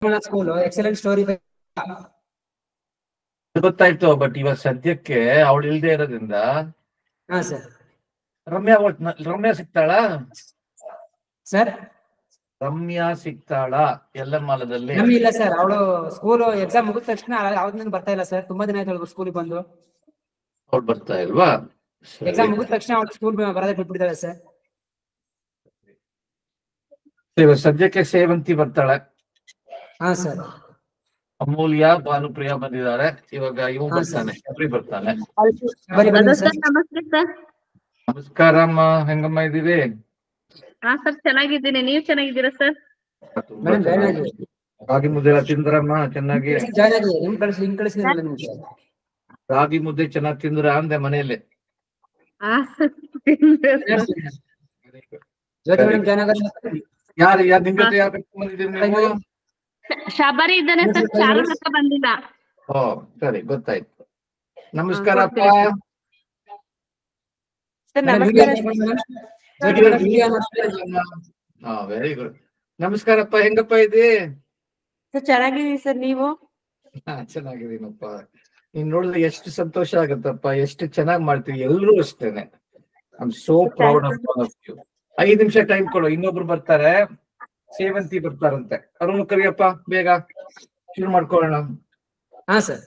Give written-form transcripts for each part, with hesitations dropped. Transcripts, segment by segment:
School excellent story ಗೊತ್ತಾಯ್ತು. But ಇವಾಗ ಸದ್ಯಕ್ಕೆ ಅವಳು ಇಲ್ದೇ ಇರೋದ್ರಿಂದ ಹಾ ಸರ್. ರಮ್ಯಾ ಸಿಗ್ತಾಳ ಸರ್? ರಮ್ಯಾ ಸಿಗ್ತಾಳ ಎಲ್ಲಮಾಲದಲ್ಲಿ? ಇಲ್ಲ ಸರ್, ಅವಳು ಸ್ಕೂಲ್ ಎಕ್ಸಾಮ್ ಮುಗಿದ ತಕ್ಷಣ ಯಾವ್ದು ಬರ್ತಾ ಇಲ್ಲ ಸರ್. ತುಂಬಾ ದಿನ ಆಯ್ತು ಸ್ಕೂಲ್ ಬಂದು. ಅವ್ಳು ಬರ್ತಾ ಇಲ್ವಾ? ಎಕ್ಸಾಮ್ ಮುಗಿದ ತಕ್ಷಣ ಅವಳು ಸ್ಕೂಲ್ ಬರೋದೇ ಬಿಟ್ಬಿಟ್ಟಿದ್ದಾಳೆ ಸರ್. ಇವಾಗ ಸದ್ಯಕ್ಕೆ ಸೇವಂತಿ ಬರ್ತಾಳೆ. ಹಾ ಸರ್. ಅಮೂಲ್ಯ, ಭಾನುಪ್ರಿಯಾ ಬಂದಿದ್ದಾರೆ. ಇವಾಗ ಇವು ಬರ್ತಾನೆ, ಶಬರಿ ಬರ್ತಾನೆ. ನಮಸ್ತೆ ಸರ್. ನಮಸ್ಕಾರ ಅಮ್ಮ, ಹೆಂಗಮ್ಮ ಇದೀವಿ? ಹಾ ಸರ್, ಚೆನ್ನಾಗಿದ್ದೀನಿ. ನೀವ್ ಚೆನ್ನಾಗಿದ್ದೀರಾ ಸರ್? ರಾಗಿ ಮುದ್ದೆ ಎಲ್ಲ ತಿಂದ್ರಮ್ಮ ಚೆನ್ನಾಗಿ? ರಾಗಿ ಮುದ್ದೆ ಚೆನ್ನಾಗಿ ತಿಂದ್ರ ಅಂದೆ ಮನೆಯಲ್ಲಿ? ಯಾರು ನಿಮ್ ಜೊತೆ ಯಾರು ಬಂದಿದ್ದೀರಿ ನೀವು? ಶಬರಿ ಇದ್ದಾನೆ ಸರ್, ಚಾರು ಹತ್ರ ಬಂದಿಲ್ಲ. ಓ ಸರಿ, ಗೊತ್ತಾಯ್ತು. ನಮಸ್ಕಾರಪ್ಪ. Very good. ನಮಸ್ಕಾರಪ್ಪ, ಹೆಂಗಪ್ಪ ಇದೆ? ಚೆನ್ನಾಗಿದ್ದೀನಿ ಸರ್, ನೀವು? ಚೆನ್ನಾಗಿದ್ದೀನಪ್ಪ. ನೀನ್ ನೋಡಿದ್ರೆ ಎಷ್ಟು ಸಂತೋಷ ಆಗತ್ತಪ್ಪ, ಎಷ್ಟು ಚೆನ್ನಾಗಿ ಮಾಡ್ತೀವಿ. ಎಲ್ರು ಅಷ್ಟೇನೆ. I am so proud of you. 5 ನಿಮಿಷ ಟೈಮ್ ಕೊಡು, ಇನ್ನೊಬ್ರು ಬರ್ತಾರೆ. ಸೇವಂತಿ ಬರ್ತಾರಂತೆ. ಅರುಣ್ ಕರಿಯಪ್ಪ, ಬೇಗ ಶುರು ಮಾಡ್ಕೊಳ್ಳೋಣ. ಹಾ ಸರ್.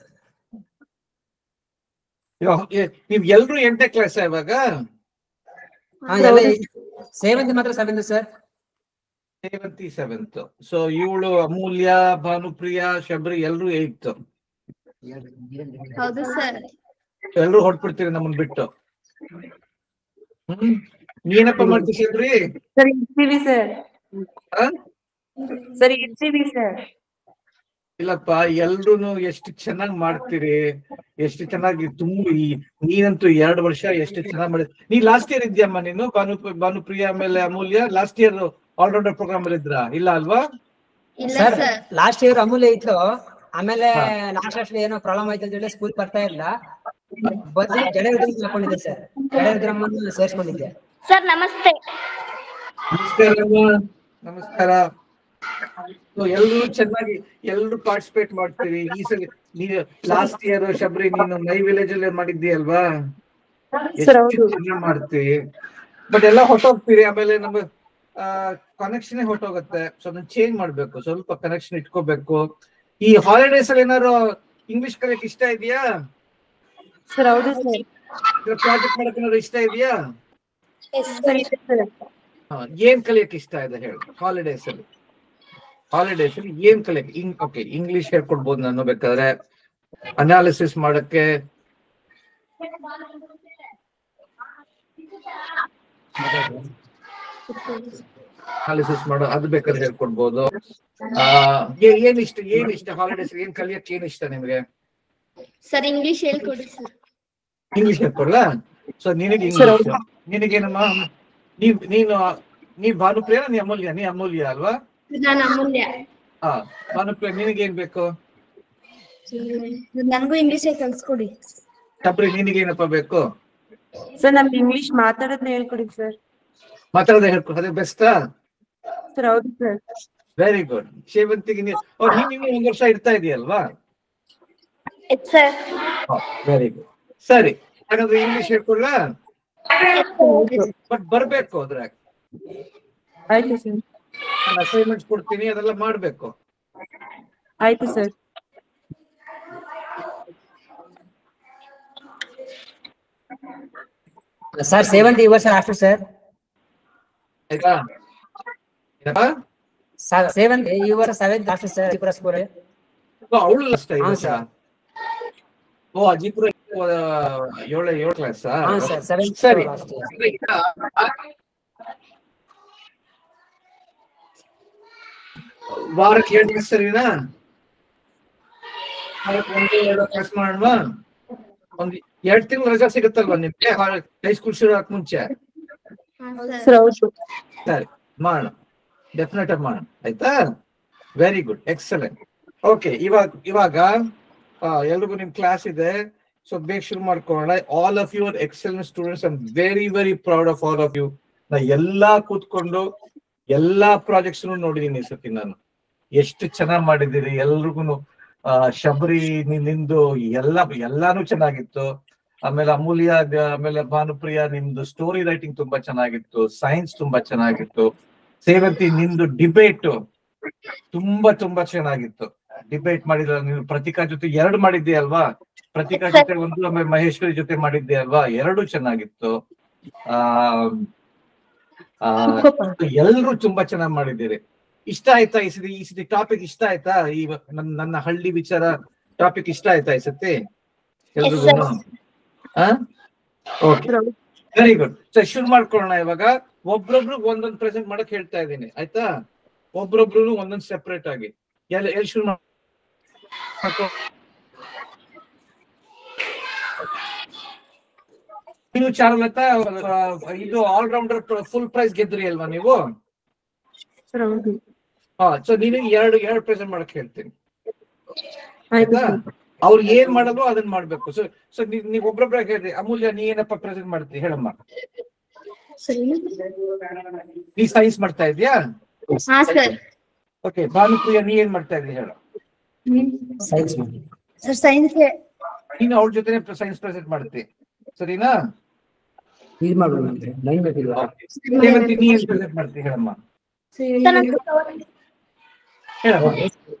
ನೀವ್ ಎಲ್ರು 8ನೇ ಕ್ಲಾಸ್ ಇವಾಗ? ಸೇವಂತಿ ಮಾತ್ರ 7th ಸರ್. ಸೇವಂತಿ 7th. ಸೊ ಇವಳು ಅಮೂಲ್ಯ, ಭಾನುಪ್ರಿಯಾ, ಶಬರಿ ಎಲ್ರು 8th. ಹೌದು ಸರ್. ಎಲ್ರು ಹೊಟ್ಬಿಡ್ತೀರಿ ನಮ್ಮನ್ ಬಿಟ್ಟು. ನೀನಪ್ಪ ಮಾಡ್ತೀವಿ ಶಬರಿ? ಸರ್ ಇರ್ತೀವಿ ಸರ್. ಸರಿ ಇರ್ತೀವಿ ಸರ್. ಇಲ್ಲಪ್ಪ, ಎಲ್ರುನು ಎಷ್ಟು ಚೆನ್ನಾಗಿ ಮಾಡ್ತೀರಿ, ಎಷ್ಟು ಚೆನ್ನಾಗಿ ನೀನಂತೂ 2 ವರ್ಷ ಎಷ್ಟು ಚೆನ್ನಾಗಿ ಮಾಡಿ. ನೀ ಲಾಸ್ಟ್ ಇಯರ್ ಇದ್ಯಮ್ಮ ನೀನು? ಭಾನುಪ್ರಿಯಾ ಆಮೇಲೆ ಅಮೂಲ್ಯ ಲಾಸ್ಟ್ ಇಯರ್ ಆಲ್ರೌಂಡರ್ ಪ್ರೋಗ್ರಾಮ್ ಅಲ್ಲಿ ಇದ್ರ? ಇಲ್ಲ ಅಲ್ವಾ? ಸರ್ ಲಾಸ್ಟ್ ಇಯರ್ ಅಮೂಲ್ಯ ಇತ್ತು. ಆಮೇಲೆ ಲಾಸ್ಟ್ ಏನೋ ಪ್ರಾಬ್ಲಮ್ ಆಯ್ತು ಅಂತ ಹೇಳಿ ಸ್ಕೂಲ್ ಬರ್ತಾ ಇಲ್ಲ. ಹಾಕೊಂಡಿದ್ದೆ ಸರ್, ಜಡೇಂದ್ರಮ್ಮನ್ನು ಸೇರಿಸ್ಕೊಂಡಿದ್ದೆ. ಸರ್ ನಮಸ್ತೆ. ನಮಸ್ಕಾರ. ಎಲ್ರು ಚೆನ್ನಾಗಿ ಎಲ್ರು ಪಾರ್ಟಿಸಿಪೇಟ್ ಮಾಡ್ತೀವಿ. ಈ ಸಲ ನೀನು ಲಾಸ್ಟ್ ಇಯರ್ ಶಬರಿ ನೀನು ಮೈ ವಿಲೇಜ್ ಅಲ್ಲೇ ಮಾಡಿದ್ದೀಯಲ್ವಾ? ಎಷ್ಟು ಚೆನ್ನಾಗಿ ಮಾಡ್ತೀವಿ. ಬಟ್ ಎಲ್ಲ ಹೊಟ್ಟೋಗ್ತೀರಿ, ಆಮೇಲೆ ನಮ್ಮ ಕನೆಕ್ಷನ್ ಹೊಟ್ಟೋಗುತ್ತೆ. ಸೊ ಅದನ್ನ ಚೇಂಜ್ ಮಾಡ್ಬೇಕು, ಸ್ವಲ್ಪ ಕನೆಕ್ಷನ್ ಇಟ್ಕೋಬೇಕು. ಈ ಹಾಲಿಡೇಸ್ ಅಲ್ಲಿ ಏನಾದ್ರು ಇಂಗ್ಲಿಷ್ ಕಲಿಯಕ್ ಇಷ್ಟ ಇದೆಯಾ? ಸರ್ ಹೌದು ಸರ್. ಪ್ರಾಜೆಕ್ಟ್ ಮಾಡಕ್ ಏನಾದ್ರು ಇಷ್ಟ ಇದೆಯಾ? ಏನ್ ಕಲಿಯಕ್ ಇಷ್ಟ ಇದೆ ಹೇಳು? ಹಾಲಿಡೇಸ್ ಅಲ್ಲಿ ಏನ್ ಕಲಿಯಕ್? ಓಕೆ, ಇಂಗ್ಲಿಷ್ ಹೇಳ್ಕೊಡ್ಬೋದು ನಾನು ಬೇಕಾದ್ರೆ. ಅನಾಲಿಸಿಸ್ ಮಾಡಕ್ಕೆ ಮಾಡೋ ಅದು ಬೇಕಾದ್ರೆ ಹೇಳ್ಕೊಡ್ಬೋದು. ಏನ್ ಇಷ್ಟ ಹಾಲಿಡೇಸ್? ಏನ್ ಕಲಿಯಕ್ ಏನ್ ಇಷ್ಟ ನಿಮ್ಗೆ? ಸರ್ ಇಂಗ್ಲಿಷ್ ಹೇಳ್ಕೊಡಿ ಸರ್. ಇಂಗ್ಲಿಷ್ ಹೇಳ್ಕೊಡ್ಲಾ? ಸೊ ನಿನಗೆ ಇಂಗ್ಲಿಷ್, ನಿನಗೇನಮ್ಮ? ನೀ ಭಾನುಪ್ರಿಯ, ನೀ ಅಮೂಲ್ಯ ಅಲ್ವಾ? ನಾನು ಅಮೂಲ್ಯ. ಭಾನುಪ್ರಿಯ, ನಿನಗೇನ್ ಬೇಕು? ನನ್ಗೂ ಇಂಗ್ಲಿಷ್ ಕಲ್ಸ್ಕೊಡಿ. ಶಬರಿ, ನಿನಗೇನಪ್ಪ ಬೇಕು? ಸರ್ ನಮ್ಗೆ ಇಂಗ್ಲಿಷ್ ಮಾತಾಡೋದನ್ನ ಹೇಳ್ಕೊಡಿ ಸರ್. ಮಾತಾಡೋದೇ ಹೇಳ್ಕೊಡಿ, ಅದೇ ಬೆಸ್ಟಾ? ಸರ್ ಹೌದು ಸರ್. Very good. ಸೇವಂತಿಗೆ ನೀನು 1 ವರ್ಷ ಇರ್ತಾ ಇದೆಯಲ್ವಾ? Very good. ಸರಿ, ಹಾಗಾದ್ರೆ ಇಂಗ್ಲಿಷ್ ಹೇಳ್ಕೊಡ್ಲಾ? ಬಟ್ ಬರ್ಬೇಕು ಅದ್ರಾಗ. ಆಯ್ತು ಸರ್. ನಾನು ಅಸೈನ್ಮೆಂಟ್ಸ್ ಕೊಡ್ತೀನಿ, ಅದೆಲ್ಲ ಮಾಡ್ಬೇಕು. ಆಯ್ತು ಸರ್. ಸರ್ ಸೇವಂತಿ ಈ ವರ್ಷ ಲಾಸ್ಟ್ ಸರ್. ಸೇವಂತಿ ಈ ವರ್ಷ 7th ಲಾಸ್ಟ್ ಸರ್. ಸ್ಕೂಲ್ ಅವಳು ಲಾಸ್ಟ್ ಈ ವರ್ಷ? ಓ, ಅಜಿಪುರ 7ನೇ ಕ್ಲಾಸ್. ಸರಿ, ವಾರಕ್ಕೆ 2 ಕ್ಲಾಸ್ ಸರಿನಾ? 1-2 ಕ್ಲಾಸ್ ಮಾಡುವ. 2 ತಿಂಗಳು ರಜಾ ಸಿಗುತ್ತಲ್ವಾ ನಿಮ್ಗೆ ಹೈಸ್ಕೂಲ್ ಶುರು ಆಗಕ್ ಮುಂಚೆ? ಸರಿ, ಮಾಡೋಣ, ಡೆಫಿನೆಟ್ ಆಗಿ ಮಾಡೋಣ. ಆಯ್ತಾ? Very good, excellent. ಓಕೆ, ಇವಾಗ ಎಲ್ರಿಗೂ ನಿಮ್ ಕ್ಲಾಸ್ ಇದೆ. ಸೊ ಬೇಗ ಶುರು ಮಾಡ್ಕೊಳ್ಳೋಣ. All of you are excellent students. I am very very proud of all of you. ನಾ ಎಲ್ಲಾ ಕೂತ್ಕೊಂಡು ಎಲ್ಲಾ ಪ್ರಾಜೆಕ್ಟ್ಸ್ ನೋಡಿದೀನಿ ಈ ಸತಿ ನಾನು. ಎಷ್ಟು ಚೆನ್ನಾಗಿ ಮಾಡಿದಿರಿ ಎಲ್ರಿಗೂ. ಶಬರಿ ನಿಂದು ಎಲ್ಲಾನು ಚೆನ್ನಾಗಿತ್ತು. ಆಮೇಲೆ ಅಮೂಲ್ಯ, ಆಮೇಲೆ ಭಾನುಪ್ರಿಯಾ ನಿಮ್ದು ಸ್ಟೋರಿ ರೈಟಿಂಗ್ ತುಂಬಾ ಚೆನ್ನಾಗಿತ್ತು, ಸೈನ್ಸ್ ತುಂಬಾ ಚೆನ್ನಾಗಿತ್ತು. ಸೇವಂತಿ ನಿಂದು ಡಿಬೇಟ್ ತುಂಬಾ ಚೆನ್ನಾಗಿತ್ತು. ಡಿಬೇಟ್ ಮಾಡಿದ್ರ ನೀನು ಪ್ರತಿಕಾ ಜೊತೆ 2 ಮಾಡಿದ್ದೆ ಅಲ್ವಾ? ಪ್ರತಿಕಾ ಜೊತೆ 1, ಆಮೇಲೆ ಮಹೇಶ್ವರಿ ಜೊತೆ ಮಾಡಿದ್ದೆ ಅಲ್ವಾ? 2 ಚೆನ್ನಾಗಿತ್ತು. ಎಲ್ರು ತುಂಬಾ ಚೆನ್ನಾಗಿ ಮಾಡಿದ್ದೀರಿ. ಇಷ್ಟ ಆಯ್ತಾ ಈ ಸತಿ ಟಾಪಿಕ್ ಇಷ್ಟ ಆಯ್ತಾ? ಈ ನನ್ನ ಹಳ್ಳಿ ವಿಚಾರ ಟಾಪಿಕ್ ಇಷ್ಟ ಆಯ್ತಾ ಈ ಸತಿ ಎಲ್ರಿಗೂ? Okay, very good. ಶುರು ಮಾಡ್ಕೊಳ್ಳೋಣ ಇವಾಗ. ಒಬ್ರೊಬ್ರು ಒಂದೊಂದು ಪ್ರೆಸೆಂಟ್ ಮಾಡಕ್ ಹೇಳ್ತಾ ಇದ್ದೀನಿ, ಆಯ್ತಾ? ಒಬ್ರೊಬ್ರು ಒಂದೊಂದು ಸೆಪರೇಟ್ ಆಗಿ. ಎಲ್ಲಿ ಶುರು ಮಾಡ್ಕೊ? ನೀವು ಚಾರುಲತಾ, ಇದು ಆಲ್ರೌಂಡರ್ ಫುಲ್ ಪ್ರೈಸ್ ಗೆದ್ರಿ ಅಲ್ವಾ ನೀವು? ಸೊ ನೀನು ಎರಡು ಪ್ರೆಸೆಂಟ್ ಮಾಡಕ್ ಹೇಳ್ತೀನಿ, ಆಯ್ತಾ? ಅವ್ರು ಏನ್ ಮಾಡೋದು ಅದನ್ನ ಮಾಡ್ಬೇಕು. ಸೊ ನೀವ್ ಒಬ್ರೊಬ್ರ ಹೇಳ್ರಿ. ಅಮೂಲ್ಯ, ನೀ ಏನಪ್ಪ ಪ್ರೆಸೆಂಟ್ ಮಾಡ್ತಿ ಹೇಳಮ್ಮ. ನೀ ಸೈನ್ಸ್ ಮಾಡ್ತಾ ಇದ್ಯಾ? ಓಕೆ. ಭಾನುಪ್ರಿಯಾ, ನೀ ಏನ್ ಮಾಡ್ತಾ ಇದ್ದಿ ಹೇಳು. ಸೈನ್ಸ್. ನೀನು ಅವ್ರ ಜೊತೆ ಸೈನ್ಸ್ ಪ್ರೆಸೆಂಟ್ ಮಾಡ್ತಿ, ಸರಿನಾ? ಸೇವಂತಿ, ನೀ ಏನ್ ಪ್ರೆಸೆಂಟ್ ಮಾಡ್ತಿ ಹೇಳಮ್ಮ. ಸೇವಂತಿ,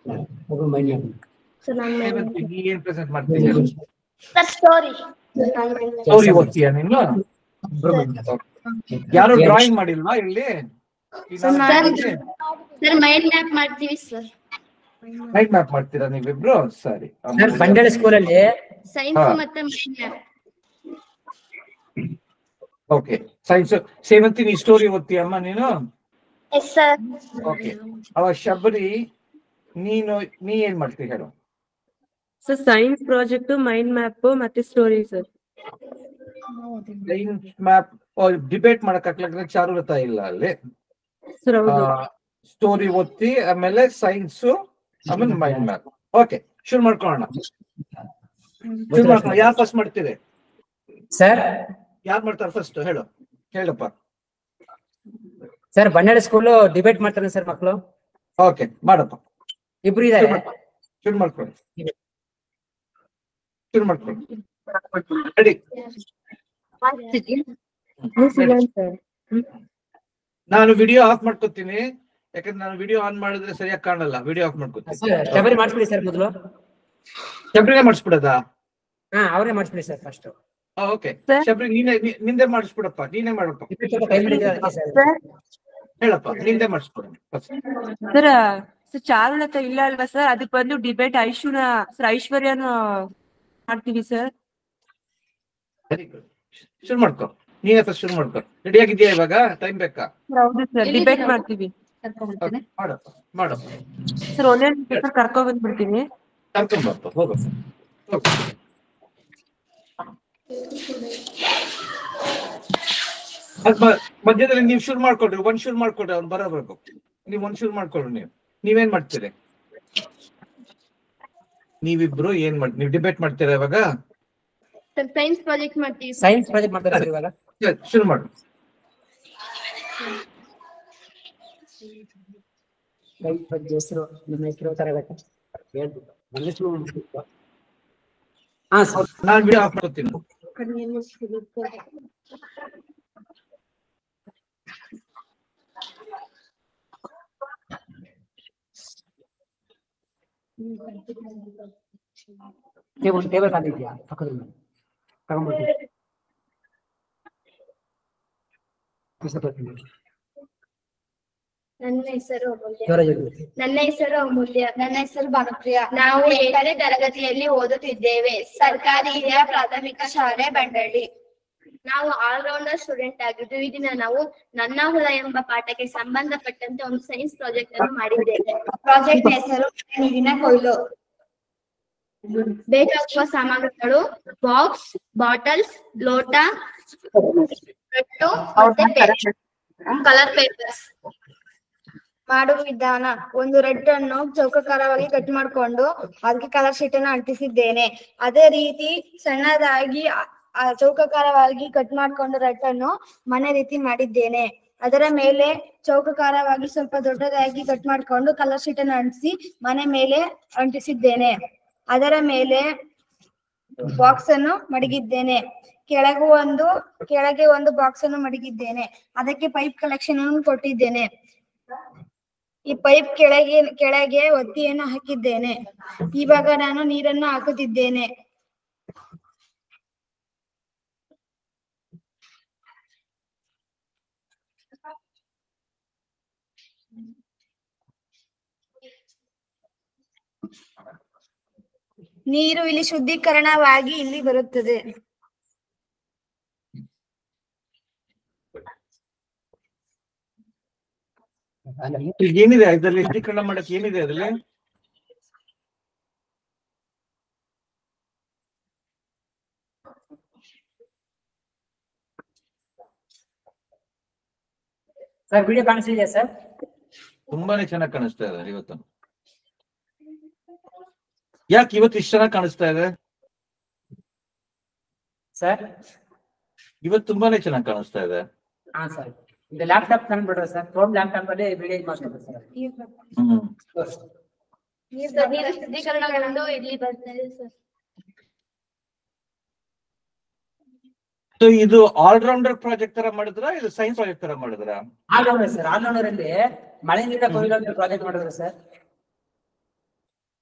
ನೀ ಏನ್ ಪ್ರೆಸೆಂಟ್ ಮಾಡ್ತಿ ಹೇಳು. ಸ್ಟೋರಿ ಓದ್ತೀಯಾ ನೀನು? ಯಾರು ಡ್ರಾಯಿಂಗ್ ಮಾಡಿಲ್ವಾ ಇಲ್ಲಿ? ಮೈಂಡ್ ಮ್ಯಾಪ್ ಮಾಡ್ತೀವಿ ಸರ್. ಮೈಂಡ್ ಮ್ಯಾಪ್ ಮಾಡ್ತೀರಾ ನೀವಿಬ್ರು? ಸರಿ. ಬಂಡೇಳ ಸ್ಕೂಲಲ್ಲಿ ಸೈನ್ಸ್ ಮತ್ತೆ ಮೈಂಡ್ ಮ್ಯಾಪ್. ಓಕೆ. ಸೈನ್ಸ್. ಸೇವಂತಿ, ನೀ ಸ್ಟೋರಿ ಓದ್ತೀಯಮ್ಮ ನೀನು? ಓಕೆ. ಅವ ಶಬರಿ, ನೀ ಏನ್ ಮಾಡ್ತೀಯ ಹೇಳು. Sir science project, mind map ಮತ್ತೆ story sir. Science map debate ಮಾಡಕ್ ಹಾಕ್ಲಕ್ಕ ಚಾರುಲತಾ ಇಲ್ಲ ಅಲ್ಲಿ. ಸ್ಟೋರಿ ಓದ್ತಿ, ಆಮೇಲೆ ಸೈನ್ಸ್, ಆಮೇಲೆ ಮೈಂಡ್ ಮ್ಯಾಪ್. ಓಕೆ, ಶುರು ಮಾಡ್ಕೊಳ್ಳೋಣ. ಯಾರು ಫಸ್ಟ್ ಮಾಡ್ತೀರಿ ಸರ್? ಯಾರು ಮಾಡ್ತಾರೆ ಫಸ್ಟ್ ಹೇಳಪ್ಪ. ಸರ್ ಬಂಡೇಳ ಸ್ಕೂಲು ಡಿಬೇಟ್ ಮಾಡ್ತಾರೆ ಸರ್ ಮಕ್ಕಳು. ಓಕೆ, ಮಾಡಪ್ಪ. ಇಬ್ರು ಇದ್ದಾರೆ. ಶುರು ಮಾಡ್ಕೊಳ್ಳಿ. ರೆಡಿ? ನಾನು ವಿಡಿಯೋ ಆಫ್ ಮಾಡ್ಕೊತೀನಿ, ಯಾಕಂದ್ರೆ ನಾನು ವಿಡಿಯೋ ಆನ್ ಮಾಡಿದ್ರೆ ಸರಿಯಾಗಿ ಕಾಣಲ್ಲ. ವಿಡಿಯೋ ಆಫ್ ಮಾಡ್ಕೊತೀನಿ. ಶಬರಿ ಮಾಡಿಸ್ಬಿಡಿ ಸರ್ ಮೊದಲು. ಶಬರಿನೇ ಮಾಡಿಸ್ಬಿಡದಾ? ಅವರೇ ಮಾಡಿಸ್ಬಿಡಿ ಸರ್ ಫಸ್ಟ್. ಓಕೆ, ಶಬರಿ ನಿಂದೆ ಮಾಡಿಸ್ಬಿಡಪ್ಪ. ನೀನೇ ಮಾಡಪ್ಪ. ಹೇಳಪ್ಪ, ನಿಂದೆ ಮಾಡಿಸ್ಬಿಡ ಸರ್. ಚಾರುಲತಾ ಇಲ್ಲ ಅಲ್ವಾ ಸರ್? ಅದಕ್ಕೆ ಬಂದು ಡಿಬೇಟ್ ಐಶ್ವರ್ಯನ ಮಾಡ್ತೀವಿ ಸರ್. Very good. ಶುರು ಮಾಡ್ಕೊ. ನೀನೇ ಫಸ್ಟ್ ಶುರು ಮಾಡ್ಕೊ. ರೆಡಿ ಆಗಿದ್ಯಾ ಇವಾಗ? ಟೈಮ್ ಬೇಕಾ? ಹೌದು ಸರ್, ಡಿಬೇಟ್ ಮಾಡ್ತೀವಿ. ಮಾಡಪ್ಪ ಸರ್. ಒಂದೊಂದು ಪೇಪರ್ ಕರ್ಕೊಂಡ್ ಬಂದ್ಬಿಡ್ತೀನಿ. ಕರ್ಕೊಂಬಪ್ಪ, ಹೋಗಪ್ಪ. ಮಧ್ಯದಲ್ಲಿ ನೀವು ಶುರು ಮಾಡ್ಕೊಡ್ರಿ. ಶುರು ಮಾಡ್ಕೊಡ್ರಿ, ಅವ್ನು ಬರಬೇಕು. ನೀವ್ ಶುರು ಮಾಡ್ಕೊಡ್ರಿ. ನೀವೇನ್ ಮಾಡ್ತೀರಿ? ನೀವಿಬ್ರು ಏನ್ ನೀವು ಡಿಬೇಟ್ ಮಾಡ್ತೀರಾ ಇವಾಗ? ಸೈನ್ಸ್ ಪ್ರಾಜೆಕ್ಟ್ ಮಾಡ್ತೀವಿ. ಸೈನ್ಸ್ ಪ್ರಾಜೆಕ್ಟ್ ಮಾಡ್ತಾರೆ ಸರ್ ಇವಾಗ. ಶುರು ಮಾಡು. ನಾನು ವಿಡಿಯೋ ಆಫ್ ಮಾಡ್ತೀನಿ. ಟೇಬಲ್ ಖಾಲಿ ಇದೆಯಾ ಪಕ್ಕದಲ್ಲಿ? ತಗೊಂಡ್ಬರ್ತೀನಿ. ನನ್ನ ಹೆಸರು ಅಮೂಲ್ಯ. ನನ್ನ ಹೆಸರು ಭಾನುಪ್ರಿಯಾ. ನಾವು 8ನೇ ತರಗತಿಯಲ್ಲಿ ಓದುತ್ತಿದ್ದೇವೆ. ಸರ್ಕಾರಿ ಹಿರಿಯ ಪ್ರಾಥಮಿಕ ಶಾಲೆ ಬಂಡಳ್ಳಿ. ನಾವು ಆಲ್ರೌಂಡರ್ ಸ್ಟೂಡೆಂಟ್ ಆಗಿದ್ದು ಈ ದಿನ ನಾವು ನನ್ನ ಹೊಲ ಎಂಬ ಪಾಠಕ್ಕೆ ಸಂಬಂಧಪಟ್ಟಂತೆ ಒಂದು ಸೈನ್ಸ್ ಪ್ರಾಜೆಕ್ಟ್ ಅನ್ನು ಮಾಡಿದ್ದೇವೆ. ಪ್ರಾಜೆಕ್ಟ್ ಹೆಸರು ನೀರಿನ ಕೊಯ್ಲು. ಬೇಕಾಗುವ ಸಾಮಗ್ರಿಗಳು ಬಾಕ್ಸ್, ಬಾಟಲ್ಸ್, ಲೋಟ, ಕಲರ್ ಪೇಪರ್ಸ್. ಮಾಡುವ ವಿಧಾನ: ಒಂದು ರೆಡ್ ಅನ್ನು ಚೌಕಾಕಾರವಾಗಿ ಕಟ್ ಮಾಡಿಕೊಂಡು ಅದಕ್ಕೆ ಕಲರ್ ಶೀಟ್ ಅನ್ನು ಅಂಟಿಸಿದ್ದೇನೆ. ಅದೇ ರೀತಿ ಸಣ್ಣದಾಗಿ ಚೌಕಾಕಾರವಾಗಿ ಕಟ್ ಮಾಡಿಕೊಂಡು ರೆಡ್ ಅನ್ನು ಮನೆ ರೀತಿ ಮಾಡಿದ್ದೇನೆ. ಅದರ ಮೇಲೆ ಚೌಕಾಕಾರವಾಗಿ ಸ್ವಲ್ಪ ದೊಡ್ಡದಾಗಿ ಕಟ್ ಮಾಡಿಕೊಂಡು ಕಲರ್ ಶೀಟ್ ಅನ್ನು ಅಂಟಿಸಿ ಮನೆ ಮೇಲೆ ಅಂಟಿಸಿದ್ದೇನೆ. ಅದರ ಮೇಲೆ ಬಾಕ್ಸ್ ಅನ್ನು ಮಡಗಿದ್ದೇನೆ. ಕೆಳಗೆ ಒಂದು ಬಾಕ್ಸ್ ಅನ್ನು ಮಡಗಿದ್ದೇನೆ. ಅದಕ್ಕೆ ಪೈಪ್ ಕಲೆಕ್ಷನ್ ಅನ್ನು ಕೊಟ್ಟಿದ್ದೇನೆ. ಈ ಪೈಪ್ ಕೆಳಗೆ ಒತ್ತಿಯನ್ನು ಹಾಕಿದ್ದೇನೆ. ಇವಾಗ ನಾನು ನೀರನ್ನು ಹಾಕುತ್ತಿದ್ದೇನೆ. ನೀರು ಇಲ್ಲಿ ಶುದ್ಧೀಕರಣವಾಗಿ ಇಲ್ಲಿ ಬರುತ್ತದೆ. ಏನಿದೆ ಇದರಲ್ಲಿ ಶುದ್ಧೀಕರಣ ಮಾಡಕ್ಕೆ ಏನಿದೆ ಅದ್ರಲ್ಲಿ? ಸರ್ ವಿಡಿಯೋ ಕಾಣಿಸ್ತಿದೆಯಾ ಸರ್? ತುಂಬಾನೇ ಚೆನ್ನಾಗಿ ಕಾಣಿಸ್ತಾ ಇದೆ ಇವತ್ತು. ಯಾಕೆ ಇವತ್ತು ಇಷ್ಟು ಚೆನ್ನಾಗಿ ಕಾಣಿಸ್ತಾ ಇದೆ ಸರ್? ಇವತ್ತು ತುಂಬಾನೇ ಚೆನ್ನಾಗಿ ಕಾಣಿಸ್ತಾ ಇದೆ. ಹಾ ಸರ್, ಇದು ಲ್ಯಾಪ್ಟಾಪ್ ಕಂಡ್ಬಿಡ್ರೆ ಸರ್, ಕ್ರೋಮ್ ಲ್ಯಾಪ್ಟಾಪ್ ಅಲ್ಲಿ ವಿಡಿಯೋ ಮಾಡ್ತಾರೆ ಸರ್. ನೀರು ಶುದ್ಧೀಕರಣಗಳನ್ನು ಇಲ್ಲಿ ಬರ್ತದೆ ಸರ್. ಇದು ಆಲ್ರೌಂಡರ್ ಪ್ರಾಜೆಕ್ಟ್ ತರ ಮಾಡಿದ್ರ, ಇದು ಸೈನ್ಸ್ ಪ್ರಾಜೆಕ್ಟ್ ತರ ಮಾಡಿದ್ರ? ಆಲ್ರೌಂಡರ್ ಸರ್, ಆಲ್ರೌಂಡರ್ ಅಲ್ಲಿ ಮಳೆಯಿಂದ ಕೊಯ್ಲು ಪ್ರಾಜೆಕ್ಟ್ ಮಾಡಿದ್ರೆ ಸರ್.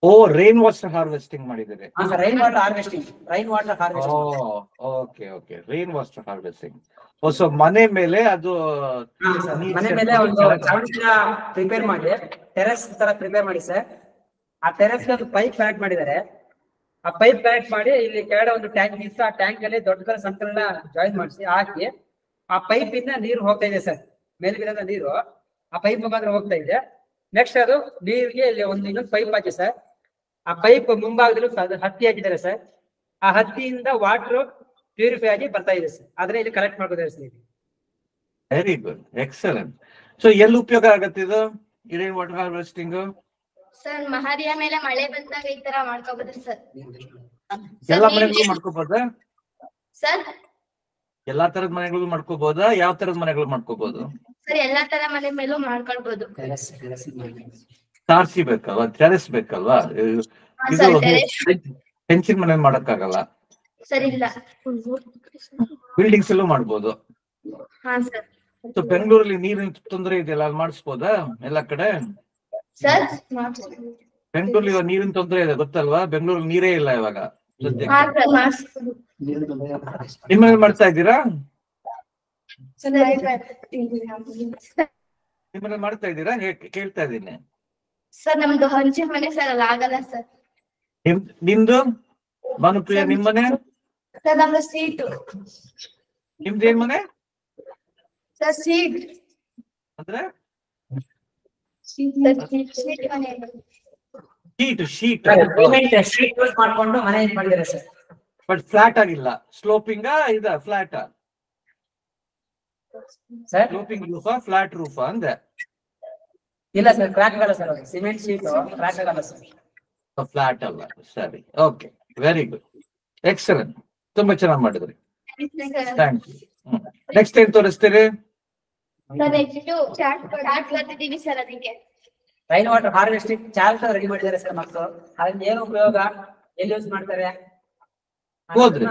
ಓ, ರೈನ್ ವಾಟರ್ ಹಾರ್ವೆಸ್ಟಿಂಗ್ ಮಾಡಿದ್ದಾರೆ. Rain water harvesting. Okay okay, rain water harvesting. So ಮನೆ ಮೇಲೆ ಅದು ಮನೆ ಮೇಲೆ ಒಂದು ಪ್ರಿಪೇರ್ ಮಾಡಿ ಟೆರೆಸ್ ತರ ಪ್ರಿಪೇರ್ ಮಾಡಿ ಸರ್. ಆ ಟೆರೆಸ್ ಒಂದು ಪೈಪ್ ಕನೆಕ್ಟ್ ಮಾಡಿದ್ದಾರೆ. ಆ ಪೈಪ್ ಕನೆಕ್ಟ್ ಮಾಡಿ ಇಲ್ಲಿ ಕೆಳಗಡೆ ಒಂದು ಟ್ಯಾಂಕ್ ಇತ್ತು. ಆ ಟ್ಯಾಂಕ್ ಅಲ್ಲಿ ದೊಡ್ಡ ಸಂಕಲನ ಜಾಯಿನ್ ಮಾಡಿಸಿ ಹಾಕಿ ಆ ಪೈಪ್ ಇಂದ ನೀರು ಹೋಗ್ತಾ ಇದೆ ಸರ್. ಮೇಲ್ಗಿರದ ನೀರು ಆ ಪೈಪ್ ಮುಖಾಂತರ ಹೋಗ್ತಾ ಇದೆ. ನೆಕ್ಸ್ಟ್ ಅದು ನೀರಿಗೆ ಇಲ್ಲಿ ಇನ್ನೊಂದು ಪೈಪ್ ಹಾಕಿ ಸರ್. ಆ ಪೈಪ್ ಮುಂಭಾಗದಲ್ಲೂ ಹತ್ತಿ ಹಾಕಿದ್ದಾರೆ ಸರ್. ಆ ಹತ್ತಿಯಿಂದ ವಾಟರ್ ಪ್ಯೂರಿಫೈ ಆಗಿ ಬರ್ತಾ ಇದೆ ಸರ್. ಆದ್ರೆ ಇಲ್ಲಿ ಕಲೆಕ್ಟ್ ಮಾಡ್ಕೋತಾರೆ sir. Very good, excellent. So ಎಲ್ಲಿ ಉಪಯೋಗ ಆಗತ್ತೆ ಇದು ರೈನ್ ವಾಟರ್ ಹಾರ್ವೆಸ್ಟಿಂಗ್? ಸರ್ ಮಹಡಿಯ ಮೇಲೆ ಮಳೆ ಬಂದಾಗ ಈ ತರ ಮಾಡ್ಕೋಬಹುದು ಸರ್. ಎಲ್ಲಾ ಮನೆಗಳು ಮಾಡ್ಕೋಬಹುದಾ ಸರ್? ಎಲ್ಲಾ ತರದ ಮನೆಗಳು ಮಾಡ್ಕೋಬಹುದಾ? ಯಾವ ತರದ ಮನೆಗಳು ಮಾಡ್ಕೋಬಹುದು ಸರ್? ಎಲ್ಲಾ ತರ ಮನೆ ಮೇಲೂ ಮಾಡ್ಕೊಳ್ಬಹುದು. ತಾರ್ಸಿ ಬೇಕಲ್ವಾ, ಟೆರೆಸ್ ಬೇಕಲ್ವಾ? ಇದು ಹೆಂಚಿನ ಮನೆ ಮಾಡಕ್ಕಾಗಲ್ಲ ಸರ್. ಇಲ್ಲ, ಬಿಲ್ಡಿಂಗ್ಸ್ ಅಲ್ಲೂ ಮಾಡ್ಬೋದು. ಹಾ ಸರ್. ಸೊ ಬೆಂಗಳೂರಲ್ಲಿ ನೀರಿನ ತೊಂದರೆ ಇದೆಯಲ್ಲ, ಅಲ್ಲಿ ಮಾಡಿಸ್ಬೋದಾ ಎಲ್ಲಾ ಕಡೆ? ಸರ್ ಬೆಂಗಳೂರಲ್ಲಿ ಇವಾಗ ನೀರಿನ ತೊಂದರೆ ಇದೆ ಗೊತ್ತಲ್ವಾ? ಬೆಂಗಳೂರಲ್ಲಿ ನೀರೇ ಇಲ್ಲ ಇವಾಗ ಸದ್ಯಕ್ಕೆ. ನಿಮ್ಮನೇಲಿ ಮಾಡ್ತಾ ಇದ್ದೀರಾ? ನಿಮ್ಮನೇಲಿ ಮಾಡ್ತಾ ಇದ್ದೀರಾ? ಕೇಳ್ತಾ ಇದ್ದೀನಿ ಸರ್. ನಮ್ದು ಹಂಚಿನ ಮನೆ ಸರ್, ಅಲ್ಲ ಆಗಲ್ಲ ಸರ್. ನಿಮ್ದು ಭಾನುಪ್ರಿಯ ನಿಮ್ ಮನೆ? ಸರ್ ನಮ್ದು ಸೀಟು. ನಿಮ್ದೇನ್ ಮನೆ ಸರ್? ಸೀಟ್ ಅಂದ್ರೆ ಶೀಟ್ ಯೂಸ್ ಮಾಡ್ಕೊಂಡು ಮನೆ ಮಾಡಿದ್ದಾರೆ ಸರ್. ಬಟ್ ಫ್ಲಾಟ್ ಆಗಿಲ್ಲ. ಸ್ಲೋಪಿಂಗ್ ಇದ ಫ್ಲಾಟ್? ಸರ್ ಸ್ಲೋಪಿಂಗ್ ರೂಫಾ ಫ್ಲಾಟ್ ರೂಫಾ ಅಂದೆ? ಇಲ್ಲ ಸರ್, ಕ್ರ್ಯಾಕ್ ಆಗಲ್ಲ ಸರ್. ಸಿಮೆಂಟ್ ಶೀಟ್ ಕ್ರ್ಯಾಕ್ ಆಗಲ್ಲ ಸರ್. ಫ್ಲಾಟ್ ಅಲ್ಲ. ಸರಿ, ಓಕೆ, ವೆರಿ ಗುಡ್, ಎಕ್ಸಲೆಂಟ್. ತುಂಬಾ ಚೆನ್ನಾಗಿ ಮಾಡಿದ್ರಿ. Thank you. ನೆಕ್ಸ್ಟ್ ಏನ್ ತೋರಿಸ್ತೀರಿ? ಸರ್ ಅದಕ್ಕೆ rain water harvesting chart ready ಮಾಡಿದ್ದಾರೆ ಸರ್ ಮಕ್ಕಳು. ಅದನ್ನ ಏನು ಉಪಯೋಗ, ಎಲ್ಲಿ ಯೂಸ್ ಮಾಡ್ತಾರೆ? ಓದ್ರಿ.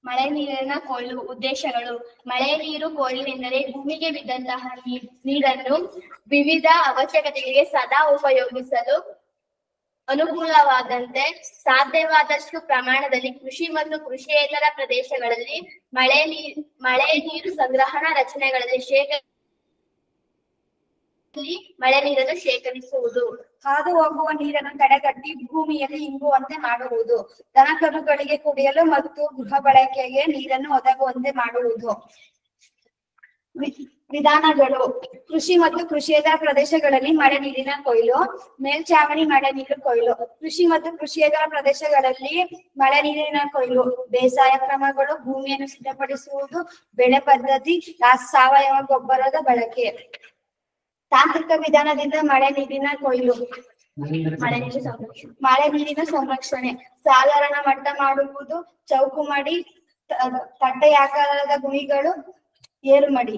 ಮಳೆ ನೀರಿನ ಕೊಯ್ಲು ಉದ್ದೇಶಗಳು. ಮಳೆ ನೀರು ಕೊಯ್ಲು ಎಂದರೆ ಭೂಮಿಗೆ ಬಿದ್ದಂತಹ ನೀರನ್ನು ವಿವಿಧ ಅವಶ್ಯಕತೆಗಳಿಗೆ ಸದಾ ಉಪಯೋಗಿಸಲು ಅನುಕೂಲವಾದಂತೆ ಸಾಧ್ಯವಾದಷ್ಟು ಪ್ರಮಾಣದಲ್ಲಿ ಕೃಷಿ ಮತ್ತು ಕೃಷಿಯೇತರ ಪ್ರದೇಶಗಳಲ್ಲಿ ಮಳೆ ನೀರು ಸಂಗ್ರಹಣಾ ರಚನೆಗಳಲ್ಲಿ ಮಳೆ ನೀರನ್ನು ಶೇಖರಿಸುವುದು. ಹಾದು ಹೋಗುವ ನೀರನ್ನು ತಡೆಗಟ್ಟಿ ಭೂಮಿಯಲ್ಲಿ ಇಂಗುವಂತೆ ಮಾಡುವುದು. ದನಕರುಗಳಿಗೆ ಕುಡಿಯಲು ಮತ್ತು ಗೃಹ ಬಳಕೆಗೆ ನೀರನ್ನು ಒದಗುವಂತೆ ಮಾಡುವುದು. ವಿಧಾನಗಳು. ಕೃಷಿ ಮತ್ತು ಕೃಷಿಯೇತರ ಪ್ರದೇಶಗಳಲ್ಲಿ ಮಳೆ ನೀರಿನ ಕೊಯ್ಲು. ಮೇಲ್ಛಾವಣಿ ಮಳೆ ನೀರು ಕೊಯ್ಲು. ಕೃಷಿ ಮತ್ತು ಕೃಷಿಯೇತರ ಪ್ರದೇಶಗಳಲ್ಲಿ ಮಳೆ ನೀರಿನ ಕೊಯ್ಲು. ಬೇಸಾಯ ಕ್ರಮಗಳು. ಭೂಮಿಯನ್ನು ಸಿದ್ಧಪಡಿಸುವುದು. ಬೆಳೆ ಪದ್ಧತಿ. ಸಾವಯವ ಗೊಬ್ಬರದ ಬಳಕೆ. ತಾಂತ್ರಿಕ ವಿಧಾನದಿಂದ ಮಳೆ ನೀರಿನ ಕೊಯ್ಲು. ಮಳೆ ನೀರಿನ ಸಂರಕ್ಷಣೆ. ಸಾಧಾರಣ ಮಟ್ಟ ಮಾಡುವುದು. ಚೌಕು ಮಾಡಿ ತಟ್ಟೆಯಾಕಾರದ ಗುಣಿಗಳು ಏರುಮಡಿ.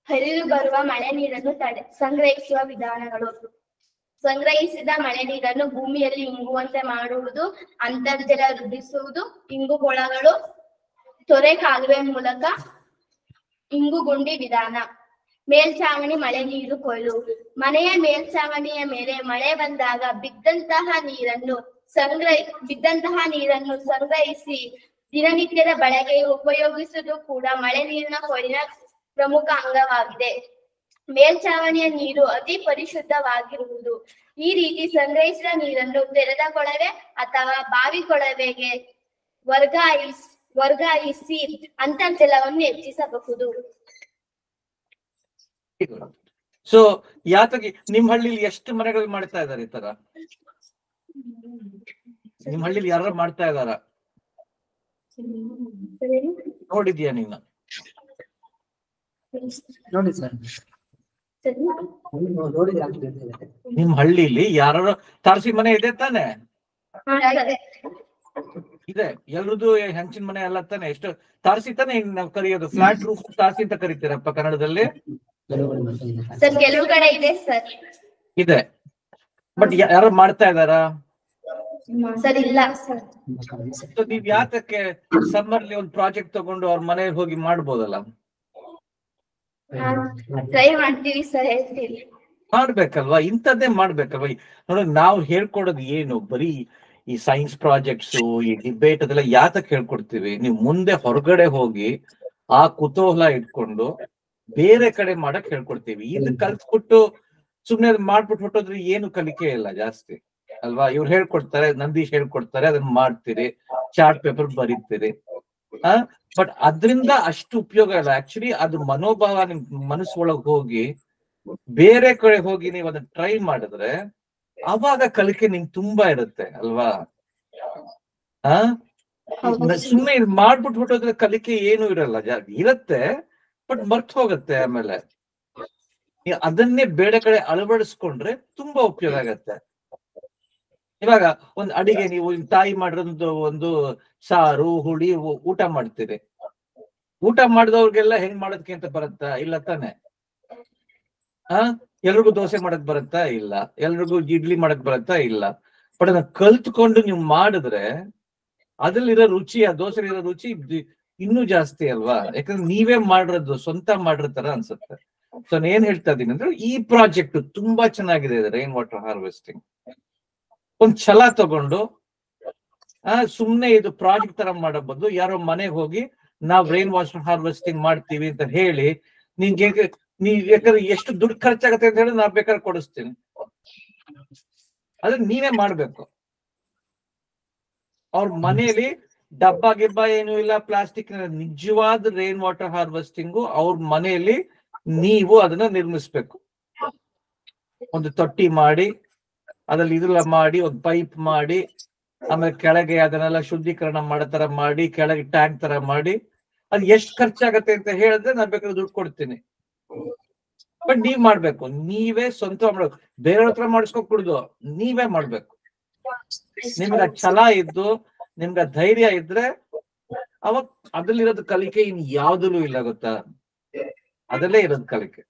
ಹರಿದು ಬರುವ ಮಳೆ ನೀರನ್ನು ಸಂಗ್ರಹಿಸುವ ವಿಧಾನಗಳು. ಸಂಗ್ರಹಿಸಿದ ಮಳೆ ನೀರನ್ನು ಭೂಮಿಯಲ್ಲಿ ಇಂಗುವಂತೆ ಮಾಡುವುದು, ಅಂತರ್ಜಲ ವೃದ್ಧಿಸುವುದು, ಇಂಗುಗೊಳಗಳು, ತೊರೆ ಕಾಲುವೆ ಮೂಲಕ ಇಂಗುಗುಂಡಿ ವಿಧಾನ. ಮೇಲ್ಛಾವಣಿ ಮಳೆ ನೀರು ಕೊಯ್ಲು. ಮನೆಯ ಮೇಲ್ಛಾವಣಿಯ ಮೇಲೆ ಮಳೆ ಬಂದಾಗ ಬಿದ್ದಂತಹ ನೀರನ್ನು ಸಂಗ್ರಹಿಸಿ ದಿನನಿತ್ಯದ ಬಳಕೆಗೆ ಉಪಯೋಗಿಸುವುದು ಕೂಡ ಮಳೆ ನೀರಿನ ಕೊಯ್ಲಿನ ಪ್ರಮುಖ ಅಂಗವಾಗಿದೆ. ಮೇಲ್ಛಾವಣಿಯ ನೀರು ಅತಿ ಪರಿಶುದ್ಧವಾಗಿರುವುದು. ಈ ರೀತಿ ಸಂಗ್ರಹಿಸಿದ ನೀರನ್ನು ತೆರೆದ ಕೊಳವೆ ಅಥವಾ ಬಾವಿ ಕೊಳವೆಗೆ ವರ್ಗಾಯಿಸಿ ಅಂತರ್ಜಲವನ್ನು ಹೆಚ್ಚಿಸಬಹುದು. ಸೊ ಯಾತಕ್ಕೆ ನಿಮ್ ಹಳ್ಳಿಲಿ ಎಷ್ಟು ಮನೆಗಳು ಮಾಡ್ತಾ ಇದಾರೆ ಈ ತರ? ನಿಮ್ ಹಳ್ಳಿಲಿ ಯಾರು ಮಾಡ್ತಾ ಇದಾರ? ನೋಡಿದ್ಯಾ ನೀನು? ನೋಡಿ ಸರ್, ನಿಮ್ ಹಳ್ಳಿಲಿ ಯಾರು ತಾರಸಿ ಮನೆ ಇದೆ ತಾನೆ? ಇದೆ, ಎಲ್ರದ್ದು ಹಂಚಿನ ಮನೆ ಎಲ್ಲ ತಾನೆ? ಎಷ್ಟು ತಾರಸಿ ತಾನೆ ನಾವು ಕರೆಯೋದು? ಫ್ಲಾಟ್ ರೂಫ್ ತಾರಸಿ ಅಂತ ಕರಿತೀರಪ್ಪ ಕನ್ನಡದಲ್ಲಿ? ಕೆಲವು ಕಡೆ ಇದೆ ಸರ್. ಇದೆ, ಬಟ್ ಯಾರು ಮಾಡ್ತಾ ಇದಾರಾ? ಸರ್ ಇಲ್ಲ ಸರ್. ನೀವ್ ಯಾತಕ್ಕೆ ಸಮ್ಮರ್ಲಿ ಒಂದು ಪ್ರಾಜೆಕ್ಟ್ ತಗೊಂಡು ಅವ್ರ ಮನೆಗೆ ಹೋಗಿ ಮಾಡ್ಬೋದಲ್ಲ? ಟ್ರೈ ಮಾಡ್ತೀವಿ ಸರ್, ಹೇಳ್ತೀವಿ. ಮಾಡ್ಬೇಕಲ್ವಾ, ಇಂಥದ್ದೇ ಮಾಡ್ಬೇಕಲ್ವಾ? ನೋಡಿ, ನಾವು ಹೇಳ್ಕೊಡೋದು ಏನು? ಬರೀ ಈ ಸೈನ್ಸ್ ಪ್ರಾಜೆಕ್ಟ್ಸ್, ಈ ಡಿಬೇಟ್ ಅದೆಲ್ಲ ಯಾತಕ್ಕೆ ಹೇಳ್ಕೊಡ್ತೀವಿ? ನೀವು ಮುಂದೆ ಹೊರಗಡೆ ಹೋಗಿ ಆ ಕುತೂಹಲ ಇಟ್ಕೊಂಡು ಬೇರೆ ಕಡೆ ಮಾಡಕ್ ಹೇಳ್ಕೊಡ್ತೀವಿ. ಇದು ಕಲ್ತ್ಬಿಟ್ಟು ಸುಮ್ನೆ ಮಾಡ್ಬಿಟ್ಟು ಹೊಟ್ಟೋದ್ರೆ ಏನು ಕಲಿಕೆ ಇಲ್ಲ ಜಾಸ್ತಿ ಅಲ್ವಾ? ಇವ್ರು ಹೇಳ್ಕೊಡ್ತಾರೆ, ನಂದೀಶ್ ಹೇಳ್ಕೊಡ್ತಾರೆ, ಅದನ್ನ ಮಾಡ್ತೀರಿ, ಚಾರ್ಟ್ ಪೇಪರ್ ಬರೀತೀರಿ. ಬಟ್ ಅದ್ರಿಂದ ಅಷ್ಟು ಉಪಯೋಗ ಇಲ್ಲ. ಆಕ್ಚುಲಿ ಅದು ಮನೋಭಾವ ನಿಮ್ ಮನಸ್ಸೊಳಗ್ ಹೋಗಿ ಬೇರೆ ಕಡೆ ಹೋಗಿ ನೀವು ಅದನ್ನ ಟ್ರೈ ಮಾಡಿದ್ರೆ ಅವಾಗ ಕಲಿಕೆ ನಿಮ್ಗೆ ತುಂಬಾ ಇರುತ್ತೆ ಅಲ್ವಾ? ಸುಮ್ಮನೆ ಮಾಡ್ಬಿಟ್ಟು ಹೊಟ್ಟೋದ್ರೆ ಕಲಿಕೆ ಏನು ಇರಲ್ಲ, ಇರತ್ತೆ ಬಟ್ ಮರ್ತ್ ಹೋಗತ್ತೆ. ಆಮೇಲೆ ಅದನ್ನೇ ಬೇರೆ ಕಡೆ ಅಳವಡಿಸ್ಕೊಂಡ್ರೆ ತುಂಬಾ ಉಪಯೋಗ ಆಗತ್ತೆ. ಇವಾಗ ಒಂದ್ ಅಡಿಗೆ ನೀವು ತಾಯಿ ಮಾಡಿರೋದು ಒಂದು ಸಾರು ಹುಳಿ ಊಟ ಮಾಡ್ತೀರಿ. ಊಟ ಮಾಡಿದವ್ರಿಗೆಲ್ಲ ಹೆಂಗ್ ಮಾಡೋದಕ್ಕೆ ಅಂತ ಬರುತ್ತಾ? ಇಲ್ಲ ತಾನೆ? ಎಲ್ರಿಗೂ ದೋಸೆ ಮಾಡಕ್ ಬರುತ್ತಾ? ಇಲ್ಲ. ಎಲ್ರಿಗೂ ಇಡ್ಲಿ ಮಾಡಕ್ ಬರುತ್ತಾ? ಇಲ್ಲ. ಬಟ್ ಅದನ್ನ ಕಲ್ತ್ಕೊಂಡು ನೀವು ಮಾಡಿದ್ರೆ ಅದ್ರಲ್ಲಿರೋ ರುಚಿ, ಆ ದೋಸೆಲಿರೋ ರುಚಿ ಇನ್ನೂ ಜಾಸ್ತಿ ಅಲ್ವಾ? ಯಾಕಂದ್ರೆ ನೀವೇ ಮಾಡಿರೋದು, ಸ್ವಂತ ಮಾಡಿರೋ ತರ ಅನ್ಸುತ್ತೆ. ಸೊ ನಾನು ಏನ್ ಹೇಳ್ತಾ ಇದ್ದೀನಿ ಅಂದ್ರೆ, ಈ ಪ್ರಾಜೆಕ್ಟ್ ತುಂಬಾ ಚೆನ್ನಾಗಿದೆ, ರೈನ್ ವಾಟರ್ ಹಾರ್ವೆಸ್ಟಿಂಗ್. ಒಂದ್ ಛಲ ತಗೊಂಡು ಸುಮ್ನೆ ಇದು ಪ್ರಾಜೆಕ್ಟ್ ತರ ಮಾಡೋ ಬದಲು ಯಾರೋ ಮನೆಗೆ ಹೋಗಿ ನಾವ್ ರೈನ್ ವಾಟರ್ ಹಾರ್ವೆಸ್ಟಿಂಗ್ ಮಾಡ್ತೀವಿ ಅಂತ ಹೇಳಿ, ಯಾಕಂದ್ರೆ ಎಷ್ಟು ದುಡ್ಡು ಖರ್ಚಾಗತ್ತೆ ಅಂತ ಹೇಳಿ ನಾವ್ ಬೇಕಾದ್ರೆ ಕೊಡಿಸ್ತೀನಿ. ಅದನ್ನ ನೀವೇ ಮಾಡ್ಬೇಕು. ಅವ್ರ ಮನೆಯಲ್ಲಿ ಡಬ್ಬ ಗಿಬ್ಬ ಏನು ಇಲ್ಲ, ಪ್ಲಾಸ್ಟಿಕ್. ನಿಜವಾದ ರೈನ್ ವಾಟರ್ ಹಾರ್ವೆಸ್ಟಿಂಗು ಅವ್ರ ಮನೆಯಲ್ಲಿ ನೀವು ಅದನ್ನ ನಿರ್ಮಿಸ್ಬೇಕು. ಒಂದು ತೊಟ್ಟಿ ಮಾಡಿ, ಅದ್ರಲ್ಲಿ ಇದೆಲ್ಲ ಮಾಡಿ, ಒಂದು ಪೈಪ್ ಮಾಡಿ, ಆಮೇಲೆ ಕೆಳಗೆ ಅದನ್ನೆಲ್ಲ ಶುದ್ಧೀಕರಣ ಮಾಡೋ ತರ ಮಾಡಿ, ಕೆಳಗೆ ಟ್ಯಾಂಕ್ ತರ ಮಾಡಿ. ಅದ್ ಎಷ್ಟು ಖರ್ಚಾಗತ್ತೆ ಅಂತ ಹೇಳಿದ್ರೆ ನಾನ್ ಬೇಕಾದ್ರೆ ದುಡ್ಡು ಕೊಡ್ತೀನಿ. ಬಟ್ ನೀವ್ ಮಾಡ್ಬೇಕು, ನೀವೇ ಸ್ವಂತ ಮಾಡ್ಬೇಕು. ಬೇರೆಯವ್ರ ಹತ್ರ ಮಾಡಿಸ್ಕೊಡ್ದು, ನೀವೇ ಮಾಡ್ಬೇಕು. ನಿಮ್ಗೆ ಛಲ ಇದ್ದು, ನಿಮ್ಗೆ ಧೈರ್ಯ ಇದ್ರೆ ಅವಾಗ ಅದ್ರಲ್ಲಿರೋದು ಕಲಿಕೆ ಇನ್ ಯಾವ್ದಲ್ಲೂ ಇಲ್ಲ, ಗೊತ್ತಾ? ಅದಲ್ಲೇ ಇರೋದು ಕಲಿಕೆ.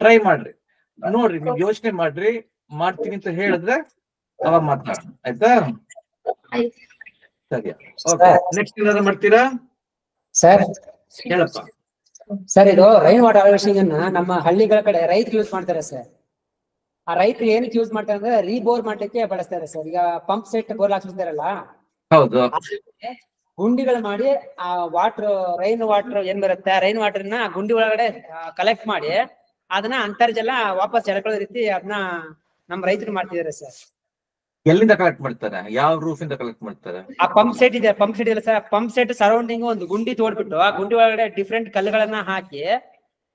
ಟ್ರೈ ಮಾಡ್ರಿ, ನೋಡ್ರಿ, ನೀವ್ ಯೋಚನೆ ಮಾಡ್ರಿ, ಮಾಡ್ತೀನಿ ಅಂತ ಹೇಳಿದ್ರೆ ಅವಾಗ ಮಾತಾಡೋಣ, ಆಯ್ತಾ? ಸರಿ, ಓಕೆ. ನೆಕ್ಸ್ಟ್ ಏನಾದ್ರು ಮಾಡ್ತೀರಾ ಸರ್? ಹೇಳಪ್ಪ. ಸರ್, ಇದು ರೈನ್ ವಾಟರ್ ಹಾರ್ವೆಸ್ಟಿಂಗ್ ಅನ್ನ ನಮ್ಮ ಹಳ್ಳಿಗಳ ಕಡೆ ರೈತರು ಯೂಸ್ ಮಾಡ್ತಾರೆ ಸರ್. ಆ ರೈತರು ಏನಕ್ಕೆ ಯೂಸ್ ಮಾಡ್ತಾರೆ ಅಂದ್ರೆ, ರೀಬೋರ್ ಮಾಡ್ಲಿಕ್ಕೆ ಬಳಸ್ತಾರೆ ಸರ್. ಈಗ ಪಂಪ್ ಸೆಟ್ ಬೋರ್ ಹಾಕ್ಸಿರ್ತಾರಲ್ಲ, ಹೌದು, ಗುಂಡಿಗಳು ಮಾಡಿ ಆ ರೈನ್ ವಾಟರ್ ಏನ್ ಬರುತ್ತೆ, ರೈನ್ ವಾಟರ್ ನ ಗುಂಡಿ ಒಳಗಡೆ ಕಲೆಕ್ಟ್ ಮಾಡಿ ಅದನ್ನ ಅಂತರ್ಜಲ ವಾಪಸ್ ಎಳ್ಕೊಳ್ಳೋ ರೀತಿ ಅದನ್ನ ನಮ್ ರೈತರು ಮಾಡ್ತಿದಾರೆ ಸರ್. ಎಲ್ಲಿಂದ ಕಲೆಕ್ಟ್ ಮಾಡ್ತಾರೆ? ಯಾವ ರೂಫ್ ಇಂದ ಕಲೆಕ್ಟ್ ಮಾಡ್ತಾರೆ? ಆ ಪಂಪ್ ಸೆಟ್ ಇದೆ, ಪಂಪ್ ಸೆಟ್ ಇಲ್ಲ ಸರ್. ಪಂಪ್ ಸೆಟ್ ಸರೌಂಡಿಂಗ್ ಒಂದು ಗುಂಡಿ ತೋಡ್ಬಿಟ್ಟು ಆ ಗುಂಡಿ ಒಳಗಡೆ ಡಿಫ್ರೆಂಟ್ ಕಲ್ಲುಗಳನ್ನ ಹಾಕಿ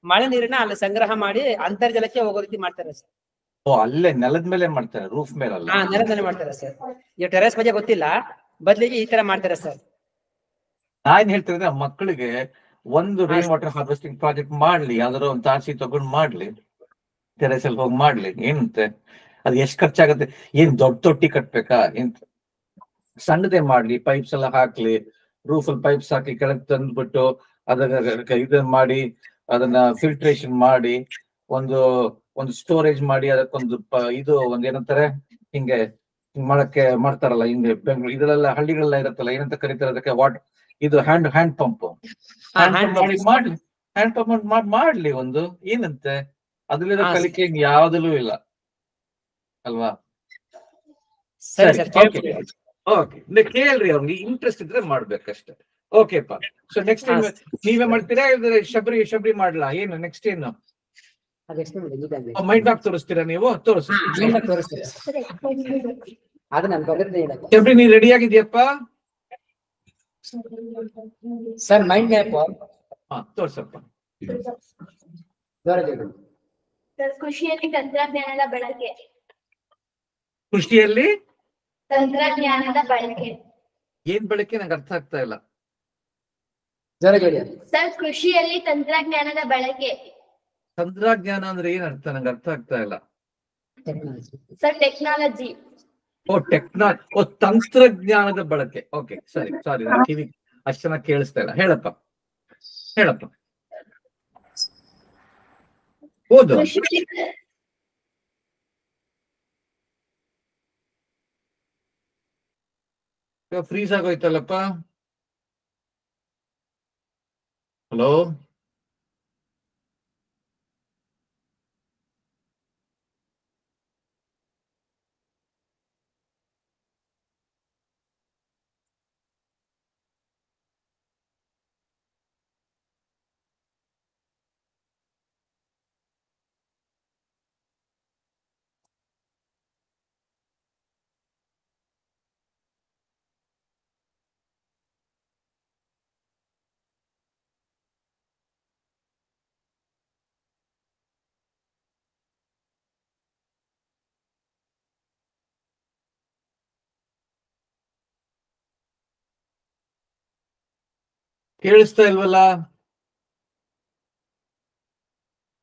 ಮಳೆ ನೀರನ್ನ ಅಲ್ಲಿ ಸಂಗ್ರಹ ಮಾಡಿ ಅಂತರ್ಜಲಕ್ಕೆ ಹೋಗೋ ರೀತಿ ಮಾಡ್ತಾರೆ ಸರ್. ಓ, ಅಲ್ಲೇ ನೆಲದ ಮೇಲೆ ಮಾಡ್ತಾರೆ, ರೂಫ್ ಮೇಲೆ ಅಲ್ಲ? ನೆಲದ ಮೇಲೆ ಮಾಡ್ತಾರೆ ಸರ್. ಈಗ ಟೆರೆಸ್ ಬಗ್ಗೆ ಗೊತ್ತಿಲ್ಲ, ಬದಲಿಗೆ ಈ ತರ ಮಾಡ್ತಾರೆ ಸರ್. ನಾನ್ ಹೇಳ್ತಿದ್ರೆ ಮಕ್ಕಳಿಗೆ ಒಂದು ರೈನ್ ವಾಟರ್ ಹಾರ್ವೆಸ್ಟಿಂಗ್ ಪ್ರಾಜೆಕ್ಟ್ ಮಾಡ್ಲಿ, ಯಾವ್ದಾದ್ರು ಒಂದು ತಾಸಿ ತಗೊಂಡ್ ಮಾಡ್ಲಿ, ಟೆರೆಸ್ ಅಲ್ಲಿ ಹೋಗಿ ಮಾಡ್ಲಿ. ಏನಂತೆ ಅದ್ ಎಷ್ಟ್ ಖರ್ಚಾಗತ್ತೆ? ಏನ್ ದೊಡ್ಡ ತೊಟ್ಟಿ ಕಟ್ಬೇಕಾ? ಏನ್ ಸಣ್ಣದೇ ಮಾಡ್ಲಿ, ಪೈಪ್ಸ್ ಎಲ್ಲ ಹಾಕ್ಲಿ, ರೂಫ್ ಅಲ್ಲಿ ಪೈಪ್ಸ್ ಹಾಕಿ ಕೆಳಗೆ ತಂದ್ಬಿಟ್ಟು ಅದನ್ನ ಇದನ್ನ ಮಾಡಿ ಅದನ್ನ ಫಿಲ್ಟ್ರೇಷನ್ ಮಾಡಿ ಒಂದು ಒಂದು ಸ್ಟೋರೇಜ್ ಮಾಡಿ ಅದಕ್ಕೊಂದು ಇದು ಒಂದ್ ಏನಂತಾರೆ ಹಿಂಗೆ ಮಾಡಕ್ಕೆ ಮಾಡ್ತಾರಲ್ಲ ಹಿಂಗೆ ಬೆಂಗಳೂರು ಇದೆಲ್ಲ ಹಳ್ಳಿಗಳೆಲ್ಲ ಇರುತ್ತಲ್ಲ ಏನಂತ ಕರೀತಾರೆ ಅದಕ್ಕೆ ಇದು ಹ್ಯಾಂಡ್ ಪಂಪ್ ಮಾಡ್ಲಿ ಹ್ಯಾಂಡ್ ಪಂಪ್ ಮಾಡ್ಲಿ ಒಂದು ಏನಂತೆ ಅದ್ರಲ್ಲಿರೋ ಕಲಿಕೆ ಯಾವ್ದಲ್ಲೂ ಇಲ್ಲ ಅಲ್ವಾ? ಸರಿ ಓಕೆ ಕೇಳ್ರಿ ಅವ್ರಿಗೆ ಇಂಟ್ರೆಸ್ಟ್ ಇದ್ರೆ ಮಾಡ್ಬೇಕಷ್ಟೇ. ಓಕೆಪ್ಪ. ಸೊ ನೆಕ್ಸ್ಟ್ ಟೈಮ್ ನೀವೇ ಮಾಡ್ತೀರಾ ಇಲ್ದ್ರೆ ಶಬರಿ ಮಾಡ್ಲಾ? ಏನು ನೆಕ್ಸ್ಟ್ ಏನು ಮೈಂಡ್ ಮ್ಯಾಪ್ ತೋರಿಸ್ತೀರಾ ನೀವು? ತೋರಿಸಿ ಶಬರಿ, ನೀ ರೆಡಿ ಆಗಿದ್ಯಪ್ಪ? ಸರ್ ಮೈಂಡ್ ಮ್ಯಾಪ್ ತೋರ್ಸಪ್ಪ. ಕೃಷಿಯಲ್ಲಿ ತಂತ್ರಜ್ಞಾನದ ಬಳಕೆ. ಕೃಷಿಯಲ್ಲಿ ತಂತ್ರಜ್ಞಾನದ ಬಳಕೆ. ಏನ್ ಬಳಕೆ ನಂಗೆ ಅರ್ಥ ಆಗ್ತಾ ಇಲ್ಲ. ಸರ್ ಕೃಷಿಯಲ್ಲಿ ತಂತ್ರಜ್ಞಾನದ ಬಳಕೆ. ತಂತ್ರಜ್ಞಾನ ಅಂದ್ರೆ ಏನ್ ಅರ್ಥ ನಂಗೆ ಅರ್ಥ ಆಗ್ತಾ ಇಲ್ಲ. Sir technology. ತಂತ್ರಜ್ಞಾನದ ಬಳಕೆ. ಓಕೆ ಸರಿ, ಸಾರಿ ಕಿವಿ ಅಷ್ಟು ಚೆನ್ನಾಗಿ ಕೇಳಿಸ್ತಾ ಇಲ್ಲ. ಹೇಳಪ್ಪ. ಓದು. ಫ್ರೀಸ್ ಆಗೋಯ್ತಲ್ಲಪ್ಪ. ಹಲೋ, ಕೇಳಿಸ್ತಾ ಇಲ್ವಲ್ಲ?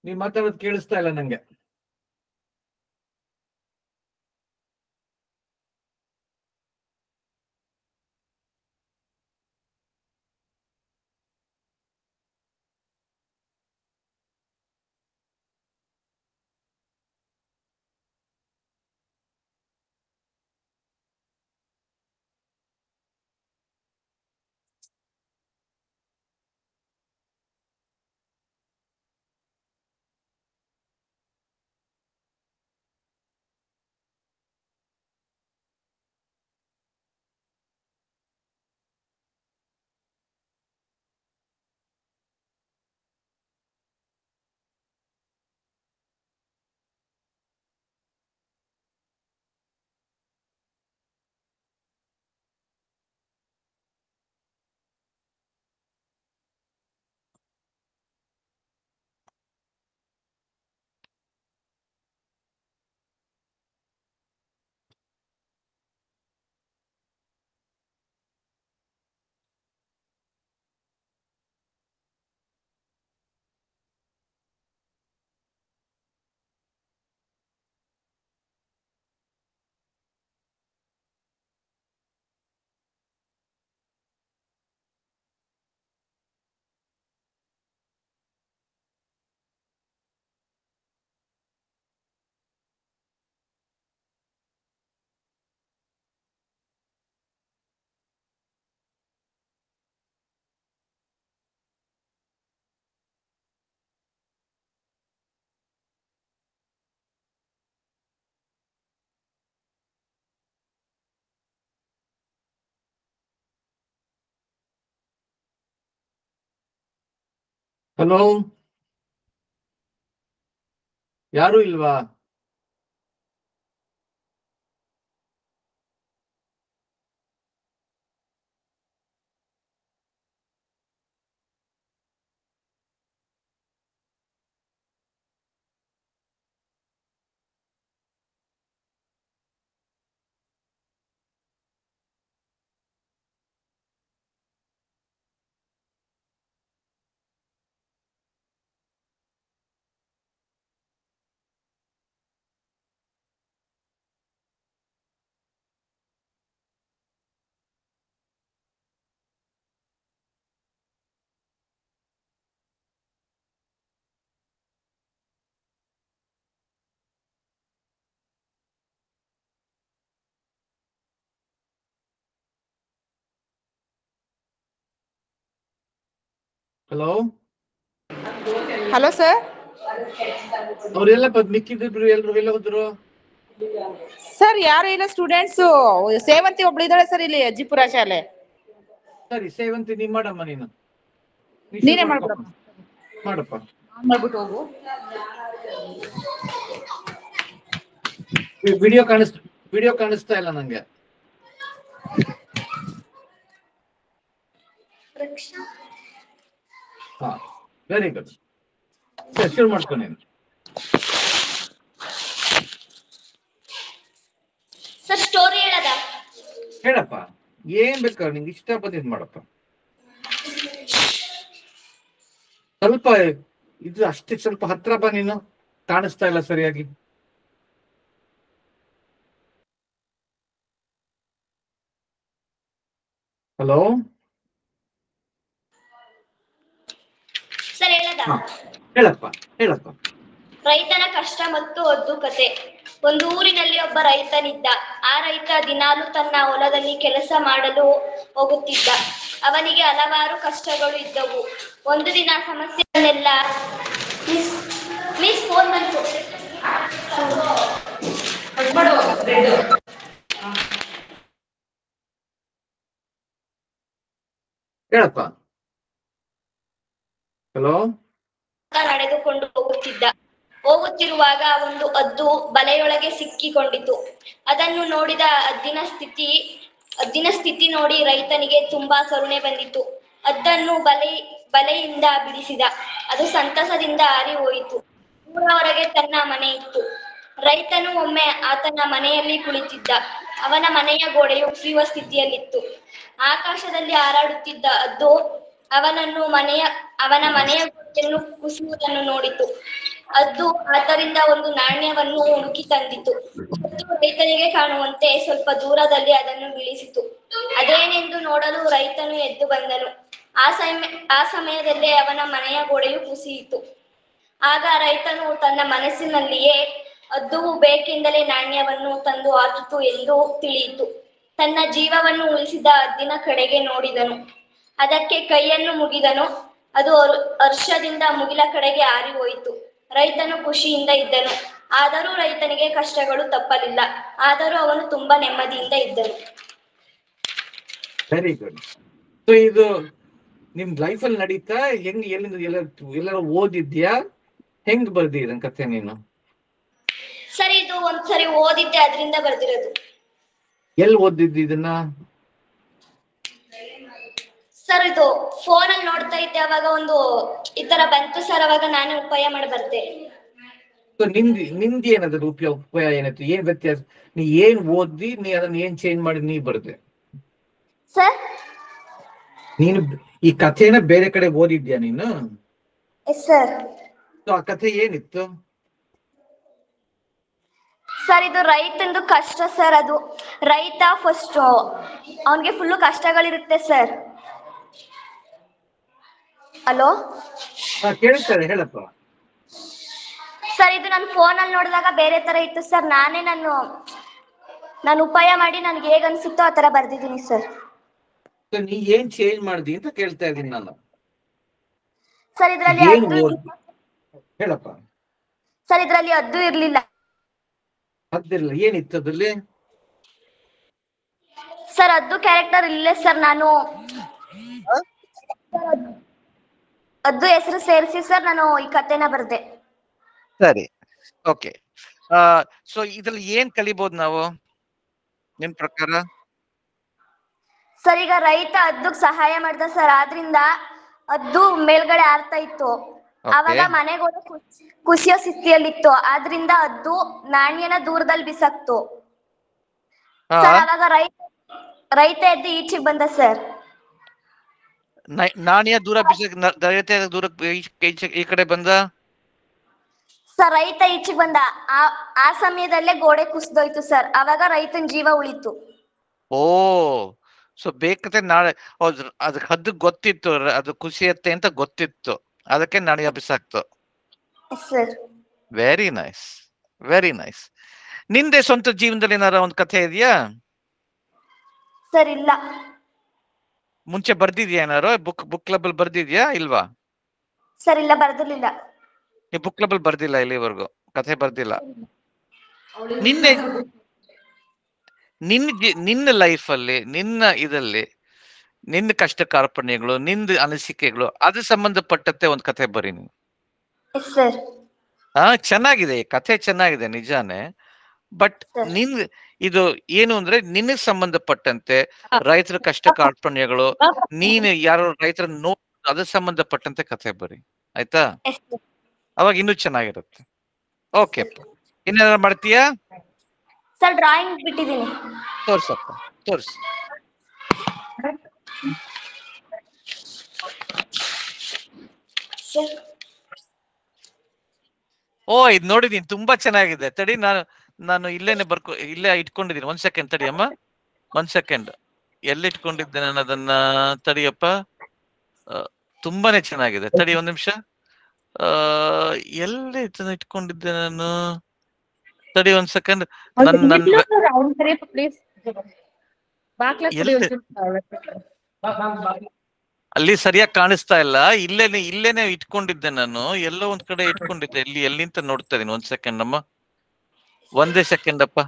ನೀವ್ ಮಾತಾಡೋದು ಕೇಳಿಸ್ತಾ ಇಲ್ಲ ನಂಗೆ. ಹಲೋ, ಯಾರು ಇಲ್ವಾ? Hello, hello sir. ಅವರೆಲ್ಲ ಮಿಕ್ಕಿದ್ರು ಎಲ್ರು ಎಲ್ಲ ಹೋದ್ರು? ಸರ್ ಯಾರು ಇಲ್ಲ, ಸ್ಟೂಡೆಂಟ್ಸ್. ಸೇವಂತಿ ಒಬ್ಳು ಇದ್ದಾಳೆ ಸರ್ ಇಲ್ಲಿ ಅಜ್ಜಿಪುರ ಶಾಲೆ. ಸರಿ, ಸೇವಂತಿ ನೀ ಮಾಡಮ್ಮ, ನೀನು ನೀನೇ ಮಾಡ್ಬಿಡಪ್ಪ. ಮಾಡಪ್ಪ. ಮಾಡ್ಬಿಟ್ಟು ಹೋಗು. ವಿಡಿಯೋ ಕಾಣಿಸ್ತಾ ಇಲ್ಲ ನಂಗೆ. ಹಾ, ವೆರಿ ಗುಡ್. ಸರಿ, ಶುರು ಮಾಡ್ಕೊ ನೀನು. ಸರ್ ಸ್ಟೋರಿ ಹೇಳದ? ಹೇಳಪ್ಪ, ಏನ್ ಬೇಕಾ ನಿಂಗೆ ಇಷ್ಟ ಬಂದಿದ್ ಮಾಡಪ್ಪ. ಸ್ವಲ್ಪ ಇದು ಅಷ್ಟೇ, ಸ್ವಲ್ಪ ಹತ್ರ ಬಾ, ನೀನು ಕಾಣಿಸ್ತಾ ಇಲ್ಲ ಸರಿಯಾಗಿ. ಹಲೋ ಸರ್ ಹೇಳದ? ಹೇಳಪ್ಪ ಹೇಳಪ್ಪ. ರೈತನ ಕಷ್ಟ ಮತ್ತು ಒದ್ದು ಕತೆ. ಒಂದು ಊರಿನಲ್ಲಿ ಒಬ್ಬ ರೈತನಿದ್ದ. ಆ ರೈತ ದಿನಾಲು ತನ್ನ ಹೊಲದಲ್ಲಿ ಕೆಲಸ ಮಾಡಲು ಹೋಗುತ್ತಿದ್ದ. ಅವನಿಗೆ ಹಲವಾರು ಕಷ್ಟಗಳು ಇದ್ದವು. ಒಂದು ದಿನ ಸಮಸ್ಯೆಗಳನ್ನೆಲ್ಲ ಮಿಸ್ ಫೋನ್ ಬಂತು. ಹೇಳಪ್ಪ. ಹಲೋ. ನಡೆದುಕೊಂಡು ಹೋಗುತ್ತಿರುವಾಗ ಒಂದು ಹದ್ದು ಬಲೆಯೊಳಗೆ ಸಿಕ್ಕಿಕೊಂಡಿತು. ಅದನ್ನು ನೋಡಿದ ಹದ್ದಿನ ಸ್ಥಿತಿ ನೋಡಿ ರೈತನಿಗೆ ತುಂಬಾ ಕರುಣೆ ಬಂದಿತು. ಹದ್ದನ್ನು ಬಲೆಯಿಂದ ಬಿಡಿಸಿದ. ಅದು ಸಂತಸದಿಂದ ಹಾರಿ ಹೋಯಿತು. ಊರ ಹೊರಗೆ ತನ್ನ ಮನೆ ಇತ್ತು. ರೈತನು ಒಮ್ಮೆ ಆತನ ಮನೆಯಲ್ಲಿ ಕುಳಿತಿದ್ದ. ಅವನ ಮನೆಯ ಗೋಡೆಯು ಕುಸಿಯುವ ಸ್ಥಿತಿಯಲ್ಲಿತ್ತು. ಆಕಾಶದಲ್ಲಿ ಹಾರಾಡುತ್ತಿದ್ದ ಹದ್ದು ಅವನ ಮನೆಯ ಗೋಡೆಯನ್ನು ಕುಸಿಯುವುದನ್ನು ನೋಡಿತು. ಹದ್ದು ಆದ್ದರಿಂದ ಒಂದು ನಾಣ್ಯವನ್ನು ಹುಡುಕಿ ತಂದಿತು. ಹದ್ದು ರೈತನಿಗೆ ಕಾಣುವಂತೆ ಸ್ವಲ್ಪ ದೂರದಲ್ಲಿ ಅದನ್ನು ಬೀಳಿಸಿತು. ಅದೇನೆಂದು ನೋಡಲು ರೈತನು ಎದ್ದು ಬಂದನು. ಆ ಸಮಯದಲ್ಲೇ ಅವನ ಮನೆಯ ಗೋಡೆಯು ಕುಸಿಯಿತು. ಆಗ ರೈತನು ತನ್ನ ಮನಸ್ಸಿನಲ್ಲಿಯೇ, ಹದ್ದುವು ಬೇಕೆಂದಲೇ ನಾಣ್ಯವನ್ನು ತಂದು ಹಾಕಿತು ಎಂದು ತಿಳಿಯಿತು. ತನ್ನ ಜೀವವನ್ನು ಉಳಿಸಿದ ಹದ್ದಿನ ಕಡೆಗೆ ನೋಡಿದನು. ಅದಕ್ಕೆ ಕೈಯನ್ನು ಮುಗಿದನು. ಅದು ಹರ್ಷದಿಂದ ಮುಗಿಲ ಕಡೆಗೆ ಹಾರಿ ಹೋಯಿತು. ರೈತನು ಖುಷಿಯಿಂದ ಇದ್ದನು. ಆದರೂ ರೈತನಿಗೆ ಕಷ್ಟಗಳು ತಪ್ಪಲಿಲ್ಲ. ಆದರೂ ಅವನು ತುಂಬಾ ನೆಮ್ಮದಿಯಿಂದ ಇದ್ದನು. Very good. ಸೊ ಇದು ನಿಮ್ ಲೈಫ್ ಅಲ್ಲಿ ನಡೀತಾ ಹೆಂಗ್? ಎಲ್ಲರೂ ಓದಿದ್ಯಾ? ಹೆಂಗ್ ಬರ್ದಿ ಇದನ್ ಕಥೆ ನೀನು? ಸರ್ ಇದು ಒಂದ್ಸರಿ ಓದಿದ್ದೆ, ಅದರಿಂದ ಬರ್ದಿರೋದು. ಎಲ್ಲಿ ಓದಿದ್ದು ಇದನ್ನ? ಸರ್ ಇದು ಫೋನ್ ಅಲ್ಲಿ ನೋಡ್ತಾ ಇದ್ದೆ, ಅವಾಗ ಒಂದು ಈ ತರ ಬಂತು ಸರ್, ಅವಾಗ ನಾನೇ ಉಪಾಯ ಮಾಡಿ ಬರ್ದೆ. ನಿಂದ ಏನದ ಉಪಾಯ ಏನಾಯ್ತು? ಏನ್ ವ್ಯತ್ಯಾಸ? ನೀ ಏನ್ ಓದಿ, ನೀ ಅದನ್ನ ಏನ್ ಚೇಂಜ್ ಮಾಡಿ ನೀ ಬರ್ದೆ? ಸರ್ ನೀನು ಈ ಕಥೆನ ಬೇರೆ ಕಡೆ ಓದಿದ್ಯಾ ನೀನು? Yes sir. ಆ ಕಥೆ ಏನಿತ್ತು? ಸರ್ ಇದು ರೈತಂದು ಕಷ್ಟ ಸರ್. ಅದು ರೈತ ಫಸ್ಟ್ ಅವನ್ಗೆ ಫುಲ್ಲು ಕಷ್ಟಗಳಿರುತ್ತೆ ಸರ್. ಹಲೋ ಕೇಳ್ತಾರೆ, ಹೇಳಪ್ಪ. ಸರ್ ಇದು ನಾನು ಫೋನ್ ಅಲ್ಲಿ ನೋಡಿದಾಗ ಬೇರೆ ತರ ಇತ್ತು ಸರ್. ನಾನು ಉಪಾಯ ಮಾಡಿ ನನ್ಗೆ ಹೇಗ್ ಅನ್ಸುತ್ತೋ ಆ ತರ ಬರ್ದಿದ್ದೀನಿ ಸರ್. ನೀ ಏನ್ ಚೇಂಜ್ ಮಾಡ್ದಿ ಅಂತ ಕೇಳ್ತಾ ಇದ್ದೀನಿ ನಾನು. ಸರ್ ಇದ್ರಲ್ಲಿ ಹೇಳಪ್ಪ. ಸರ್ ಇದ್ರಲ್ಲಿ ಹದ್ದು ಇರ್ಲಿಲ್ಲ. ಅದಿಲ್ಲ, ಏನಿತ್ತು ಅದ್ರಲ್ಲಿ? ಸರ್ ಹದ್ದು ಕ್ಯಾರೆಕ್ಟರ್ ಇಲ್ಲೇ ಸರ್. ನಾನು ಹದ್ದು ಹೆಸರು ಸೇರಿಸಿ ಸರ್ ನಾನು ಈ ಕಥೆನ ಬರ್ದೆ. ಸರಿ, ಓಕೆ. ಸೊ ಇದ್ರಲ್ಲಿ ಏನ್ ಕಲಿಬಹುದು ನಾವು ನಿಮ್ ಪ್ರಕಾರ? ಸರ್ ಈಗ ರೈತ ಹದ್ದುಗ್ ಸಹಾಯ ಮಾಡ್ದ ಸರ್. ಆದ್ರಿಂದ ಹದ್ದು ಮೇಲ್ಗಡೆ ಆರ್ತಾ ಇತ್ತು. ಅವಾಗ ಮನೆಗೆ ಕುಸಿಯೋ ಸ್ಥಿತಿಯಲ್ಲಿತ್ತು. ಆದ್ರಿಂದ ಹದ್ದು ನಾಣ್ಯನ ದೂರದಲ್ಲಿ ಬಿಸಾಕ್ತು ಸರ್. ಅವಾಗ ರೈತ ಎದ್ದು ಈಚೆಗೆ ಬಂದ ಸರ್. ನಾಣ್ಯ ದೂರ ದೂರ ಈ ಕಡೆ ಬಂದ ಸರ್. ರೈತ ಈಚೆಗೆ ಬಂದ. ಆ ಸಮಯದಲ್ಲೇ ಗೋಡೆ ಕುಸಿದೋಯ್ತು ಸರ್. ಅವಾಗ ರೈತನ ಜೀವ ಉಳಿತು. ಓ, ಸೊ ಬೇಕಂತೆ ನಾಳೆ ಅದಕ್ಕೆ ಹದ್ದು ಗೊತ್ತಿತ್ತು ಅದು ಕುಸಿಯತ್ತೆ ಅಂತ ಗೊತ್ತಿತ್ತು, ಅದಕ್ಕೆ ನಾಣ್ಯ ಬಿಸಾಕ್ತು. Very nice, very nice. ನಿಂದೆ ಸ್ವಂತ ಜೀವನದಲ್ಲಿ ಏನಾರ ಒಂದು ಕಥೆ ಇದೆಯಾ? ಸರ್ ಇಲ್ಲ. ಮುಂಚೆ ಬರ್ದಿದ್ಯಾ ಏನಾರು ಬುಕ್ ಕ್ಲಬ್ ಅಲ್ಲಿ ಬರ್ದಿದ್ಯಾ ಇಲ್ವಾ? ಸರ್ ಇಲ್ಲ ಬರ್ದಿರ್ಲಿಲ್ಲ. ನೀವು ಬುಕ್ ಕ್ಲಬ್ ಅಲ್ಲಿ ಬರ್ದಿಲ್ಲ ಇಲ್ಲಿವರೆಗೂ, ಕಥೆ ಬರ್ದಿಲ್ಲ. ನಿನ್ನೆ ನಿನ್ನ ಲೈಫ್ ಅಲ್ಲಿ, ನಿನ್ನ ಇದಲ್ಲಿ, ನಿನ್ನ ಕಷ್ಟ ಕಾರ್ಪಣ್ಯಗಳು, ನಿನ್ನ ಅನಿಸಿಕೆಗಳು ಅದು ಸಂಬಂಧಪಟ್ಟಂತೆ ಒಂದು ಕಥೆ ಬರೀ ನೀವು. ಸರ್ ಚೆನ್ನಾಗಿದೆ, ಕಥೆ ಚೆನ್ನಾಗಿದೆ ನಿಜಾನೇ. ಬಟ್ ನಿನ್ ಇದು ಏನು ಅಂದ್ರೆ ನಿನಗ್ ಸಂಬಂಧಪಟ್ಟಂತೆ ರೈತರ ಕಷ್ಟ ಕಾರ್ಪಣ್ಯಗಳು, ನೀನು ಯಾರೋ ರೈತರ ಅದ್ರ ಸಂಬಂಧಪಟ್ಟಂತೆ ಕಥೆ ಬರಿ, ಆಯ್ತಾ? ಅವಾಗ ಇನ್ನೂ ಚೆನ್ನಾಗಿರುತ್ತೆ. ಓಕೆ, ಇನ್ನೇನಾದ್ರು ಮಾಡ್ತೀಯಾ? ಸರ್ ಡ್ರಾಯಿಂಗ್ ಬಿಟ್ಟಿದ್ದೀನಿ. ತೋರ್ಸಪ್ಪ, ತೋರ್ಸು. ಇದ್ ನೋಡಿದೀನಿ, ತುಂಬಾ ಚೆನ್ನಾಗಿದೆ. ತಡಿ, ನಾನು ಇಲ್ಲೇ ಇಟ್ಕೊಂಡಿದ್ದೀನಿ. 1 ಸೆಕೆಂಡ್ ತಡಿ ಅಮ್ಮ, 1 ಸೆಕೆಂಡ್. ಎಲ್ಲಿ ಇಟ್ಕೊಂಡಿದ್ದೆ ನಾನು ಅದನ್ನ? ತಡಿಯಪ್ಪ, ತುಂಬಾನೇ ಚೆನ್ನಾಗಿದೆ. ತಡಿ 1 ನಿಮಿಷ. ಎಲ್ಲಿ ಇಟ್ಕೊಂಡಿದ್ದೆ ನಾನು? ತಡಿ 1 ಸೆಕೆಂಡ್. ಅಲ್ಲಿ ಸರಿಯಾಗಿ ಕಾಣಿಸ್ತಾ ಇಲ್ಲ. ಇಲ್ಲೇನೆ ಇಟ್ಕೊಂಡಿದ್ದೆ ನಾನು, ಎಲ್ಲೋ ಒಂದ್ ಕಡೆ ಇಟ್ಕೊಂಡಿದ್ದೆ. ಎಲ್ಲಿಂತ ನೋಡ್ತಾ ಇದೀನಿ. 1 ಸೆಕೆಂಡ್ ಅಮ್ಮ, 1 ಸೆಕೆಂಡ್ ಅಪ್ಪ.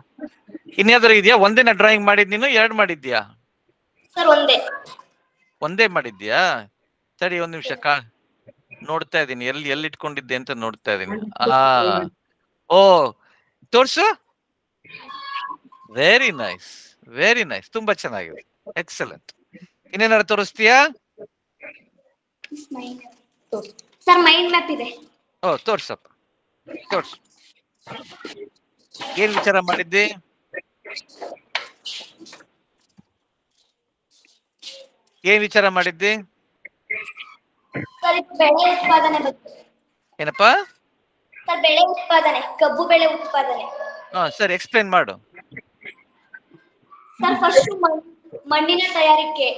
ಇನ್ಯಾವ್ದಾರು ಇದೆಯಾ? ಒಂದೇನ ಡ್ರಾಯಿಂಗ್ ಮಾಡಿದ್ ನೀನು? 2 ಮಾಡಿದ್ಯಾ? ಒಂದೇ ಮಾಡಿದ್ಯಾ? ತಡಿ 1 ನಿಮಿಷ, ನೋಡ್ತಾ ಇದೀನಿ. ಎಲ್ಲಿ ಇಟ್ಕೊಂಡಿದ್ದೆ ಅಂತ ನೋಡ್ತಾ ಇದೀನಿ. ಓ, ತೋರ್ಸು. ವೆರಿ ನೈಸ್, ವೆರಿ ನೈಸ್, ತುಂಬಾ ಚೆನ್ನಾಗಿದೆ, ಎಕ್ಸಲೆಂಟ್. ಇನ್ನೇನಾರು ತೋರಿಸ್ತೀಯಾ? ಸರ್ ಮೈಂಡ್ ಮ್ಯಾಪ್ ಇದೆ. ತೋರ್ಸಪ್ಪ, ತೋರ್ಸು. ಏನ್ ವಿಚಾರ ಮಾಡಿದ್ದಿ? ಬೆಳೆ ಉತ್ಪಾದನೆ ಬಗ್ಗೆ. ಏನಪ್ಪ? ಸರ್ ಬೆಳೆ ಉತ್ಪಾದನೆ, ಕಬ್ಬು ಬೆಳೆ ಉತ್ಪಾದನೆ. ಸರಿ, ಎಕ್ಸ್ಪ್ಲೇನ್ ಮಾಡು. ಸರ್ ಫಸ್ಟ್ ಮಣ್ಣಿನ ತಯಾರಿಕೆ.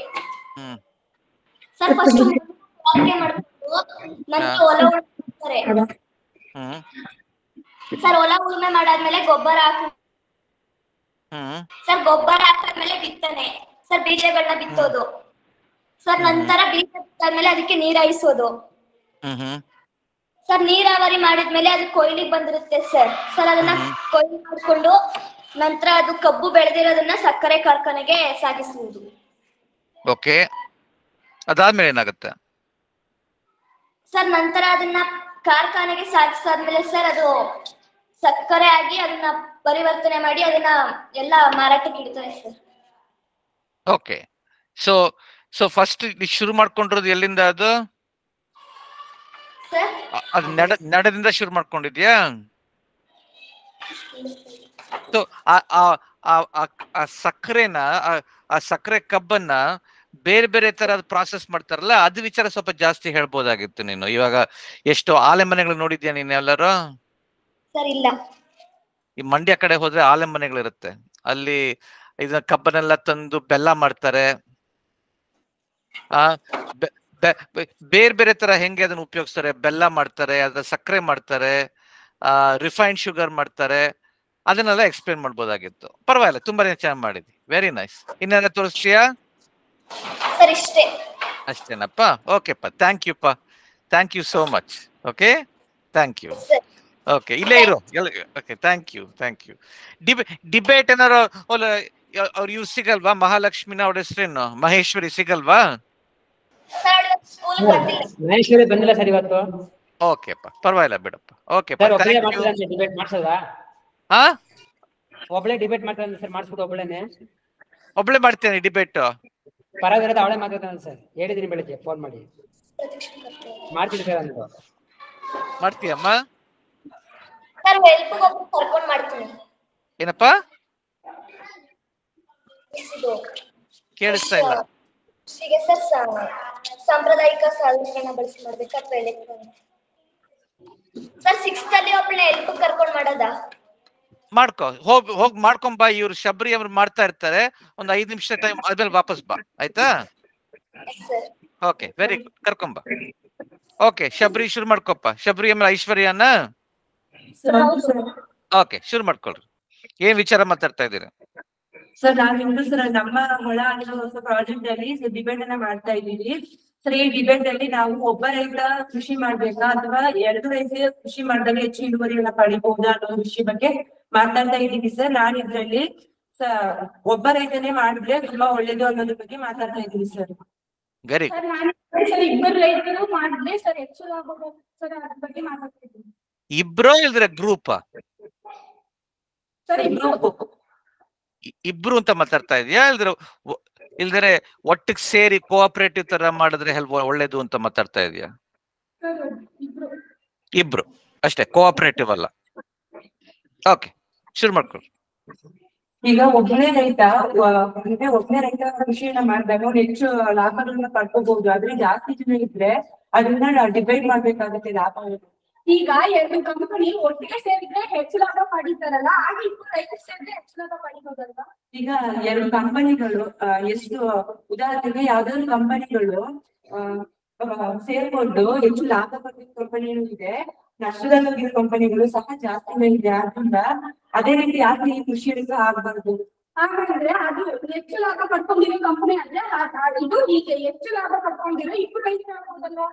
ಸರ್ ಫಸ್ಟ್ ತಯಾರಿಕೆ ಮಾಡ್ಕೊಂಡು ನಂತರ ಹೊಲ ಉಳ್ತಾರೆ. ಸರ್ ಹೊಲ ಉಳುಮೆ ಮಾಡಾದ್ಮೇಲೆ ಗೊಬ್ಬರ ಹಾಕಿ. ಸರ್ ಗೊಬ್ಬರ ಹಾಕಾದ್ಮೇಲೆ ಬಿತ್ತನೆ. ಸರ್ ಬೀಜಗಳನ್ನ ಬಿತ್ತೋದು. ಸರ್ ನಂತರ ಬೀಜ ಬಿತ್ತಾದ್ಮೇಲೆ ಅದಕ್ಕೆ ನೀರ್ ಹಾಯಿಸೋದು. ಸರ್ ನೀರಾವರಿ ಮಾಡಿದ್ಮೇಲೆ ಅದು ಕೊಯ್ಲಿಗೆ ಬಂದಿರುತ್ತೆ ಸರ್ ಅದನ್ನ ಕೊಯ್ಲು ಮಾಡ್ಕೊಂಡು ನಂತರ ಅದು ಕಬ್ಬು ಬೆಳೆದಿರೋದನ್ನ ಸಕ್ಕರೆ ಕಾರ್ಖಾನೆಗೆ ಸಾಗಿಸುವುದು. ಓಕೆ, ಅದಾದ್ಮೇಲೆ ಏನಾಗುತ್ತೆ? ಸರ್ ನಂತರ ಅದನ್ನ ಕಾರ್ಖಾನೆಗೆ ಸಾಗಿಸಾದ್ಮೇಲೆ ಸರ್ ಅದು ಸಕ್ಕರೆ ಆಗಿ ಅದನ್ನ ಪರಿವರ್ತನೆ ಮಾಡಿ ಅದನ್ನ ಎಲ್ಲ ಮಾರಾಟಕ್ಕೆ ಇಡ್ತಾರೆ ಸರ್. ಓಕೆ, ಸೊ ಫಸ್ಟ್ ಶುರು ಮಾಡ್ಕೊಂಡಿರೋದು ಎಲ್ಲಿಂದ? ಅದು ನಡದಿಂದ ಶುರು ಮಾಡ್ಕೊಂಡಿದ್ಯಾ? ಆ ಸಕ್ಕರೆನ, ಆ ಸಕ್ಕರೆ ಕಬ್ಬನ್ನ ಬೇರೆ ಬೇರೆ ತರ ಪ್ರಾಸೆಸ್ ಮಾಡ್ತಾರಲ್ಲ, ಅದು ವಿಚಾರ ಸ್ವಲ್ಪ ಜಾಸ್ತಿ ಹೇಳ್ಬೋದಾಗಿತ್ತು ನೀನು. ಇವಾಗ ಎಷ್ಟು ಆಲೆ ಮನೆಗಳು ನೋಡಿದ್ಯಾ ನೀನ್ ಎಲ್ಲರೂ? ಇಲ್ಲ. ಈ ಮಂಡ್ಯ ಕಡೆ ಹೋದ್ರೆ ಆಲೆ ಮನೆಗಳಿರುತ್ತೆ. ಅಲ್ಲಿ ಇದನ್ನ ಕಬ್ಬನೆಲ್ಲ ತಂದು ಬೆಲ್ಲ ಮಾಡ್ತಾರೆ. ಬೇರೆ ಬೇರೆ ತರ ಹೆಂಗೆ ಅದನ್ನ ಉಪಯೋಗಿಸ್ತಾರೆ. ಬೆಲ್ಲ ಮಾಡ್ತಾರೆ, ಅದ್ರ ಸಕ್ಕರೆ ಮಾಡ್ತಾರೆ, ರಿಫೈನ್ಡ್ ಶುಗರ್ ಮಾಡ್ತಾರೆ. ಅದನ್ನೆಲ್ಲ ಎಕ್ಸ್ಪ್ಲೇನ್ ಮಾಡ್ಬೋದಾಗಿತ್ತು. ಪರವಾಗಿಲ್ಲ, ತುಂಬಾನೇ ಚೆನ್ನಾಗಿ ಮಾಡಿದ್ವಿ. Very nice. ಇನ್ನೇನ ತೋರಿಸ್ತೀಯಾ? ಅಷ್ಟೇನಪ್ಪ? ಓಕೆಪ್ಪ, thank you so much. Okay, thank you. Okay, ಇಲ್ಲೇ ಇರು. Okay, thank you. ಡಿಬೇಟ್ ಏನಾರು ಅವ್ರು ಇವ್ ಸಿಗಲ್ವಾ? ಮಹಾಲಕ್ಷ್ಮಿನ ಅವ್ರ ಹೆಸರೇನು? ಮಹೇಶ್ವರಿ ಸಿಗಲ್ವಾ? ಮಹೇಶ್ವರಿ ಬಂದಿಲ್ಲ ಸರ್ ಇವತ್ತು. ಓಕೆಪ್ಪ, ಪರವಾಗಿಲ್ಲ ಬಿಡಪ್ಪ. ಓಕೆಪ್ಪ, ಡಿಬೇಟ್ ಮಾಡ್ಸೋದಾ? ಒಬ್ಳೆ ಡಿಬೇಟ್ ಮಾಡ್ತಾನೆ ಸರ್, ಮಾಡಿಸ್ಬಿಟ್ಟು ಒಬ್ಳೆ ಮಾಡ್ತೇನೆ ಡಿಬೇಟ್. ಪರವಾಗಿರೋದು ಅವಳೇ ಮಾತಾಡ್ತಾನೆ ಸರ್, ಹೇಳಿದೀನಿ ಬೆಳಿಗ್ಗೆ ಫೋನ್ ಮಾಡಿ. ಮಾಡ್ತೀನಿ ಸರ್. ಅಂದ್ರು ಮಾಡ್ತೀಯಮ್ಮ? ಏನಪ್ಪ? ಕೇಳಿಸ್ತಾ ಇಲ್ಲ. ಸಾಂಪ್ರದಾಯಿಕ ಸಾಧನಗಳನ್ನ ಬಳಸಿ ಮಾಡ್ಬೇಕಾ ಅಥವಾ ಎಲೆಕ್ಟ್ರಾನಿಕ್? ಸರ್ 6th ಅಲ್ಲಿ ಒಬ್ಳೆ ಹೆಲ್ಪ್ ಕರ್ಕೊಂಡು ಮಾಡೋದಾ? ಮಾಡ್ಕೊ, ಹೋಗ್ ಮಾಡ್ಕೊಂಬಾ. ಇವ್ರು ಶಬರಿ ಅವ್ರು ಮಾಡ್ತಾ ಇರ್ತಾರೆ. ಒಂದ್ 5 ನಿಮಿಷ ಟೈಮ್ ಆದ್ಮೇಲೆ ವಾಪಸ್ ಬಾ, ಆಯ್ತಾ? ಓಕೆ, ವೆರಿ ಗುಡ್, ಕರ್ಕೊಂಬಾ. ಓಕೆ, ಶಬರಿ ಶುರು ಮಾಡ್ಕೊಪ್ಪ. ಶಬರಿ ಆಮೇಲೆ ಐಶ್ವರ್ಯನ. ಓಕೆ, ಶುರು ಮಾಡ್ಕೊಳ್ರಿ. ಏನ್ ವಿಚಾರ ಮಾತಾಡ್ತಾ ಇದ್ದೀರಾ? ಸರ್ ನಾವಿಂದು ಸರ್ ನಮ್ಮ ಹೊಳ ಅನ್ನೋ ಹೊಸ ಪ್ರಾಜೆಕ್ಟ್ ಅಲ್ಲಿ ಡಿಬೇಟ್ ಅನ್ನ ಮಾಡ್ತಾ ಇದ್ದೀವಿ. ಸರ್ ಈ ಡಿಬೇಟ್ ಅಲ್ಲಿ ನಾವು ಒಬ್ಬ ರೈತ ಕೃಷಿ ಮಾಡ್ಬೇಕಾ ಅಥವಾ 2 ರೈತ ಕೃಷಿ ಮಾಡಿದಾಗ ಹೆಚ್ಚು ಇಳುವರಿಯನ್ನ ಪಡಿಬಹುದಾ ಅನ್ನೋ ವಿಷಯ ಬಗ್ಗೆ ಮಾತಾಡ್ತಾ ಇದ್ದೀವಿ ಸರ್. ನಾನು ಇದ್ರಲ್ಲಿ ಒಬ್ಬ ರೈತನೇ ಮಾಡಿದ್ರೆ ತುಂಬಾ ಒಳ್ಳೇದು ಅನ್ನೋದ್ರ ಬಗ್ಗೆ ಮಾತಾಡ್ತಾ ಇದ್ದೀವಿ ಸರ್. ವೆರಿ ಸರ್ ಇಬ್ಬರು ರೈತರು ಮಾಡಿದ್ರೆ ಸರ್ ಹೆಚ್ಚು ಲಾಭ ಸರ್ ಅದ್ರ ಬಗ್ಗೆ ಮಾತಾಡ್ತಾ ಇದ್ದೀವಿ. ಇಬ್ರೋ ಇಲ್ದ್ರೆ ಗ್ರೂಪ್ ಸರ್ ಇಬ್ರು ಅಂತ ಮಾತಾಡ್ತಾ ಇದೆಯಾ ಇಲ್ದ್ರೆ ಒಟ್ಟಿಗೆ ಸೇರಿ ಕೋಆಪರೇಟಿವ್ ತರ ಮಾಡಿದ್ರೆ ಒಳ್ಳೇದು ಅಂತ ಮಾತಾಡ್ತಾ ಇದೆಯಾ? ಇಬ್ರು ಅಷ್ಟೇ, ಕೋಆಪರೇಟಿವ್ ಅಲ್ಲ. ಓಕೆ, ಶುರು ಮಾಡ್ಕೊಳ್ಳಿ. ಈಗ ಒಬ್ಬನೇ ರೈತ ಕೃಷಿಯನ್ನ ಮಾಡಿದಾಗ ಹೆಚ್ಚು ಲಾಭಗಳನ್ನ ಪಡ್ಕೋಬಹುದು. ಆದ್ರೆ ಜಾಸ್ತಿ ಜನ ಇದ್ರೆ ಅದನ್ನ ಡಿವೈಡ್ ಮಾಡ್ಬೇಕಾಗುತ್ತೆ ಲಾಭವನ್ನು. ಈಗ 2 ಕಂಪನಿ ಒಟ್ಟಿಗೆ ಸೇರಿದ್ರೆ ಹೆಚ್ಚು ಲಾಭ ಪಡಿತಾರಲ್ಲ, ಆಗ ಇಬ್ಬರು ರೈತರು ಸೇರಿದ್ರೆ ಹೆಚ್ಚು ಲಾಭ ಪಡಿಬಹುದಲ್ವಾ? ಈಗ 2 ಕಂಪನಿಗಳು ಎಷ್ಟು ಉದಾಹರಣೆಗೆ ಯಾವ್ದಾದ್ರು ಕಂಪನಿಗಳು ಸೇರ್ಕೊಂಡು ಹೆಚ್ಚು ಲಾಭ ಪಡೆದ ಕಂಪನಿಗಳು ಇದೆ, ನಷ್ಟದಲ್ಲಿ ಹೋಗಿರೋ ಕಂಪನಿಗಳು ಸಹ ಜಾಸ್ತಿ ಇದೆ. ಆದ್ರಿಂದ ಅದೇ ರೀತಿ ಯಾಕೆ ಈ ಕೃಷಿಯಲ್ಲಿ ಸಹ ಆಗ್ಬಾರ್ದು? ಹಾಗಾದ್ರೆ ಅದು ಹೆಚ್ಚು ಲಾಭ ಪಡ್ಕೊಂಡಿರೋ ಕಂಪನಿ ಆದ್ರೆ ಇದು ಈಗ ಹೆಚ್ಚು ಲಾಭ ಪಡ್ಕೊಂಡಿರೋ ಇಬ್ಬರು ರೈತರು ಆಗ್ಬೋದಲ್ವಾ?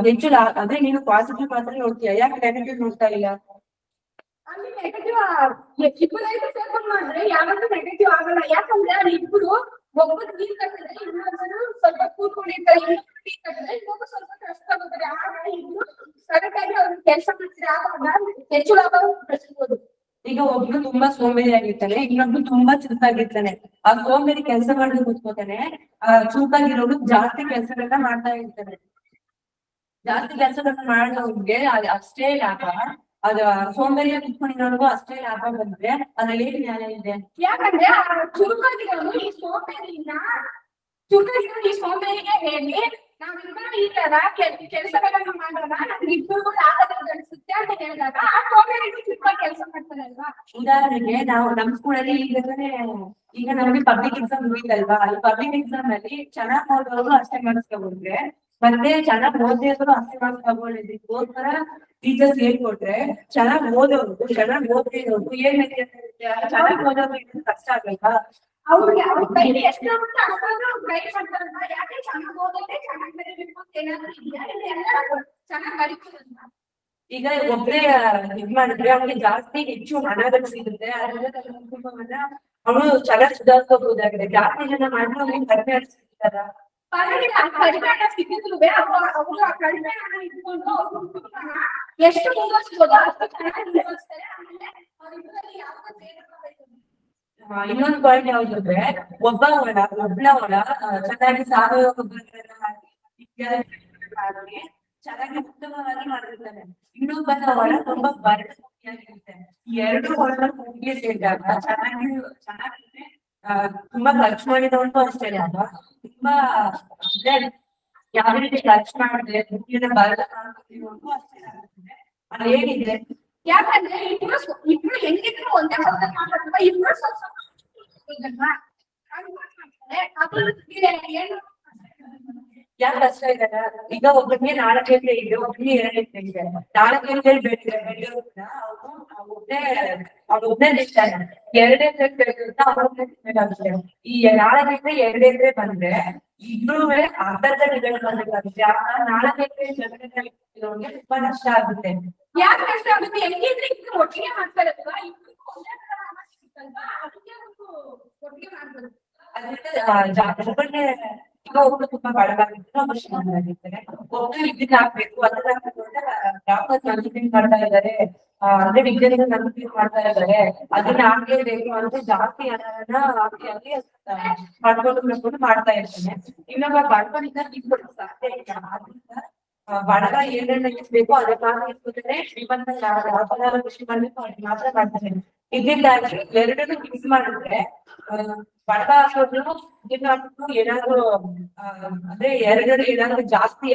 ಹೆಚ್ಚು ಅಂದ್ರೆ ನೀನು ಪಾಸಿಟಿವ್ ಮಾತ್ರ ನೋಡ್ತೀಯ, ಯಾಕೆ ನೆಗೆಟಿವ್ ನೋಡ್ತಾ ಇಲ್ಲ? ಅಲ್ಲಿ ನೆಗೆಟಿವ್ ಇಬ್ಬರು ರೈತರು ಸೇರ್ಕೊಂಡು ಮಾಡಿದ್ರೆ ಯಾವತ್ತೂ ನೆಗೆಟಿವ್ ಆಗಲ್ಲ. ಯಾಕಂದ್ರೆ ಅಲ್ಲಿ ಇಬ್ಬರು ಒಬ್ಬರು ನೀರ್ ಕಟ್ಟಿದ್ರೆ ಇನ್ನೊಬ್ಬರು ಸ್ವಲ್ಪ ಕೂತ್ಕೊಂಡಿರ್ತಾರೆ, ಇನ್ನೊಬ್ರು ನೀರ್ ಕಟ್ಟಿದ್ರೆ ಇನ್ನೊಬ್ರು ಸ್ವಲ್ಪ ಕಷ್ಟ ಆಗುತ್ತದೆ. ಆಗ ಇಬ್ರು ಸರಿಯಾಗಿ ಅವ್ರು ಕೆಲಸ ಮಾಡ್ತಾರೆ, ಆವಾಗ ಹೆಚ್ಚು ಲಾಭ ಗಳಿಸಬಹುದು. ಈಗ ಒಬ್ರು ತುಂಬಾ ಸೋಂಬೇರಿ ಆಗಿರ್ತಾನೆ, ಇನ್ನೊಬ್ರು ತುಂಬಾ ಚುರುಕಾಗಿರ್ತಾನೆ. ಆ ಸೋಂಬೇರಿ ಕೆಲಸ ಮಾಡಿ ಕೂತ್ಕೋತಾನೆ, ಚುರುಕಾಗಿರೋರು ಜಾಸ್ತಿ ಕೆಲಸಗಳನ್ನ ಮಾಡ್ತಾ ಇರ್ತಾನೆ. ಜಾಸ್ತಿ ಕೆಲಸಗಳನ್ನ ಮಾಡೋರ್ಗೆ ಅಷ್ಟೇ ಲಾಭ, ಅದ ಸೋಂಬೇರಿಯ ಕುತ್ಕೊಂಡಿರೋರ್ಗು ಅಷ್ಟೇ ಲಾಭ ಬಂದ್ರೆ ಅದ್ರಲ್ಲಿ ಏನ್ ನ್ಯಾಯ ಇದೆ? ಯಾಕಂದ್ರೆ ಚುರುಕಾಗಿರೋರು ಈ ಸೋಂಬೇರಿಗೆ ಹೇಳಿ ನಾವಿಬ್ಬರು ಈ ತರ ಕೆಲಸಗಳನ್ನ ಮಾಡೋಣ, ನಮ್ಗೆ ಇಬ್ಬರಿಗೂ ಲಾಭ ಗಳಿಸುತ್ತೆ ಅಂತ ಹೇಳಿದಾಗ ಆ ಸೋಂಬೇರಿಗೂ ಚುರುಕಾಗಿ ಕೆಲಸ ಮಾಡ್ತಾರಲ್ವಾ? ಉದಾಹರಣೆಗೆ ನಾವು ನಮ್ ಸ್ಕೂಲಲ್ಲಿ ಈಗ ನಮ್ಗೆ ಪಬ್ಲಿಕ್ ಎಕ್ಸಾಮ್ ಮುಗಿತಲ್ವಾ, ಈ ಪಬ್ಲಿಕ್ ಎಕ್ಸಾಮ್ ಅಲ್ಲಿ ಚೆನ್ನಾಗ್ ಓದೋರು ಅಷ್ಟೇ ಮಾರ್ಕ್ಸ್ ತಗೊಂಡ್ರೆ, ಮತ್ತೆ ಚೆನ್ನಾಗ್ ಓದಿದ್ರು ಅಷ್ಟೇ ಮಾರ್ಕ್ಸ್ ತಗೊಳ್ಳೋದಕ್ಕೋಸ್ಕರ ಟೀಚರ್ಸ್ ಹೇಳ್ಕೊಟ್ರೆ ಚೆನ್ನಾಗ್ ಓದೋರು ಚೆನ್ನಾಗ್ ಓದ್ದೇ ಇರೋರು ಏನ್ ಚೆನ್ನಾಗ್ ಓದೋರು ಕಷ್ಟ ಆಗ್ಬೇಕಾ? ಅವ್ರಿಗೆ ಅವ್ರ ಕೈಲಿ ಎಷ್ಟು ಅಷ್ಟೊಂದು ಟ್ರೈ ಮಾಡ್ತಾರಲ್ವಾ? ಯಾಕೆ ಚೆನ್ನಾಗ್ ಓದೋದೇ ಚೆನ್ನಾಗ್ ಬರೀಬೇಕು ಅಂತ ಏನಾದ್ರು ಇದೆಯಾ? ಎಲ್ಲರೂ ಚೆನ್ನಾಗ್ ಬರೀಬೋದಲ್ವಾ? ಈಗ ಒಬ್ಬರೇ ಇದ್ ಮಾಡಿದ್ರೆ ಅವ್ನಿಗೆ ಜಾಸ್ತಿ ಹೆಚ್ಚು ಹಣಗಳು ಸಿಗುತ್ತೆ, ಅದರಿಂದ ಕುಟುಂಬವನ್ನ ಅವನು ಚೆನ್ನಾಗಿ ಸುಧಾರಿಸಬಹುದಾಗಿದೆ. ಜಾಸ್ತಿ ಜನ ಮಾಡಿದ್ರೆ ಅವ್ನಿಗೆ ಕಡಿಮೆ ಹಣ ಸಿಗ್ತಾರ? ಕಡಿಮೆ ಹಣ ಸಿಕ್ಕಿದ್ರು ಅವರು ಆ ಕಡಿಮೆ ಹಣ ಇಟ್ಕೊಂಡು ಅವ್ರ ಕುಟುಂಬನ ಎಷ್ಟು ಮುಂದುವರಿಸಬಹುದು ಅಷ್ಟು ಚೆನ್ನಾಗಿ ಮುಂದುವರಿಸ್ತಾರೆ. ಆಮೇಲೆ ಅವರಿಬ್ಬರಲ್ಲಿ ಯಾವ್ದು ಸೇರ್ಕೋಬೇಕು. ಇನ್ನೊಂದು ಪಾಯಿಂಟ್ ಯಾವ್ದಂದ್ರೆ ಒಬ್ಳ ಹೊಲ ಚೆನ್ನಾಗಿ ಸಾವಯವ ಗೊಬ್ಬರಗಳನ್ನ ಹಾಕಿ ಚೆನ್ನಾಗಿ ಉತ್ತಮವಾಗಿ ಮಾಡಿರ್ತಾನೆ, ಇನ್ನೊಬ್ಬರ ಹೊಲ ತುಂಬಾ ಬರಡಾಗಿರುತ್ತೆ. ಈ 2 ಹೊಲ ಒಟ್ಟಿಗೆ ಸೇರಿದಾಗ ಚೆನ್ನಾಗಿರುತ್ತೆ. ತುಂಬಾ ಖರ್ಚು ಮಾಡಿದವಂತೂ ಅಷ್ಟೇ ಲಾಭ, ತುಂಬಾ ಅಂದ್ರೆ ಯಾವ ರೀತಿ ಖರ್ಚು ಮಾಡಿದ್ರೆ ದುಡ್ಡಿನ ಬರಡ ಅಷ್ಟೇ ಆಗುತ್ತೆ. ಅದು ಹೇಗಿದೆ? ಯಾಕಂದ್ರೆ ಇಬ್ರು ಹೆಂಗಿದ್ರು ಒಂದೇ ಮಾತಾಡುವ ಇಬ್ರು ಸ್ವಲ್ಪ ಯಾಕೆ ಕಷ್ಟ ಇದೆ? ಈಗ ಒಬ್ಬರಿಗೆ 4 ಎಕರೆ ಇದೆ, ಒಬ್ಬರಿಗೆ 2 ಎಕರೆ ಇದೆ. 4 ಎಕರೆ ಬೆಳೆಯೋದ್ರಿಂದ ಒಬ್ಬನೇ ನಿಲ್ತಾನೆ, 2 ಎಕರೆ ಬೆಳೆಯೋದ್ರಿಂದ ಅವ್ರನ್ನೇ ತಿನ್ಬೇಕಾಗುತ್ತೆ. ಈ 4 ಎಕರೆ 2 ಎಕರೆ ಬಂದ್ರೆ ಇಬ್ರು ಅರ್ಧ ಗಿಡಗಳು ಬರ್ಬೇಕಾಗುತ್ತೆ. 4 ಎಕರೆ ಜಮೀನಿಗೆ ತುಂಬಾ ನಷ್ಟ ಆಗುತ್ತೆ. ಯಾಕೆ ಕಷ್ಟ ಆಗುತ್ತೆ? ಹೆಂಗಿದ್ರೆ ಇಬ್ರು ಒಟ್ಟಿಗೆ ಮಾಡ್ತಾರಲ್ವಾ? ಇಬ್ರು ಒಂದೇ ತರ ಹಣ ಸಿಗುತ್ತಲ್ವಾ? ಅದಕ್ಕೆ ಒಟ್ಟಿಗೆ ಮಾಡ್ಬೋದು. ಅದರಿಂದ ಈಗ ಒಬ್ರು ತುಂಬಾ ಬಡವಾಗಿರ್ತಾರೆ, ಒಬ್ರು ಶ್ರೀಮಂತರಾಗಿರ್ತಾರೆ. ಒಬ್ರು ಇದನ್ನ ಹಾಕ್ಬೇಕು ಅದನ್ನ ಹಾಕ್ಬೇಕು ಅಂತ ಡಾಕ್ಟರ್ ನಂಬಿಕೆ ಮಾಡ್ತಾ ಇದ್ದಾರೆ, ಅಂದ್ರೆ ವಿಜ್ಞಾನಿಗಳು ನಂಬಿಕೆ ಮಾಡ್ತಾ ಇದ್ದಾರೆ. ಅದನ್ನ ಹಾಕಲೇಬೇಕು ಅಂತ ಜಾಸ್ತಿ ಹಣವನ್ನ ಹಾಕಿ ಮಾಡ್ಕೊಂಡು ಮಾಡ್ತಾ ಇರ್ತಾನೆ. ಇನ್ನೊಬ್ಬ ಬಡವನಿಂದ ಇಟ್ಕೊಡಕ್ ಸಾಧ್ಯ ಇಲ್ಲ. ಆದ್ರಿಂದ ಬಡವ ಏನೇನ್ ಇಸ್ಬೇಕು ಅದನ್ನ ಇಸ್ಕೊತಾನೆ, ಶ್ರೀಮಂತ ಲಾಭದಾರ ಕೃಷಿ ಮಾಡ್ಬೇಕು ಅವ್ರಿಗೆ ಮಾತ್ರ ಮಾಡ್ತಾನೆ. ಇದರಿಂದಾಗಿ 2 ಮಿಕ್ಸ್ ಮಾಡಿದ್ರೆ ಬಡವ ಹಾಕೋದು ಏನಾದ್ರು ಅಂದ್ರೆ 2 ಏನಾದ್ರು ಜಾಸ್ತಿ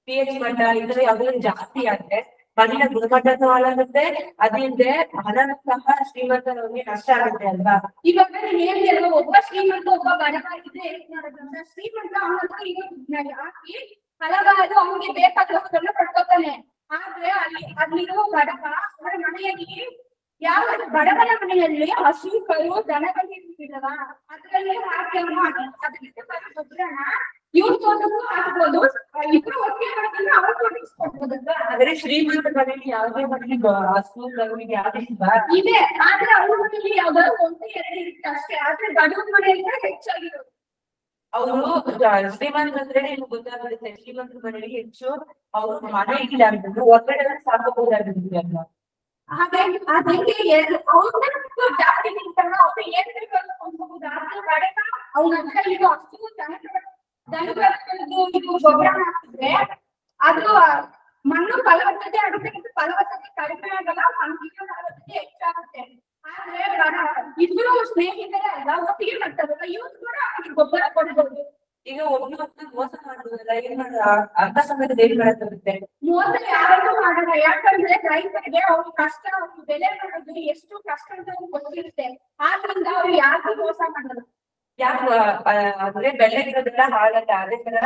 pH ಮಟ್ಟ ಇದ್ರೆ ಯಾವ್ದಾದ್ರು ಜಾಸ್ತಿ ಆದ್ರೆ ಮಣ್ಣಿನ ಗುಣಮಟ್ಟನೂ ಹಾಳಾಗುತ್ತೆ, ಅದಿಲ್ಲದೆ ಹಣನೂ ಸಹ ಶ್ರೀಮಂತರಿಗೆ ನಷ್ಟ ಆಗುತ್ತೆ ಅಲ್ವಾ? ಇವಾಗ ಹೇಳ್ತಿರೋ ಒಬ್ಬ ಶ್ರೀಮಂತ ಒಬ್ಬ ಬಡವ ಇದೆ ಮಾಡೋದ್ರಿಂದ ಶ್ರೀಮಂತ ಅವನ ಹತ್ರ ಇರೋ ದುಡ್ಡನ್ನ ಹಾಕಿ ಹಲವಾರು ಅವನಿಗೆ ಬೇಕಾದ ವಸ್ತುಗಳನ್ನ ಪಡ್ಕೋತಾನೆ. ಆದ್ರೆ ಅಲ್ಲಿರೋ ಬಡವ ಅವರ ಮನೆಯಲ್ಲಿ ಯಾವ ಬಡವರ ಮನೆಯಲ್ಲಿ ಹಸು ಕರು ದನಗಳು ಇರ್ತಿದವ ಅದ್ರಲ್ಲಿ ಹಾಕ್ಯಮ್ಮ ಅದಕ್ಕೆ ಬರೋ ಗೊಬ್ಬರನ ಇವ್ರ ತೋಟಕ್ಕೂ ಹಾಕ್ಬೋದು, ಇಬ್ರು ಒಟ್ಟಿಗೆ ಮಾಡಿದ್ರೆ ಅವ್ರ ತೋಟಕ್ಕೆ ಕೊಡ್ಬೋದಲ್ವಾ? ಆದ್ರೆ ಶ್ರೀಮಂತ ಮನೆಯಲ್ಲಿ ಯಾವುದೇ ಮನೆಗೆ ಹಸು ಕರುವಿಗೆ ಯಾವುದೇ ಇದೆ, ಆದ್ರೆ ಅವ್ರ ಮನೆಯಲ್ಲಿ ಯಾವ್ದಾದ್ರು 1-2 ಇರುತ್ತೆ ಅಷ್ಟೇ. ಆದ್ರೆ ಬಡವರ ಮನೆಯಲ್ಲಿ ಹೆಚ್ಚಾಗಿರೋದು. ಅವರು ಶ್ರೀಮಂತ ಅಂದ್ರೆ ನಿಮ್ಗೆ ಗೊತ್ತಾಗುತ್ತೆ, ಶ್ರೀಮಂತ ಮನೆಯಲ್ಲಿ ಹೆಚ್ಚು ಅವ್ರು ಮನೆ ಇಲ್ಲ ಅಂತಂದ್ರೆ ಹೊರಗಡೆ ಸಾಕಬಹುದಾಗಿರುತ್ತೆ ಅಲ್ವಾ? ಹಾಗಾಗಿ ಅವ್ರನ್ನ ಜಾಸ್ತಿ ನಿಂತಾಗ ಅವ್ರು ಏನ್ ಬೇಕಾದ್ರೂ ಕೊಂಡ್ಬಹುದು. ಆದ್ರೆ ಬಡವ ಅವ್ನ ಹತ್ರ ಇದು ಹಸು ದನಗಳದ್ದು ಇದು ಗೊಬ್ಬರ ಹಾಕಿದ್ರೆ ಅದು ಮಣ್ಣು ಫಲವತ್ತತೆ ಆಗುತ್ತೆ, ಫಲವತ್ತತೆ ಕಡಿಮೆ ಆಗಲ್ಲ, ಮಣ್ಣಿನ ಫಲವತ್ತತೆ ಹೆಚ್ಚಾಗುತ್ತೆ. ಆದ್ರೆ ಇಬ್ರು ಸ್ನೇಹಿತರೆ ಅಲ್ಲ, ಒಟ್ಟಿಗೆ ಮಾಡ್ತಾರಲ್ಲ, ಇವ್ರು ಕೂಡ ಅವ್ರಿಗೆ ಗೊಬ್ಬರ ಕೊಡ್ಬೋದು. ಈಗ ಒಬ್ಬರು ಮೋಸ ಮಾಡುವುದಲ್ಲ, ಏನ್ ಮಾಡ ಅರ್ಧ ಸಮಯದ ಏನ್ ಮಾಡಕ್ಕಾಗುತ್ತೆ? ಮೋಸ ಯಾರು ಮಾಡಲ್ಲ, ಯಾಕಂದ್ರೆ ರೈತರಿಗೆ ಅವ್ರ ಕಷ್ಟ, ಅವ್ರ ಬೆಲೆ ಮಾಡೋದು ಎಷ್ಟು ಕಷ್ಟ ಅಂತ ಗೊತ್ತಿರುತ್ತೆ. ಆದ್ರಿಂದ ಅವ್ರು ಯಾರಿಗೂ ಮೋಸ ಮಾಡಲ್ಲ. ಯಾಕೆ ಅಂದ್ರೆ ಬೆಳೆ ಇರೋದೆಲ್ಲ ಹಾಳಲ್ಲ. ಅದೇ ತರ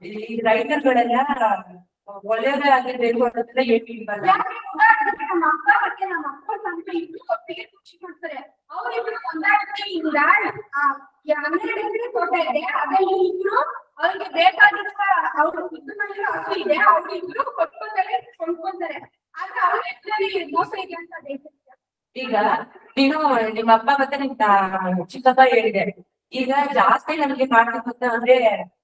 ಈ ರೈತರುಗಳೆಲ್ಲ ಒಳ್ಳೆಯವರೇ ಆಗಿರ್ಬೇಕು ಅನ್ನೋದನ್ನ ಏನು ಇಲ್ವಲ್ಲ. ನಮ್ಮ ಅಪ್ಪ ಮತ್ತೆ ನಮ್ಮ ಅಪ್ಪ ತಂದೆ ಇಬ್ರು ಒಟ್ಟಿಗೆ ಕೃಷಿ ಮಾಡ್ತಾರೆ. ಅವ್ರಿಬ್ರು ಹೊಂದಾಣಿಕೆಯಿಂದ 12 ಎಕರೆ ತೋಟ ಇದೆ, ಅದ್ರಲ್ಲಿ ಇಬ್ರು ಅವ್ರಿಗೆ ಬೇಕಾಗಿರುವ ಅವ್ರು ಇದ್ದು ಮನೆಯಲ್ಲಿ ಹಸು ಇದೆ, ಅವ್ರಿಬ್ರು ಕೊಂಡ್ಕೊಂತಾರೆ. ಆದ್ರೆ ಅವ್ರಿಬ್ರಲ್ಲಿ ಮೋಸ ಇದೆ ಅಂತ ದೇಶಕ್ಕೆ. ಈಗ ನೀನು ನಿಮ್ಮ ಅಪ್ಪ ಮತ್ತೆ ನಿಮ್ ಚಿಕ್ಕಪ್ಪ ಹೇಳಿದೆ, ಈಗ ಜಾಸ್ತಿ ನಮ್ಗೆ ಮಾಡ್ಬೇಕು ಅಂದ್ರೆ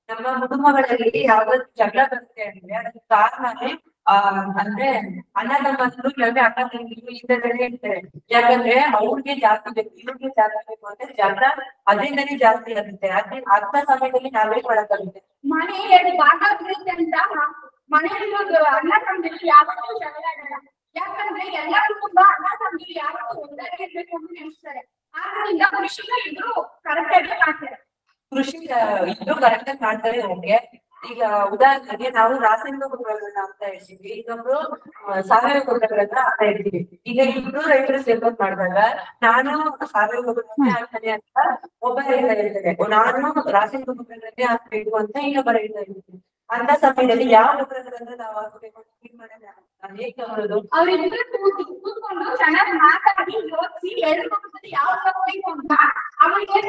ನಮ್ಮ ಕುಟುಂಬಗಳಲ್ಲಿ ಯಾವ್ದಾದ್ರು ಜಗಳ ಬರುತ್ತೆ ಅಂದ್ರೆ ಅದಕ್ಕೆ ಕಾರಣನೇ ಅಂದ್ರೆ ಅಣ್ಣ ತಮ್ಮಂದ್ರು ಇಲ್ಲಾಂದ್ರೆ ಅಕ್ಕ ತಂಗಿರು ಈ ತರನೇ ಇರ್ತಾರೆ. ಯಾಕಂದ್ರೆ ಅವ್ರಿಗೆ ಜಾಸ್ತಿ ಬೇಕು, ಇವ್ರಿಗೆ ಜಾಸ್ತಿ ಬೇಕು ಅಂದ್ರೆ ಜಗಳ ಅದರಿಂದನೇ ಜಾಸ್ತಿ ಆಗುತ್ತೆ. ಅದೇ ಅರ್ಧ ಸಮಯದಲ್ಲಿ ನಾವೇ ಮಾಡಕ್ಕಾಗುತ್ತೆ. ಮನೆ 2 ಭಾಗ ಬರುತ್ತೆ ಅಂತ ಮನೆಯಲ್ಲಿ ಅಣ್ಣ ತಂಗಿರು ಯಾವತ್ತೂ ಜಗಳ ಆಡಲ್ಲ. ಯಾಕಂದ್ರೆ ಎಲ್ಲಾ ಕುಟುಂಬ ಅಣ್ಣ ತಂಗಿರು ಯಾವತ್ತೂ ಒಂದಾಗಿ ಇರ್ಬೇಕು ಅಂತ ನೆನೆಸ್ತಾರೆ. ಆದ್ರಿಂದ ಕೃಷಿನ ಇಬ್ರು ಕರೆಕ್ಟ್ ಆಗಿ ಮಾಡ್ತಾರೆ. ಕೃಷಿ ಇಬ್ರು ಕರೆಕ್ಟ್ ಆಗಿ ಮಾಡ್ತಾರೆ. ಅವ್ರಿಗೆ ಈಗ ಉದಾಹರಣೆಗೆ ನಾವು ರಾಸಾಯನಿಕ ಗೊಬ್ಬರಗಳನ್ನ ಹಾಕ್ತಾ ಇರ್ತೀವಿ, ಇನ್ನೊಬ್ರು ಸಾವಯವ ಗೊಬ್ಬರಗಳನ್ನ ಹಾಕ್ತಾ ಇರ್ತೀವಿ. ಈಗ ಇಬ್ರು ರೈತರು ಸೇರ್ಕೊಂಡ್ ಮಾಡಿದಾಗ ನಾನು ಸಾವಯವ ಗೊಬ್ಬರಗಳನ್ನೇ ಹಾಕ್ತಾನೆ ಅಂತ ಒಬ್ಬ ರೈತ ಹೇಳ್ತಾರೆ, ನಾನು ರಾಸಾಯನಿಕ ಗೊಬ್ಬರಗಳನ್ನೇ ಹಾಕ್ಬೇಕು ಅಂತ ಇನ್ನೊಬ್ಬ ರೈತ ಹೇಳ್ತೀನಿ. ಅಂತ ಸಮಯದಲ್ಲಿ ಯಾವ ಗೊಬ್ಬರಗಳನ್ನ ನಾವು ಹಾಕಬೇಕು ಅಂತ ತೀರ್ಮಾನ ಹೇಗೆ ಮಾಡೋದು? ಅವ್ರಿಬ್ರು ಕೂತ್ಕೊಂಡು ಚೆನ್ನಾಗಿ ಮಾತಾಡಿ ಯೋಚಿಸಿ ಹೇಳ್ಕೊಡ್ತಾರೆ ಯಾವ ಬೇಕು ಅಂತ. ಅವರಿಗೆ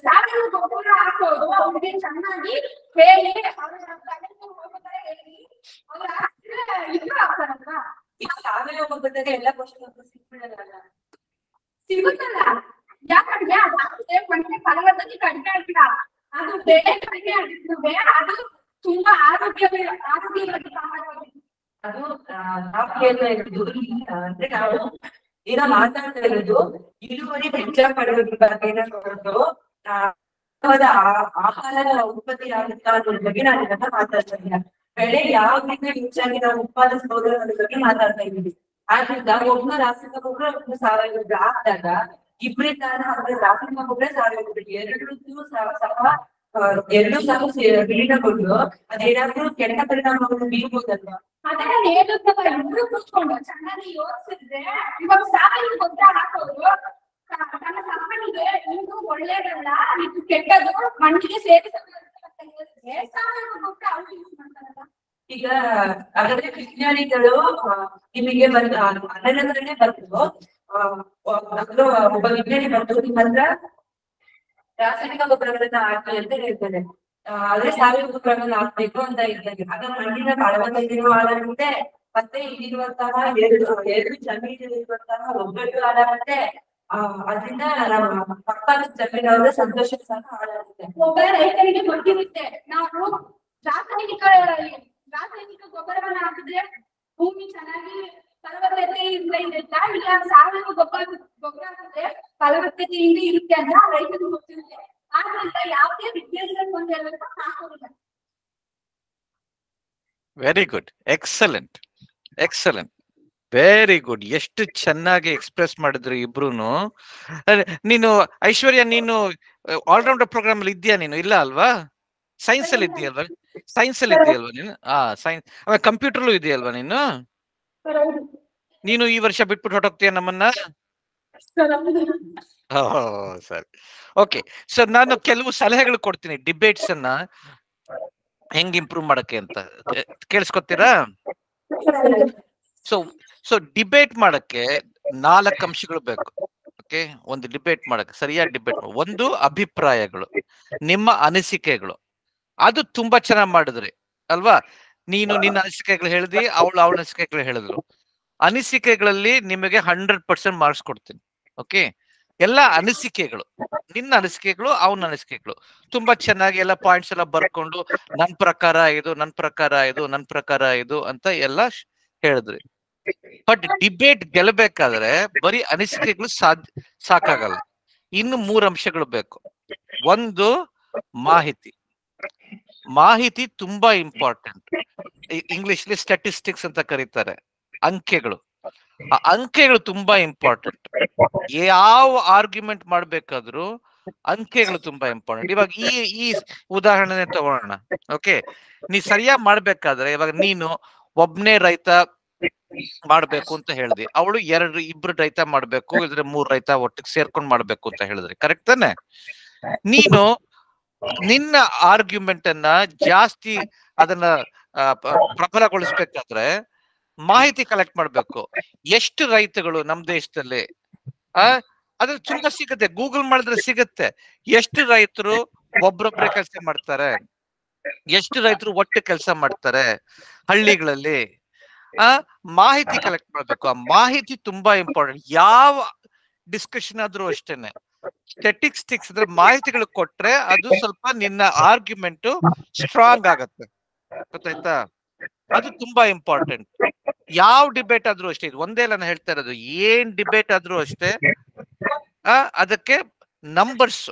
ಸಾವಯವ ಗೊಬ್ಬರ ಹಾಕೋದು ಅವ್ರಿಗೆ ಚೆನ್ನಾಗಿ ಹೇಳಿ ಅವ್ರ ಹೋಗ್ತಾರೆ ಹೇಳಿ ಅವ್ರ ಇಬ್ರು ಹಾಕ್ತಾರಲ್ವಾ. ಈಗ ಸಾವಯವ ಗೊಬ್ಬರದಾಗ ಎಲ್ಲ ಪೋಷಕಾಂಶ ಸಿಕ್ಬಿಡಲ್ಲ, ಸಿಗುತ್ತಲ್ಲ. ಯಾಕಂದ್ರೆ ಮಣ್ಣಿನ ಫಲವತ್ತತೆ ಕಡಿಮೆ ಆಗಿಲ್ಲ, ಅದು ಬೆಳೆ ಕಡಿಮೆ ಆಗಿರ್ತದೆ, ಅದು ತುಂಬಾ ಆರೋಗ್ಯವಾಗಿ ಕಾಪಾಡಬಹುದು. ಅದು ನಾವು ಕೇಳ್ತಾ ಇರೋದು ಅಂದ್ರೆ ನಾವು ಈಗ ಮಾತಾಡ್ತಾ ಇರೋದು ಇಳುವರಿ ಹೆಚ್ಚಾಗಿ ಪಡೆಯೋದ್ರ ಬಗ್ಗೆ ಹೊರತು ಆಹಾರ ಉತ್ಪತ್ತಿ ಆಗುತ್ತಾ ಅನ್ನೋದ್ರ ಬಗ್ಗೆ ನಾನು ಇದನ್ನ ಮಾತಾಡ್ತಾ ಇದ್ದೀನಿ. ಬೆಳೆ ಯಾವ ರೀತಿ ಹೆಚ್ಚಾಗಿ ನಾವು ಉತ್ಪಾದಿಸಬಹುದು ಅನ್ನೋದ್ರ ಬಗ್ಗೆ ಮಾತಾಡ್ತಾ ಇದ್ದೀವಿ. ಆದ್ರಿಂದ ಒಬ್ಬ ರಾಸಾಯನಿಕ ಗೊಬ್ಬರ ಒಬ್ಬ ಸಾವಯವ ಗೊಬ್ಬರ ಹಾಕಿದಾಗ ಇಬ್ಬರಿಂದ ಅಂದ್ರೆ ರಾಸಾಯನಿಕ ಗೊಬ್ಬರ ಸಾವಯವ ಗೊಬ್ಬರ ಎರಡು ಸಹ ವಿಲೀನಗೊಂಡು ಅದೇನಾದ್ರೂ ಕೆಟ್ಟ ಪರಿಣಾಮಗಳನ್ನು ಬೀರ್ಬೋದಲ್ವಾ? ಅದನ್ನ ಹೇಳುತ್ತವ ಇಬ್ರು ಕೂತ್ಕೊಂಡು ಚೆನ್ನಾಗಿ ಯೋಚಿಸಿದ್ರೆ ಇವಾಗ ಸಾವಯವ ಗೊಬ್ಬರ ಹಾಕೋದು ತನ್ನ ಸಂಬಂಧಿಗೆ ಇದು ಒಳ್ಳೇದಲ್ಲ, ಇದು ಕೆಟ್ಟದು, ಮಣ್ಣಿಗೆ ಸೇರಿಸಬೇಕು ಸಾವಯವ ಗೊಬ್ಬರ ಅವ್ರು ಯೂಸ್ ಮಾಡ್ತಾರಲ್ಲ. ಈಗ ಹಾಗಾದ್ರೆ ವಿಜ್ಞಾನಿಗಳು ನಿಮಗೆ ಬಂದು ಅನ್ನನೇ ಬಂದು ಒಬ್ಬ ವಿಜ್ಞಾನಿ ಬಂದು ನಿಮ್ಮ ಹತ್ರ ರಾಸಾಯನಿಕ ಗೊಬ್ಬರಗಳನ್ನ ಹಾಕಿ ಅಂತ ಹೇಳ್ತಾರೆ, ಆದ್ರೆ ಸಾವಯವ ಗೊಬ್ಬರಗಳನ್ನ ಹಾಕ್ಬೇಕು ಅಂತ ಇದ್ದಾರೆ. ಆಗ ಮಣ್ಣಿನ ಫಲವತ್ತತೆಯೂ ಹಾಳಾಗುತ್ತೆ, ಮತ್ತೆ ಇಲ್ಲಿರುವಂತಹ ಎರಡು ಜಮೀನಿರುವಂತಹ ಒಬ್ಬಟ್ಟು ಹಾಳಾಗುತ್ತೆ. ಅದರಿಂದ ನಮ್ಮ ಪಕ್ಕದ ಜಮೀನವರ ಸಂತೋಷ ಸಹ ಹಾಳಾಗುತ್ತೆ. ಒಬ್ಬ ರೈತರಿಗೆ ಗೊತ್ತಿರುತ್ತೆ ನಾವು ರಾಸಾಯನಿಕ ಗೊಬ್ಬರವನ್ನ ಹಾಕಿದ್ರೆ ಭೂಮಿ ಚೆನ್ನಾಗಿ ಫಲವತ್ತತೆಯಿಂದ ಇರುತ್ತಾ, ಇಲ್ಲ ಸಾವಯವ ಗೊಬ್ಬರ ಹಾಕಿದ್ರೆ ಫಲವತ್ತತೆಯಿಂದ ಇರುತ್ತೆ ಅಂತ ರೈತರಿಗೆ ಗೊತ್ತಿರುತ್ತೆ. ಆದ್ರಿಂದ ಯಾವುದೇ ವಿಜ್ಞಾನಿಗಳು ಬಂದಿರಬೇಕು ಹಾಕೋದಿಲ್ಲ. Very good, excellent excellent, very good. ಎಷ್ಟು ಚೆನ್ನಾಗಿ ಎಕ್ಸ್ಪ್ರೆಸ್ ಮಾಡಿದ್ರು ಇಬ್ರುನು. ನೀನು ಐಶ್ವರ್ಯ, ನೀನು ಆಲ್ರೌಂಡರ್ ಪ್ರೋಗ್ರಾಮ್ ಅಲ್ಲಿ ಇದೆಯಾ? ನೀನು ಇಲ್ಲ ಅಲ್ವಾ? ಸೈನ್ಸ್ ಅಲ್ಲಿ ಇದೆಯಲ್ವಾ? ಸೈನ್ಸ್ ಅಲ್ಲಿ ಇದೆಯಲ್ವಾ ನೀನು? ಸೈನ್ಸ್ ಆಮೇಲೆ ಕಂಪ್ಯೂಟರ್ಲು ಇದೆಯಲ್ವಾ ನೀನು? ನೀನು ಈ ವರ್ಷ ಬಿಟ್ಬಿಟ್ಟು ಹೊರಟೋಗ್ತೀಯ ನಮ್ಮನ್ನ? ಸರಿ, ಓಕೆ. ಸೊ ನಾನು ಕೆಲವು ಸಲಹೆಗಳು ಕೊಡ್ತೀನಿ ಡಿಬೇಟ್ಸ್ ಅನ್ನ ಹೆಂಗ್ ಇಂಪ್ರೂವ್ ಮಾಡಕ್ಕೆ ಅಂತ. ಕೇಳಿಸ್ಕೊತೀರಾ? ಸೊ ಡಿಬೇಟ್ ಮಾಡಕ್ಕೆ 4 ಅಂಶಗಳು ಬೇಕು. ಓಕೆ, ಒಂದು ಡಿಬೇಟ್ ಮಾಡಕ್ಕೆ ಸರಿಯಾಗಿ ಡಿಬೇಟ್ ಮಾಡಿ. ಒಂದು ಅಭಿಪ್ರಾಯಗಳು, ನಿಮ್ಮ ಅನಿಸಿಕೆಗಳು, ಅದು ತುಂಬಾ ಚೆನ್ನಾಗಿ ಮಾಡಿದ್ರಿ ಅಲ್ವಾ? ನೀನು ನಿನ್ನ ಅನಿಸಿಕೆಗಳು ಹೇಳ್ದಿ, ಅವಳ ಅನಿಸಿಕೆಗಳು ಹೇಳಿದ್ರು. ಅನಿಸಿಕೆಗಳಲ್ಲಿ ನಿಮಗೆ 100% ಮಾರ್ಕ್ಸ್ ಕೊಡ್ತೀನಿ. ಓಕೆ, ಎಲ್ಲ ಅನಿಸಿಕೆಗಳು, ನಿನ್ನ ಅನಿಸಿಕೆಗಳು, ಅವನ ಅನಿಸಿಕೆಗಳು ತುಂಬಾ ಚೆನ್ನಾಗಿ ಎಲ್ಲ ಪಾಯಿಂಟ್ಸ್ ಎಲ್ಲ ಬರ್ಕೊಂಡು ನನ್ ಪ್ರಕಾರ ಇದು, ನನ್ ಪ್ರಕಾರ ಇದು, ನನ್ ಪ್ರಕಾರ ಇದು ಅಂತ ಎಲ್ಲ ಹೇಳಿದ್ರಿ. ಬಟ್ ಡಿಬೇಟ್ ಗೆಲ್ಲಬೇಕಾದ್ರೆ ಬರೀ ಅನಿಸಿಕೆಗಳು ಸಾಕಾಗಲ್ಲ. ಇನ್ನು 3 ಅಂಶಗಳು ಬೇಕು. ಒಂದು ಮಾಹಿತಿ. ಮಾಹಿತಿ ತುಂಬಾ ಇಂಪಾರ್ಟೆಂಟ್. ಇಂಗ್ಲಿಷ್ಲಿ ಸ್ಟ್ಯಾಟಿಸ್ಟಿಕ್ಸ್ ಅಂತ ಕರೀತಾರೆ, ಅಂಕೆಗಳು. ಆ ಅಂಕೆಗಳು ತುಂಬಾ ಇಂಪಾರ್ಟೆಂಟ್. ಯಾವ ಆರ್ಗ್ಯುಮೆಂಟ್ ಮಾಡ್ಬೇಕಾದ್ರೂ ಅಂಕೆಗಳು ತುಂಬಾ ಇಂಪಾರ್ಟೆಂಟ್. ಇವಾಗ ಈ ಉದಾಹರಣೆ ತಗೊಳ್ಳೋಣ. ಓಕೆ, ನೀ ಸರಿಯಾಗಿ ಮಾಡ್ಬೇಕಾದ್ರೆ, ಇವಾಗ ನೀನು ಒಬ್ನೇ ರೈತ ಮಾಡ್ಬೇಕು ಅಂತ ಹೇಳಿದ್ವಿ, ಅವಳು 2-2 ರೈತ ಮಾಡ್ಬೇಕು, ಇದ್ರೆ 3 ರೈತ ಒಟ್ಟಿಗೆ ಸೇರ್ಕೊಂಡ್ ಮಾಡ್ಬೇಕು ಅಂತ ಹೇಳಿದ್ರಿ. ಕರೆಕ್ಟ್ ತಾನೆ? ನೀನು ನಿನ್ನ ಆರ್ಗ್ಯುಮೆಂಟ್ ಅನ್ನ ಜಾಸ್ತಿ ಅದನ್ನ ಪ್ರಬಲಗೊಳಿಸ್ಬೇಕಾದ್ರೆ ಮಾಹಿತಿ ಕಲೆಕ್ಟ್ ಮಾಡ್ಬೇಕು. ಎಷ್ಟು ರೈತಗಳು ನಮ್ ದೇಶದಲ್ಲಿ ಅದ್ರ ತುಂಬಾ ಸಿಗುತ್ತೆ, ಗೂಗಲ್ ಮಾಡಿದ್ರೆ ಸಿಗುತ್ತೆ. ಎಷ್ಟು ರೈತರು ಒಬ್ರೊಬ್ರೆ ಕೆಲಸ ಮಾಡ್ತಾರೆ, ಎಷ್ಟು ರೈತರು ಒಟ್ಟು ಕೆಲಸ ಮಾಡ್ತಾರೆ ಹಳ್ಳಿಗಳಲ್ಲಿ. ಮಾಹಿತಿ ಕಲೆಕ್ಟ್ ಮಾಡ್ಬೇಕು. ಆ ಮಾಹಿತಿ ತುಂಬಾ ಇಂಪಾರ್ಟೆಂಟ್. ಯಾವ ಡಿಸ್ಕಷನ್ ಆದ್ರೂ ಅಷ್ಟೇನೆ, ಸ್ಟ್ಯಾಟಿಸ್ಟಿಕ್ಸ್ ಅಂದ್ರೆ ಮಾಹಿತಿಗಳು ಕೊಟ್ರೆ ಅದು ಸ್ವಲ್ಪ ನಿನ್ನ ಆರ್ಗ್ಯುಮೆಂಟ್ ಸ್ಟ್ರಾಂಗ್ ಆಗತ್ತೆ. ಗೊತ್ತಾಯ್ತಾ? ಅದು ತುಂಬಾ ಇಂಪಾರ್ಟೆಂಟ್. ಯಾವ ಡಿಬೇಟ್ ಆದ್ರೂ ಅಷ್ಟೇ, ಇದು ಒಂದೇ ನಾನು ಹೇಳ್ತಾ ಇರೋದು, ಏನ್ ಡಿಬೇಟ್ ಆದ್ರೂ ಅಷ್ಟೇ ಅದಕ್ಕೆ ನಂಬರ್ಸ್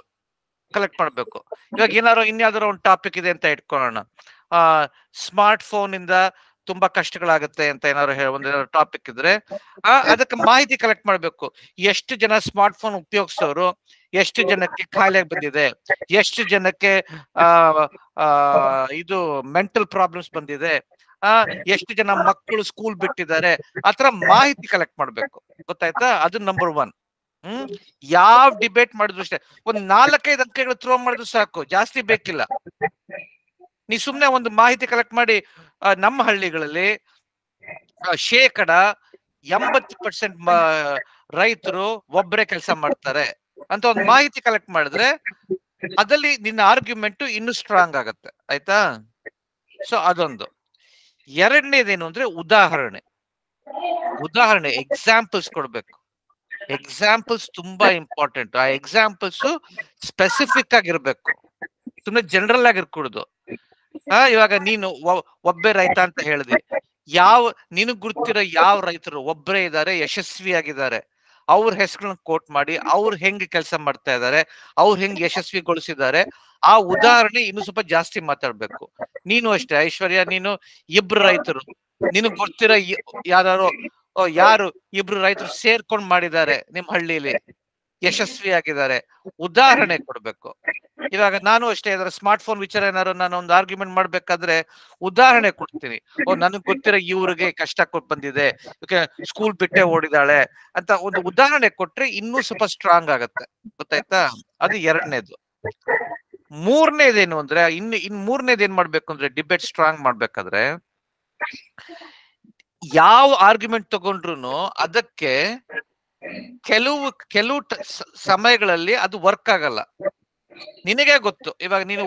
ಕಲೆಕ್ಟ್ ಮಾಡ್ಬೇಕು. ಇವಾಗ ಇನ್ಯಾವ್ದಾರ ಒಂದು ಟಾಪಿಕ್ ಇದೆ ಅಂತ ಇಟ್ಕೊಳ್ಳೋಣ, ಸ್ಮಾರ್ಟ್ ಫೋನ್ ಇಂದ ತುಂಬಾ ಕಷ್ಟಗಳಾಗುತ್ತೆ ಅಂತ ಒಂದು ಟಾಪಿಕ್ ಇದ್ರೆ ಅದಕ್ಕೆ ಮಾಹಿತಿ ಕಲೆಕ್ಟ್ ಮಾಡ್ಬೇಕು. ಎಷ್ಟು ಜನ ಸ್ಮಾರ್ಟ್ ಫೋನ್ ಉಪಯೋಗಿಸೋರು, ಎಷ್ಟು ಜನಕ್ಕೆ ಕಾಯಿಲೆ ಬಂದಿದೆ, ಎಷ್ಟು ಜನಕ್ಕೆ ಇದು ಮೆಂಟಲ್ ಪ್ರಾಬ್ಲಮ್ಸ್ ಬಂದಿದೆ, ಎಷ್ಟು ಜನ ಮಕ್ಕಳು ಸ್ಕೂಲ್ ಬಿಟ್ಟಿದ್ದಾರೆ, ಆತರ ಮಾಹಿತಿ ಕಲೆಕ್ಟ್ ಮಾಡ್ಬೇಕು. ಗೊತ್ತಾಯ್ತಾ? ಅದು ನಂಬರ್ 1. ಯಾವ ಡಿಬೇಟ್ ಮಾಡಿದ್ರು ಅಷ್ಟೇ, ಒಂದ್ 4-5 ಅಂಕೆಗಳು ಥ್ರೋ ಮಾಡಿದ್ರು ಸಾಕು, ಜಾಸ್ತಿ ಬೇಕಿಲ್ಲ. ನೀ ಸುಮ್ನೆ ಒಂದು ಮಾಹಿತಿ ಕಲೆಕ್ಟ್ ಮಾಡಿ, ನಮ್ಮ ಹಳ್ಳಿಗಳಲ್ಲಿ 80% ರೈತರು ಒಬ್ಬರೇ ಕೆಲಸ ಮಾಡ್ತಾರೆ ಅಂತ ಒಂದು ಮಾಹಿತಿ ಕಲೆಕ್ಟ್ ಮಾಡಿದ್ರೆ ಅದಲ್ಲಿ ನಿನ್ನ ಆರ್ಗ್ಯುಮೆಂಟ್ ಇನ್ನೂ ಸ್ಟ್ರಾಂಗ್ ಆಗತ್ತೆ. ಆಯ್ತಾ? ಸೊ ಅದೊಂದು. ಎರಡನೇದೇನು ಅಂದ್ರೆ ಉದಾಹರಣೆ. ಎಕ್ಸಾಂಪಲ್ಸ್ ಕೊಡ್ಬೇಕು. ಎಕ್ಸಾಂಪಲ್ಸ್ ತುಂಬಾ ಇಂಪಾರ್ಟೆಂಟ್. ಆ ಎಕ್ಸಾಂಪಲ್ಸ್ ಸ್ಪೆಸಿಫಿಕ್ ಆಗಿರ್ಬೇಕು, ಸುಮ್ಮನೆ ಜನರಲ್ ಆಗಿರ್ಕೂಡುದು. ಇವಾಗ ನೀನು ಒಬ್ಬೇ ರೈತ ಅಂತ ಹೇಳಿದೆ, ನಿನಗ್ ಗುರ್ತಿರೋ ಯಾವ ರೈತರು ಒಬ್ಬರೇ ಇದ್ದಾರೆ, ಯಶಸ್ವಿಯಾಗಿದ್ದಾರೆ, ಅವ್ರ ಹೆಸರುಗಳನ್ನ ಕೋಟ್ ಮಾಡಿ ಅವ್ರು ಹೆಂಗ್ ಕೆಲಸ ಮಾಡ್ತಾ ಇದ್ದಾರೆ, ಅವ್ರು ಹೆಂಗ್ ಯಶಸ್ವಿಗೊಳಿಸಿದ್ದಾರೆ, ಆ ಉದಾಹರಣೆ ಇನ್ನು ಸ್ವಲ್ಪ ಜಾಸ್ತಿ ಮಾತಾಡ್ಬೇಕು. ನೀನು ಅಷ್ಟೇ ಐಶ್ವರ್ಯ, ನೀನು 2 ರೈತರು, ನಿನಗ್ ಗೊತ್ತಿರೋ ಯಾರು 2 ರೈತರು ಸೇರ್ಕೊಂಡ್ ಮಾಡಿದ್ದಾರೆ ನಿಮ್ ಹಳ್ಳಿಲಿ, ಯಶಸ್ವಿಯಾಗಿದ್ದಾರೆ, ಉದಾಹರಣೆ ಕೊಡ್ಬೇಕು. ಇವಾಗ ನಾನು ಅಷ್ಟೇ ಸ್ಮಾರ್ಟ್ ಫೋನ್ ವಿಚಾರ ನಾನು ಒಂದು ಆರ್ಗ್ಯುಮೆಂಟ್ ಮಾಡ್ಬೇಕಾದ್ರೆ ಉದಾಹರಣೆ ಕೊಡ್ತೀನಿ. ನನಗ್ ಗೊತ್ತಿರೋ ಇವ್ರಿಗೆ ಕಷ್ಟ ಬಂದಿದೆ, ಸ್ಕೂಲ್ ಬಿಟ್ಟೆ ಓಡಿದಾಳೆ ಅಂತ ಒಂದು ಉದಾಹರಣೆ ಕೊಟ್ರೆ ಇನ್ನೂ ಸ್ವಲ್ಪ ಸ್ಟ್ರಾಂಗ್ ಆಗತ್ತೆ. ಗೊತ್ತಾಯ್ತಾ? ಅದು ಎರಡನೇದು. ಮೂರನೇದೇನು ಅಂದ್ರೆ ಮೂರನೇದು ಏನ್ ಮಾಡ್ಬೇಕು ಅಂದ್ರೆ, ಡಿಬೇಟ್ ಸ್ಟ್ರಾಂಗ್ ಮಾಡ್ಬೇಕಾದ್ರೆ ಯಾವ ಆರ್ಗ್ಯುಮೆಂಟ್ ತಗೊಂಡ್ರು ಅದಕ್ಕೆ ಕೆಲವು ಸಮಯಗಳಲ್ಲಿ ಅದು ವರ್ಕ್ ಆಗಲ್ಲ. ನಿನಗೆ ಗೊತ್ತು, ಇವಾಗ ನೀನು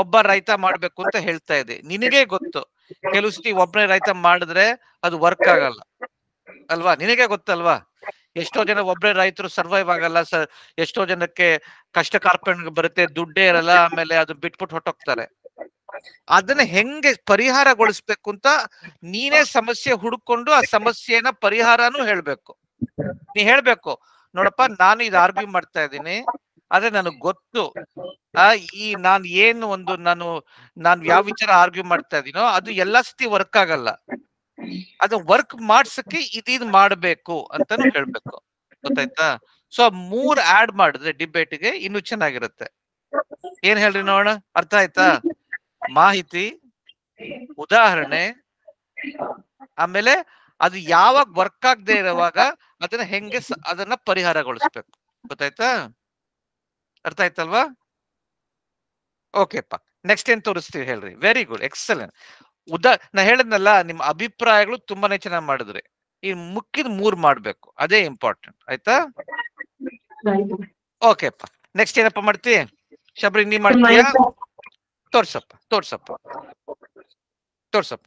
ಒಬ್ಬ ರೈತ ಮಾಡ್ಬೇಕು ಅಂತ ಹೇಳ್ತಾ ಇದ್ದೆ, ನಿನಗೆ ಗೊತ್ತು ಕೆಲವು ಸತಿ ಒಬ್ಬನೇ ರೈತ ಮಾಡಿದ್ರೆ ಅದು ವರ್ಕ್ ಆಗಲ್ಲ ಅಲ್ವಾ? ನಿನಗೆ ಗೊತ್ತಲ್ವಾ? ಎಷ್ಟೋ ಜನ ಒಬ್ಬರೇ ರೈತರು ಸರ್ವೈವ್ ಆಗಲ್ಲ ಸರ್, ಎಷ್ಟೋ ಜನಕ್ಕೆ ಕಷ್ಟ ಕಾರ್ಪಣ್ಯ ಬರುತ್ತೆ, ದುಡ್ಡೇ ಇರಲ್ಲ, ಆಮೇಲೆ ಅದು ಬಿಟ್ಬಿಟ್ಟು ಹೊಟ್ಟೋಗ್ತಾರೆ. ಅದನ್ನ ಹೆಂಗೆ ಪರಿಹಾರಗೊಳಿಸ್ಬೇಕು ಅಂತ ನೀನೇ ಸಮಸ್ಯೆ ಹುಡುಕೊಂಡು ಆ ಸಮಸ್ಯೆನ ಪರಿಹಾರನೂ ಹೇಳ್ಬೇಕು. ನೀ ಹೇಳ್ಬೇಕು, ನೋಡಪ್ಪ ನಾನು ಇದು ಆರ್ಗ್ಯೂ ಮಾಡ್ತಾ ಇದ್ದೀನಿ, ಆದ್ರೆ ನನಗ್ ಗೊತ್ತು ನಾನು ಯಾವ ವಿಚಾರ ಆರ್ಗ್ಯೂ ಮಾಡ್ತಾ ಇದೀನೋ ಅದು ಎಲ್ಲಾ ಸತಿ ವರ್ಕ್ ಆಗಲ್ಲ, ಅದು ವರ್ಕ್ ಮಾಡ್ಸಕ್ಕೆ ಇದು ಮಾಡ್ಬೇಕು ಅಂತಾನು ಹೇಳ್ಬೇಕು. ಗೊತ್ತಾಯ್ತಾ? ಸೊ 3 ಆಡ್ ಮಾಡಿದ್ರೆ ಡಿಬೇಟ್ಗೆ ಇನ್ನೂ ಚೆನ್ನಾಗಿರುತ್ತೆ. ಏನ್ ಹೇಳ್ರಿ ನೋಡೋಣ, ಅರ್ಥ ಆಯ್ತಾ? ಮಾಹಿತಿ, ಉದಾಹರಣೆ, ಆಮೇಲೆ ಅದು ಯಾವಾಗ ವರ್ಕ್ ಆಗದೆ ಇರುವಾಗ ಅದನ್ನ ಹೆಂಗೆ ಅದನ್ನ ಪರಿಹಾರಗೊಳಿಸ್ಬೇಕು. ಗೊತ್ತಾಯ್ತಾ? ಅರ್ಥ ಆಯ್ತಲ್ವಾ? ಓಕೆಪ್ಪ, ನೆಕ್ಸ್ಟ್ ಏನ್ ತೋರಿಸ್ತೀವಿ ಹೇಳ್ರಿ. Very good, excellent. ನಾ ಹೇಳಿದ್ನಲ್ಲ, ನಿಮ್ ಅಭಿಪ್ರಾಯಗಳು ತುಂಬಾನೇ ಚೆನ್ನಾಗಿ ಮಾಡಿದ್ರಿ. ಈ ಮುಕ್ಕಿದ 3 ಮಾಡ್ಬೇಕು, ಅದೇ ಇಂಪಾರ್ಟೆಂಟ್. ಆಯ್ತಾ? ಓಕೆ ಅಪ್ಪ. ನೆಕ್ಸ್ಟ್ ಏನಪ್ಪ ಮಾಡ್ತಿ ಶಬರಿ? ನೀ ಮಾಡ್ತೀಯಾ? ತೋರ್ಸಪ್ಪ ತೋರ್ಸಪ್ಪ ತೋರ್ಸಪ್ಪ.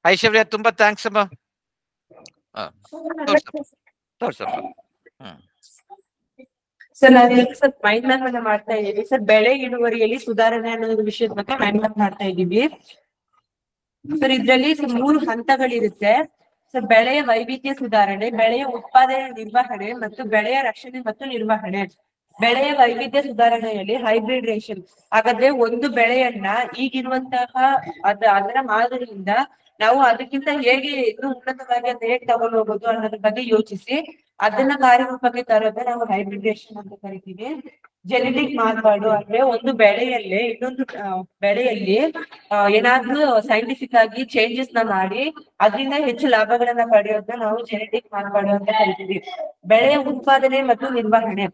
ಐಶ್ವರ್ಯ ತುಂಬಾ ಥ್ಯಾಂಕ್ಸ್ ಅಮ್ಮ. ತೋರ್ಸಪ್ಪ ತೋರ್ಸಪ್ಪ. ಸರ್ ನಾವೀಗ ಸರ್ ಮೈಂಡ್ ಮ್ಯಾಪ್ ಅನ್ನ ಮಾಡ್ತಾ ಇದೀವಿ ಸರ್. ಬೆಳೆ ಇಳುವರಿಯಲ್ಲಿ ಸುಧಾರಣೆ ಅನ್ನೋ ವಿಷಯದ ಬಗ್ಗೆ ಮೈಂಡ್ ಮ್ಯಾಪ್ ಮಾಡ್ತಾ ಇದೀವಿ ಸರ್. ಇದ್ರಲ್ಲಿ 3 ಹಂತಗಳಿರುತ್ತೆ ಸರ್. ಬೆಳೆಯ ವೈವಿಧ್ಯ ಸುಧಾರಣೆ, ಬೆಳೆಯ ಉತ್ಪಾದನೆ ನಿರ್ವಹಣೆ ಮತ್ತು ಬೆಳೆಯ ರಕ್ಷಣೆ ಮತ್ತು ನಿರ್ವಹಣೆ. ಬೆಳೆಯ ವೈವಿಧ್ಯ ಸುಧಾರಣೆಯಲ್ಲಿ ಹೈಬ್ರಿಡೇಷನ್. ಹಾಗಾದ್ರೆ ಒಂದು ಬೆಳೆಯನ್ನ ಈಗಿರುವಂತಹ ಅದರ ಮಾದರಿಯಿಂದ ನಾವು ಅದಕ್ಕಿಂತ ಹೇಗೆ ಇನ್ನೂ ಉನ್ನತವಾಗಿ ಅದನ್ನ ಹೇಗೆ ತಗೊಂಡು ಹೋಗೋದು ಅನ್ನೋದ್ರ ಬಗ್ಗೆ ಯೋಚಿಸಿ ಅದನ್ನ ಕಾರ್ಯರೂಪಕ್ಕೆ ತರೋದೇ ನಾವು ಹೈಬ್ರಿಡೇಷನ್ ಅಂತ ಕರಿತೀವಿ. ಜೆನೆಟಿಕ್ ಮಾರ್ಪಾಡು ಅಂದ್ರೆ ಒಂದು ಬೆಳೆಯಲ್ಲೇ ಇನ್ನೊಂದು ಬೆಳೆಯಲ್ಲಿ ಏನಾದ್ರೂ ಸೈಂಟಿಫಿಕ್ ಆಗಿ ಚೇಂಜಸ್ ನ ಮಾಡಿ ಅದರಿಂದ ಹೆಚ್ಚು ಲಾಭಗಳನ್ನ ಪಡೆಯೋದನ್ನ ನಾವು ಜೆನೆಟಿಕ್ ಮಾರ್ಪಾಡು ಅಂತ ಕರಿತೀವಿ. ಬೆಳೆಯ ಉತ್ಪಾದನೆ ಮತ್ತು ನಿರ್ವಹಣೆ,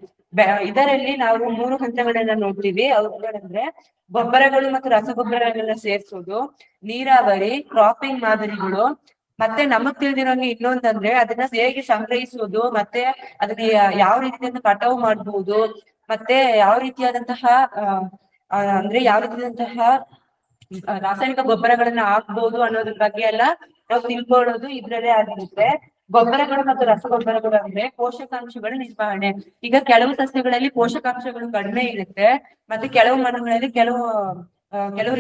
ಇದರಲ್ಲಿ ನಾವು 3 ಹಂತಗಳನ್ನ ನೋಡ್ತೀವಿ. ಅವುಗಳಂದ್ರೆ ಗೊಬ್ಬರಗಳು ಮತ್ತು ರಸಗೊಬ್ಬರಗಳನ್ನ ಸೇರಿಸೋದು, ನೀರಾವರಿ, ಕ್ರಾಪಿಂಗ್ ಮಾದರಿಗಳು, ಮತ್ತೆ ನಮಗ್ ತಿಳಿದಿರೋಂಗೆ ಇನ್ನೊಂದಂದ್ರೆ ಅದನ್ನ ಹೇಗೆ ಸಂಗ್ರಹಿಸುವುದು, ಮತ್ತೆ ಅದನ್ನ ಯಾವ ರೀತಿಯಿಂದ ಕಟಾವು ಮಾಡಬಹುದು, ಮತ್ತೆ ಯಾವ ರೀತಿಯಾದಂತಹ ಅಂದ್ರೆ ಯಾವ ರೀತಿಯಾದಂತಹ ರಾಸಾಯನಿಕ ಗೊಬ್ಬರಗಳನ್ನ ಹಾಕ್ಬಹುದು ಅನ್ನೋದ್ರ ಬಗ್ಗೆ ಎಲ್ಲ ನಾವು ತಿಳ್ಕೊಳ್ಳೋದು ಇದ್ರಲ್ಲೇ ಆಗಿರುತ್ತೆ. ಗೊಬ್ಬರಗಳು ಮತ್ತು ರಸಗೊಬ್ಬರಗಳು ಅಂದ್ರೆ ಪೋಷಕಾಂಶಗಳ ನಿರ್ವಹಣೆ. ಈಗ ಕೆಲವು ಸಸ್ಯಗಳಲ್ಲಿ ಪೋಷಕಾಂಶಗಳು ಕಡಿಮೆ ಇರುತ್ತೆ, ಮತ್ತೆ ಕೆಲವು ಮಣ್ಣುಗಳಲ್ಲಿ ಕೆಲವು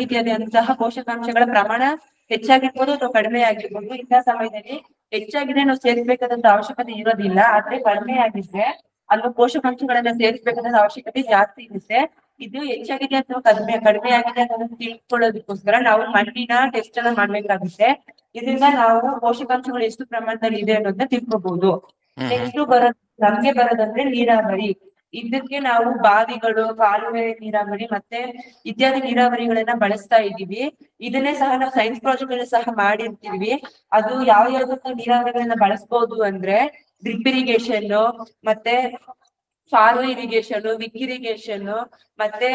ರೀತಿಯಾದಂತಹ ಪೋಷಕಾಂಶಗಳ ಪ್ರಮಾಣ ಹೆಚ್ಚಾಗಿರ್ಬೋದು ಅಥವಾ ಕಡಿಮೆ ಆಗಿರ್ಬೋದು. ಇಂಥ ಸಮಯದಲ್ಲಿ ಹೆಚ್ಚಾಗಿದೆ ನಾವು ಸೇರಿಸಬೇಕಾದಂತ ಅವಶ್ಯಕತೆ ಇರೋದಿಲ್ಲ, ಆದ್ರೆ ಕಡಿಮೆ ಆಗಿದ್ರೆ ಅಲ್ಲೂ ಪೋಷಕಾಂಶಗಳನ್ನ ಸೇರಿಸಬೇಕಾದ ಅವಶ್ಯಕತೆ ಜಾಸ್ತಿ ಇರುತ್ತೆ. ಇದು ಹೆಚ್ಚಾಗಿದೆ ಅಥವಾ ಕಡಿಮೆ ಆಗಿದೆ ಅನ್ನೋದನ್ನ ತಿಳ್ಕೊಳ್ಳೋದಕ್ಕೋಸ್ಕರ ನಾವು ಮಣ್ಣಿನ ಟೆಸ್ಟ್ ಅನ್ನ ಮಾಡ್ಬೇಕಾಗುತ್ತೆ. ಇದರಿಂದ ನಾವು ಪೋಷಕಾಂಶಗಳು ಎಷ್ಟು ಪ್ರಮಾಣದಲ್ಲಿ ಇದೆ ಅನ್ನೋದನ್ನ ತಿಳ್ಕೊಬಹುದು. ನೆಕ್ಸ್ಟ್ ನಮ್ಗೆ ಬರೋದಂದ್ರೆ ನೀರಾವರಿ. ಇದಕ್ಕೆ ನಾವು ಬಾವಿಗಳು, ಕಾಲುವೆ ನೀರಾವರಿ ಮತ್ತೆ ಇತ್ಯಾದಿ ನೀರಾವರಿಗಳನ್ನ ಬಳಸ್ತಾ ಇದೀವಿ. ಇದನ್ನೇ ಸಹ ನಾವು ಸೈನ್ಸ್ ಪ್ರಾಜೆಕ್ಟ್ ಅಲ್ಲಿ ಸಹ ಮಾಡಿರ್ತೀವಿ. ಅದು ಯಾವ ನೀರಾವರಿಗಳನ್ನ ಬಳಸಬಹುದು ಅಂದ್ರೆ ಡ್ರಿಪ್ ಇರಿಗೇಷನ್, ಮತ್ತೆ ಫಾರೋ ಇರಿಗೇಷನ್, ವಿಕ್ ಇರಿಗೇಷನ್, ಮತ್ತೆ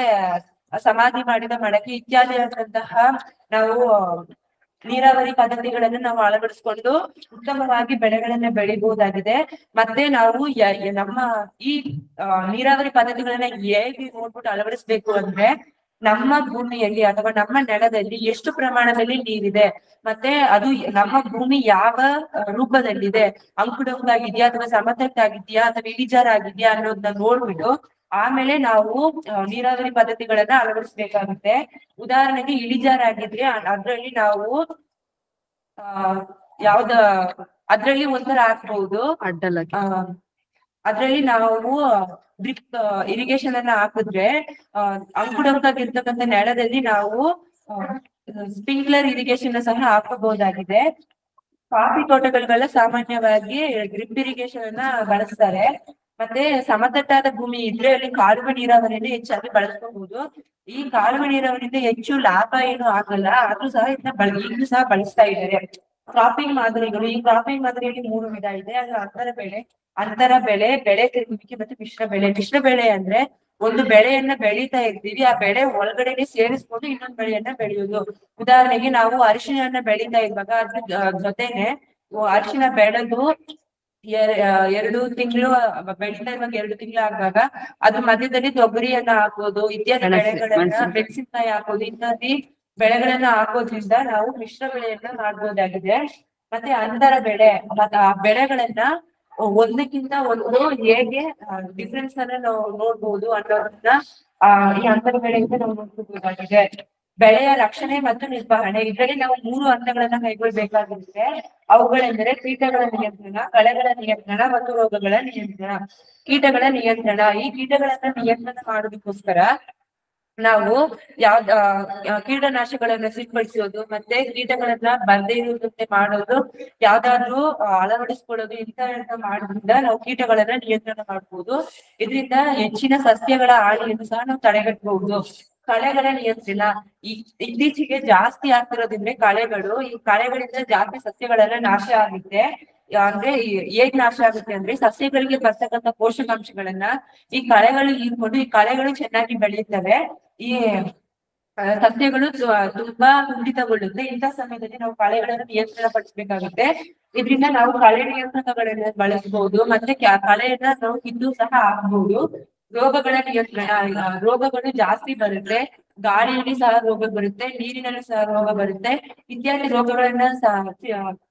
ಸಮಾಧಿ ಮಾಡಿದ ಮಡಕೆ ಇತ್ಯಾದಿ ಆದಂತಹ ನಾವು ನೀರಾವರಿ ಪದ್ಧತಿಗಳನ್ನು ನಾವು ಅಳವಡಿಸಿಕೊಂಡು ಉತ್ತಮವಾಗಿ ಬೆಳೆಗಳನ್ನ ಬೆಳಿಬಹುದಾಗಿದೆ. ಮತ್ತೆ ನಾವು ನಮ್ಮ ಈ ನೀರಾವರಿ ಪದ್ಧತಿಗಳನ್ನ ಹೇಗೆ ನೋಡ್ಬಿಟ್ಟು ಅಳವಡಿಸ್ಬೇಕು ಅಂದ್ರೆ ನಮ್ಮ ಭೂಮಿಯಲ್ಲಿ ಅಥವಾ ನಮ್ಮ ನೆಲದಲ್ಲಿ ಎಷ್ಟು ಪ್ರಮಾಣದಲ್ಲಿ ನೀರಿದೆ, ಮತ್ತೆ ಅದು ನಮ್ಮ ಭೂಮಿ ಯಾವ ರೂಪದಲ್ಲಿದೆ, ಅಂಕುಡೊಂಕಾಗಿದ್ಯಾ ಅಥವಾ ಸಮತಟ್ಟಾಗಿದ್ಯಾ ಅಥವಾ ಇಳಿಜಾರಾಗಿದ್ಯಾ ಅನ್ನೋದನ್ನ ನೋಡ್ಬಿಟ್ಟು ಆಮೇಲೆ ನಾವು ನೀರಾವರಿ ಪದ್ಧತಿಗಳನ್ನ ಅಳವಡಿಸ್ಬೇಕಾಗುತ್ತೆ. ಉದಾಹರಣೆಗೆ ಇಳಿಜಾರಾಗಿದ್ರೆ ಅದ್ರಲ್ಲಿ ನಾವು ಅದ್ರಲ್ಲಿ ಒಂಥರ ಹಾಕ್ಬಹುದು, ಅದ್ರಲ್ಲಿ ನಾವು ಡ್ರಿಪ್ ಇರಿಗೇಷನ್ ಅನ್ನ ಹಾಕಿದ್ರೆ ಅಂಕುಡೊಂಕಾಗಿರ್ತಕ್ಕಂಥ ನೆಲದಲ್ಲಿ ನಾವು ಸ್ಪ್ರಿಂಕ್ಲರ್ ಇರಿಗೇಷನ್ ಸಹ ಹಾಕಬಹುದಾಗಿದೆ. ಕಾಫಿ ತೋಟಗಳೆಲ್ಲ ಸಾಮಾನ್ಯವಾಗಿ ಡ್ರಿಪ್ ಇರಿಗೇಷನ್ ಅನ್ನ ಬಳಸ್ತಾರೆ. ಮತ್ತೆ ಸಮತಟ್ಟಾದ ಭೂಮಿ ಇದ್ರೆ ಅಲ್ಲಿ ಕಾಲುವೆ ನೀರಾವರಿಯನ್ನು ಹೆಚ್ಚಾಗಿ ಬಳಸ್ಕೋಬಹುದು. ಈ ಕಾಲುವೆ ನೀರಾವರಿಯಿಂದ ಹೆಚ್ಚು ಲಾಭ ಏನು ಆಗಲ್ಲ, ಆದ್ರೂ ಸಹ ಇದನ್ನ ಈಗಲೂ ಸಹ ಬಳಸ್ತಾ ಇದ್ದಾರೆ. ಕ್ರಾಪಿಂಗ್ ಮಾದರಿಗಳು, ಈ ಕ್ರಾಪಿಂಗ್ ಮಾದರಿಯಲ್ಲಿ 3 ವಿಧ ಇದೆ. ಅದು ಅಂತರ ಬೆಳೆ, ಬೆಳೆ ತಿರುಗುವಿಕೆ ಮತ್ತು ಮಿಶ್ರ ಬೆಳೆ. ಮಿಶ್ರ ಬೆಳೆ ಅಂದ್ರೆ ಒಂದು ಬೆಳೆಯನ್ನ ಬೆಳೀತಾ ಇರ್ತೀವಿ, ಆ ಬೆಳೆ ಒಳಗಡೆನೆ ಸೇರಿಸ್ಕೊಂಡು ಇನ್ನೊಂದು ಬೆಳೆಯನ್ನ ಬೆಳೆಯೋದು. ಉದಾಹರಣೆಗೆ ನಾವು ಅರಿಶಿಣವನ್ನ ಬೆಳೀತಾ ಇರುವಾಗ ಅದ್ರ ಜೊತೆನೆ ಅರಿಶಿಣ ಬೆಳೆದು 2 ತಿಂಗಳು ಬೆಳೀತಾ ಇರುವಾಗ 2 ತಿಂಗಳು ಆಗುವಾಗ ಅದ್ರ ಮಧ್ಯದಲ್ಲಿ ತೊಗರಿಯನ್ನ ಹಾಕೋದು, ಇತ್ಯಾದಿ ಬೆಳೆಗಳನ್ನ, ಮೆಣಸಿನಕಾಯಿ ಹಾಕೋದು, ಇತ್ಯಾದಿ ಬೆಳೆಗಳನ್ನ ಹಾಕೋದ್ರಿಂದ ನಾವು ಮಿಶ್ರ ಬೆಳೆಯನ್ನ ಮಾಡ್ಬೋದಾಗಿದೆ. ಮತ್ತೆ ಅಂತರ ಬೆಳೆ, ಆ ಬೆಳೆಗಳನ್ನ ಒಂದಕ್ಕಿಂತ ಒಂದು ಹೇಗೆ ಡಿಫ್ರೆನ್ಸ್ ಅನ್ನ ನಾವು ನೋಡ್ಬೋದು ಅನ್ನೋದನ್ನ ಈ ಅಂತರ ಬೆಳೆಯಿಂದ ನಾವು ನೋಡ್ಕೋಬಹುದಾಗಿದೆ. ಬೆಳೆಯ ರಕ್ಷಣೆ ಮತ್ತು ನಿರ್ವಹಣೆ, ಇದರಲ್ಲಿ ನಾವು 3 ಹಂತಗಳನ್ನ ಕೈಗೊಳ್ಳಬೇಕಾಗಿರುತ್ತೆ. ಅವುಗಳೆಂದರೆ ಕೀಟಗಳ ನಿಯಂತ್ರಣ, ಕಳೆಗಳ ನಿಯಂತ್ರಣ ಮತ್ತು ರೋಗಗಳ ನಿಯಂತ್ರಣ. ಕೀಟಗಳ ನಿಯಂತ್ರಣ, ಈ ಕೀಟಗಳನ್ನ ನಿಯಂತ್ರಣ ಮಾಡೋದಕ್ಕೋಸ್ಕರ ನಾವು ಕೀಟನಾಶಕಗಳನ್ನ ಸಿಂಪಡಿಸೋದು, ಮತ್ತೆ ಕೀಟಗಳನ್ನ ಬರ್ದೇ ಇರುವಂತೆ ಮಾಡೋದು, ಯಾವ್ದಾದ್ರು ಅಳವಡಿಸ್ಕೊಳ್ಳೋದು, ಇಂತ ಮಾಡೋದ್ರಿಂದ ನಾವು ಕೀಟಗಳನ್ನ ನಿಯಂತ್ರಣ ಮಾಡಬಹುದು. ಇದರಿಂದ ಹೆಚ್ಚಿನ ಸಸ್ಯಗಳ ಹಾನಿಯನ್ನು ಸಹ ನಾವು ತಡೆಗಟ್ಟಬಹುದು. ಕಳೆಗಳ ನಿಯಂತ್ರಣ, ಇತ್ತೀಚೆಗೆ ಜಾಸ್ತಿ ಆಗ್ತಿರೋದ್ರಿಂದ ಕಳೆಗಳು, ಈ ಕಳೆಗಳಿಂದ ಜಾಸ್ತಿ ಸಸ್ಯಗಳೆಲ್ಲ ನಾಶ ಆಗುತ್ತೆ. ಅಂದ್ರೆ ಹೇಗ್ ನಾಶ ಆಗುತ್ತೆ ಅಂದ್ರೆ ಸಸ್ಯಗಳಿಗೆ ಬರ್ತಕ್ಕಂಥ ಪೋಷಕಾಂಶಗಳನ್ನ ಈ ಕಳೆಗಳು ಹೀರ್ಕೊಂಡು ಈ ಕಳೆಗಳು ಚೆನ್ನಾಗಿ ಬೆಳೆಯುತ್ತವೆ. ಈ ಸಸ್ಯಗಳು ತುಂಬಾ ಕುಂಠಿತಗೊಳ್ಳುತ್ತೆ. ಇಂಥ ಸಮಯದಲ್ಲಿ ನಾವು ಕಳೆಗಳನ್ನು ನಿಯಂತ್ರಣ ಪಡಿಸಬೇಕಾಗುತ್ತೆ. ಇದರಿಂದ ನಾವು ಕಳೆ ನಿಯಂತ್ರಣಗಳನ್ನ ಬಳಸಬಹುದು. ಮತ್ತೆ ಕಳೆಯನ್ನ ನಾವು ಕಿತ್ತು ಸಹ ಹಾಕಬಹುದು. ರೋಗಗಳ ನಿಯಂತ್ರಣ, ರೋಗಗಳು ಜಾಸ್ತಿ ಬರುತ್ತೆ. ಗಾಳಿಯಲ್ಲಿ ಸಹ ರೋಗ ಬರುತ್ತೆ, ನೀರಿನಲ್ಲಿ ಸಹ ರೋಗ ಬರುತ್ತೆ. ಇತ್ಯಾದಿ ರೋಗಗಳನ್ನ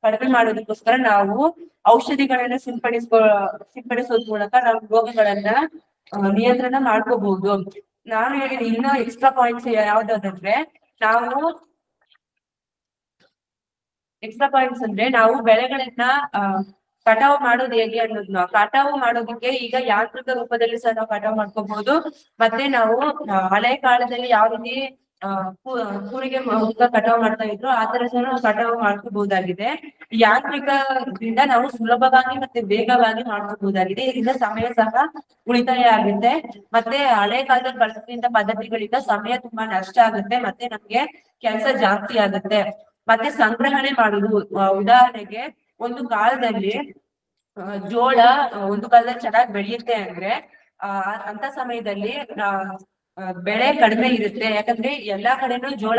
ಕಡಿಮೆ ಮಾಡೋದಕ್ಕೋಸ್ಕರ ನಾವು ಔಷಧಿಗಳನ್ನ ಸಿಂಪಡಿಸೋದ್ ಮೂಲಕ ನಾವು ರೋಗಗಳನ್ನ ನಿಯಂತ್ರಣ ಮಾಡ್ಕೋಬಹುದು. ನಾನು ಹೇಳಿದ ಇನ್ನೂ ಎಕ್ಸ್ಟ್ರಾ ಪಾಯಿಂಟ್ಸ್ ಯಾವ್ದಾದ್ರೆ, ನಾವು ಬೆಳೆಗಳನ್ನ ಕಟಾವು ಮಾಡೋದು ಹೇಗೆ ಅನ್ನೋದನ್ನ, ಕಟಾವು ಮಾಡೋದಕ್ಕೆ ಈಗ ಯಾಂತ್ರಿಕ ರೂಪದಲ್ಲಿ ಸಹ ನಾವು ಕಟಾವು ಮಾಡ್ಕೋಬಹುದು. ಮತ್ತೆ ನಾವು ಹಳೆ ಕಾಲದಲ್ಲಿ ಯಾವ ರೀತಿ ಕೂರಿಗೆ ಕಟಾವು ಮಾಡ್ತಾ ಇದ್ರು ಆ ತರ ಸಹ ನಾವು ಕಟಾವು ಮಾಡ್ಕೋಬಹುದಾಗಿದೆ. ಯಾಂತ್ರಿಕದಿಂದ ನಾವು ಸುಲಭವಾಗಿ ಮತ್ತೆ ವೇಗವಾಗಿ ಮಾಡ್ಕೋಬಹುದಾಗಿದೆ. ಇದರಿಂದ ಸಮಯ ಸಹ ಉಳಿತಾಯ ಆಗುತ್ತೆ. ಮತ್ತೆ ಹಳೆ ಕಾಲದಲ್ಲಿ ಬಳಸುತ್ತಿದ್ದ ಪದ್ಧತಿಗಳಿಂದ ಸಮಯ ತುಂಬಾ ನಷ್ಟ ಆಗುತ್ತೆ, ಮತ್ತೆ ನಮ್ಗೆ ಕೆಲಸ ಜಾಸ್ತಿ ಆಗುತ್ತೆ. ಮತ್ತೆ ಸಂಗ್ರಹಣೆ ಮಾಡುದು, ಉದಾಹರಣೆಗೆ ಒಂದು ಕಾಲದಲ್ಲಿ ಜೋಳ ಒಂದು ಕಾಲದಲ್ಲಿ ಚೆನ್ನಾಗಿ ಬೆಳೆಯುತ್ತೆ ಅಂದ್ರೆ ಅಂತ ಸಮಯದಲ್ಲಿ ಬೆಳೆ ಕಡಿಮೆ ಇರುತ್ತೆ. ಯಾಕಂದ್ರೆ ಎಲ್ಲಾ ಕಡೆನೂ ಜೋಳ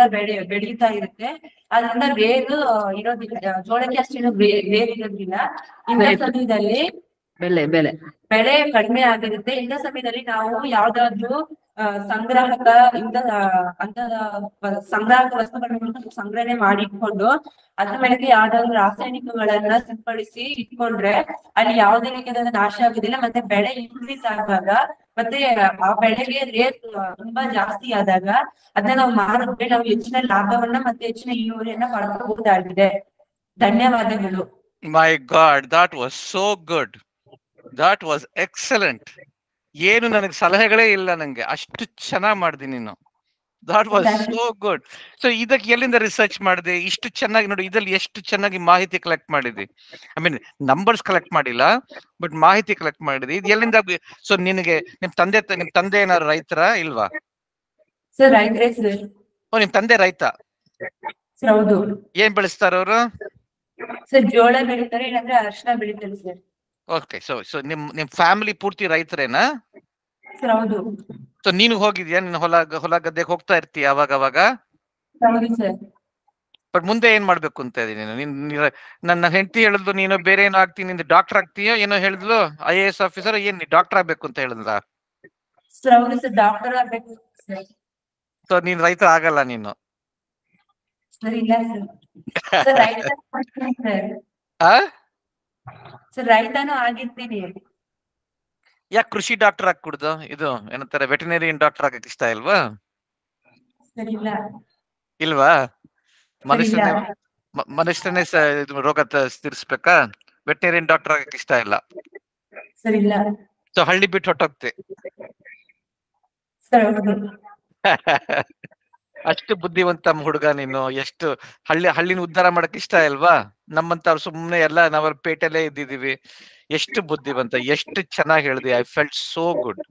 ಬೆಳೀತಾ ಇರುತ್ತೆ. ಅದರಿಂದ ಬೇರು ಇರೋದಿಲ್ಲ, ಜೋಳಕ್ಕೆ ಅಷ್ಟೇನು ಬೇರು ಇರೋದಿಲ್ಲ. ಇಂಥ ಸಮಯದಲ್ಲಿ ಬೆಳೆ ಕಡಿಮೆ ಆಗಿರುತ್ತೆ. ಇಂಥ ಸಮಯದಲ್ಲಿ ನಾವು ಯಾವ್ದಾದ್ರು ಸಂಗ್ರಾಹಕ ಸಂಗ್ರಾಹಕ ವಸ್ತುಗಳನ್ನ ಸಂಗ್ರಹಣೆ ಮಾಡಿಟ್ಕೊಂಡು ಅದ್ರ ಮೇಲೆ ಯಾವ್ದಾದ್ರು ರಾಸಾಯನಿಕಗಳನ್ನ ಸಿಂಪಡಿಸಿ ಇಟ್ಕೊಂಡ್ರೆ ಅಲ್ಲಿ ಯಾವುದೇ ರೀತಿಯಾದ ನಾಶ ಆಗುದಿಲ್ಲ. ಮತ್ತೆ ಬೆಳೆ ಇನ್ಕ್ರೀಸ್ ಆದಾಗ ಮತ್ತೆ ಆ ಬೆಳೆಗೆ ರೇಟ್ ತುಂಬಾ ಜಾಸ್ತಿ ಆದಾಗ ಅದನ್ನ ನಾವು ಮಾರಿದ್ರೆ ನಾವು ಹೆಚ್ಚಿನ ಲಾಭವನ್ನ ಮತ್ತೆ ಹೆಚ್ಚಿನ ಇಳುವರಿಯನ್ನ ಪಡ್ಕೋಬಹುದಾಗಿದೆ. ಧನ್ಯವಾದಗಳು. My God, that was so good, that was excellent. ಏನು ನನಗೆ ಸಲಹೆಗಳೇ ಇಲ್ಲ, ನಂಗೆ ಅಷ್ಟು ಚೆನ್ನಾಗಿ ಮಾಡ್ದಿ ನೀನು. That was so good. So ಇದಕ್ಕೆ ಎಲ್ಲಿಂದ ರಿಸರ್ಚ್ ಮಾಡಿದೆ? ಇಷ್ಟು ಚೆನ್ನಾಗಿ ನೋಡಿ, ಇದ್ರಲ್ಲಿ ಎಷ್ಟು ಚೆನ್ನಾಗಿ ಮಾಹಿತಿ ಕಲೆಕ್ಟ್ ಮಾಡಿದಿ. ಐ ಮೀನ್ ನಂಬರ್ಸ್ ಕಲೆಕ್ಟ್ ಮಾಡಿಲ್ಲ, ಬಟ್ ಮಾಹಿತಿ ಕಲೆಕ್ಟ್ ಮಾಡಿದಿ. ಇದು ಎಲ್ಲಿಂದ? ಸೊ ನಿನಗೆ ನಿಮ್ ತಂದೆ ಏನಾದ್ರು ರೈತರ ಇಲ್ವಾ? ಸರ್ ರೈತರೇ ಸರ್. ಓ, ನಿಮ್ ತಂದೆ ರೈತ? ಹೌದು. ಏನ್ ಬೆಳೆಸ್ತಾರ ಅವರು? ಸರ್ ಜೋಳ ಬೆಳಿತಾರೆ, ಇಲ್ಲಾಂದ್ರೆ ಅರಿಶಿನ ಬೆಳಿತಾರೆ ಸರ್. ಓಕೆ, ಸೊ ನಿಮ್ ಫ್ಯಾಮಿಲಿ ಪೂರ್ತಿ ರೈತರೇನಾ? ಸರ್ ಹೌದು. ಸೊ ನೀನು ಹೋಗಿದ್ಯಾ? ನಿನ್ನ ಹೊಲ ಗದ್ದೆಗೆ ಹೋಗ್ತಾ ಇರ್ತೀಯ ಅವಾಗ ಅವಾಗ? ಹೌದು ಸರ್. ಬಟ್ ಮುಂದೆ ಏನ್ ಮಾಡ್ಬೇಕು ಅಂತ ಇದೀನಿ ನೀನು? ನನ್ನ ಹೆಂಡತಿ ಹೇಳಿದ್ಲು ನೀನು ಬೇರೆ ಏನೋ ಆಗ್ತೀನಿ, ನಿಂದು ಡಾಕ್ಟರ್ ಆಗ್ತೀಯೋ ಏನೋ ಹೇಳಿದ್ಲು, IAS ಆಫೀಸರ್. ಏನ್ ಡಾಕ್ಟರ್ ಆಗ್ಬೇಕು ಅಂತ ಹೇಳಿದ್ರ? ಸರ್ ಹೌದು ಸರ್, ಡಾಕ್ಟರ್ ಆಗ್ಬೇಕು ಸರ್. ಸೊ ನೀನ್ ರೈತ ಆಗಲ್ಲ ನೀನು? ಸರ್ ಇಲ್ಲ ಸರ್, ರೈತನೂ ಆಗಿರ್ತೀನಿ. ಯಾಕೆ ಕೃಷಿ ಡಾಕ್ಟರ್ ಆಗ್ಕೂಡ್ದು? ಇದು ಏನಂತಾರೆ, ವೆಟನರಿಯನ್ ಡಾಕ್ಟರ್ ಆಗಕ್ಕೆ ಇಷ್ಟ ಇಲ್ವಾ? ಸರ್ ಇಲ್ಲ. ಇಲ್ವಾ? ಮನುಷ್ಯನೇ ರೋಗ ತೀರಿಸ್ಬೇಕಾ? ವೆಟನರಿಯನ್ ಡಾಕ್ಟರ್ ಆಗಕ್ಕೆ ಇಷ್ಟ ಇಲ್ಲ? ಸರ್ ಇಲ್ಲ. ಸೊ ಹಳ್ಳಿ ಬಿಟ್ಟು ಹೊಟ್ಟೋಗ್ತಿ? ಸರ್ ಹೌದು. ಅಷ್ಟು ಬುದ್ಧಿವಂತ ಹುಡುಗ ನೀನು. ಎಷ್ಟು ಹಳ್ಳಿನ ಉದ್ಧಾರ ಮಾಡಕ್ ಇಷ್ಟ ಇಲ್ವಾ? ನಮ್ಮಂತವ್ರು ಸುಮ್ನೆ ಎಲ್ಲ ನಾವ್ ಪೇಟೆಲ್ಲೇ ಇದ್ದಿದೀವಿ. ಎಷ್ಟು ಬುದ್ಧಿವಂತ, ಎಷ್ಟು ಚೆನ್ನಾಗಿ ಹೇಳಿದೆ. I felt so good.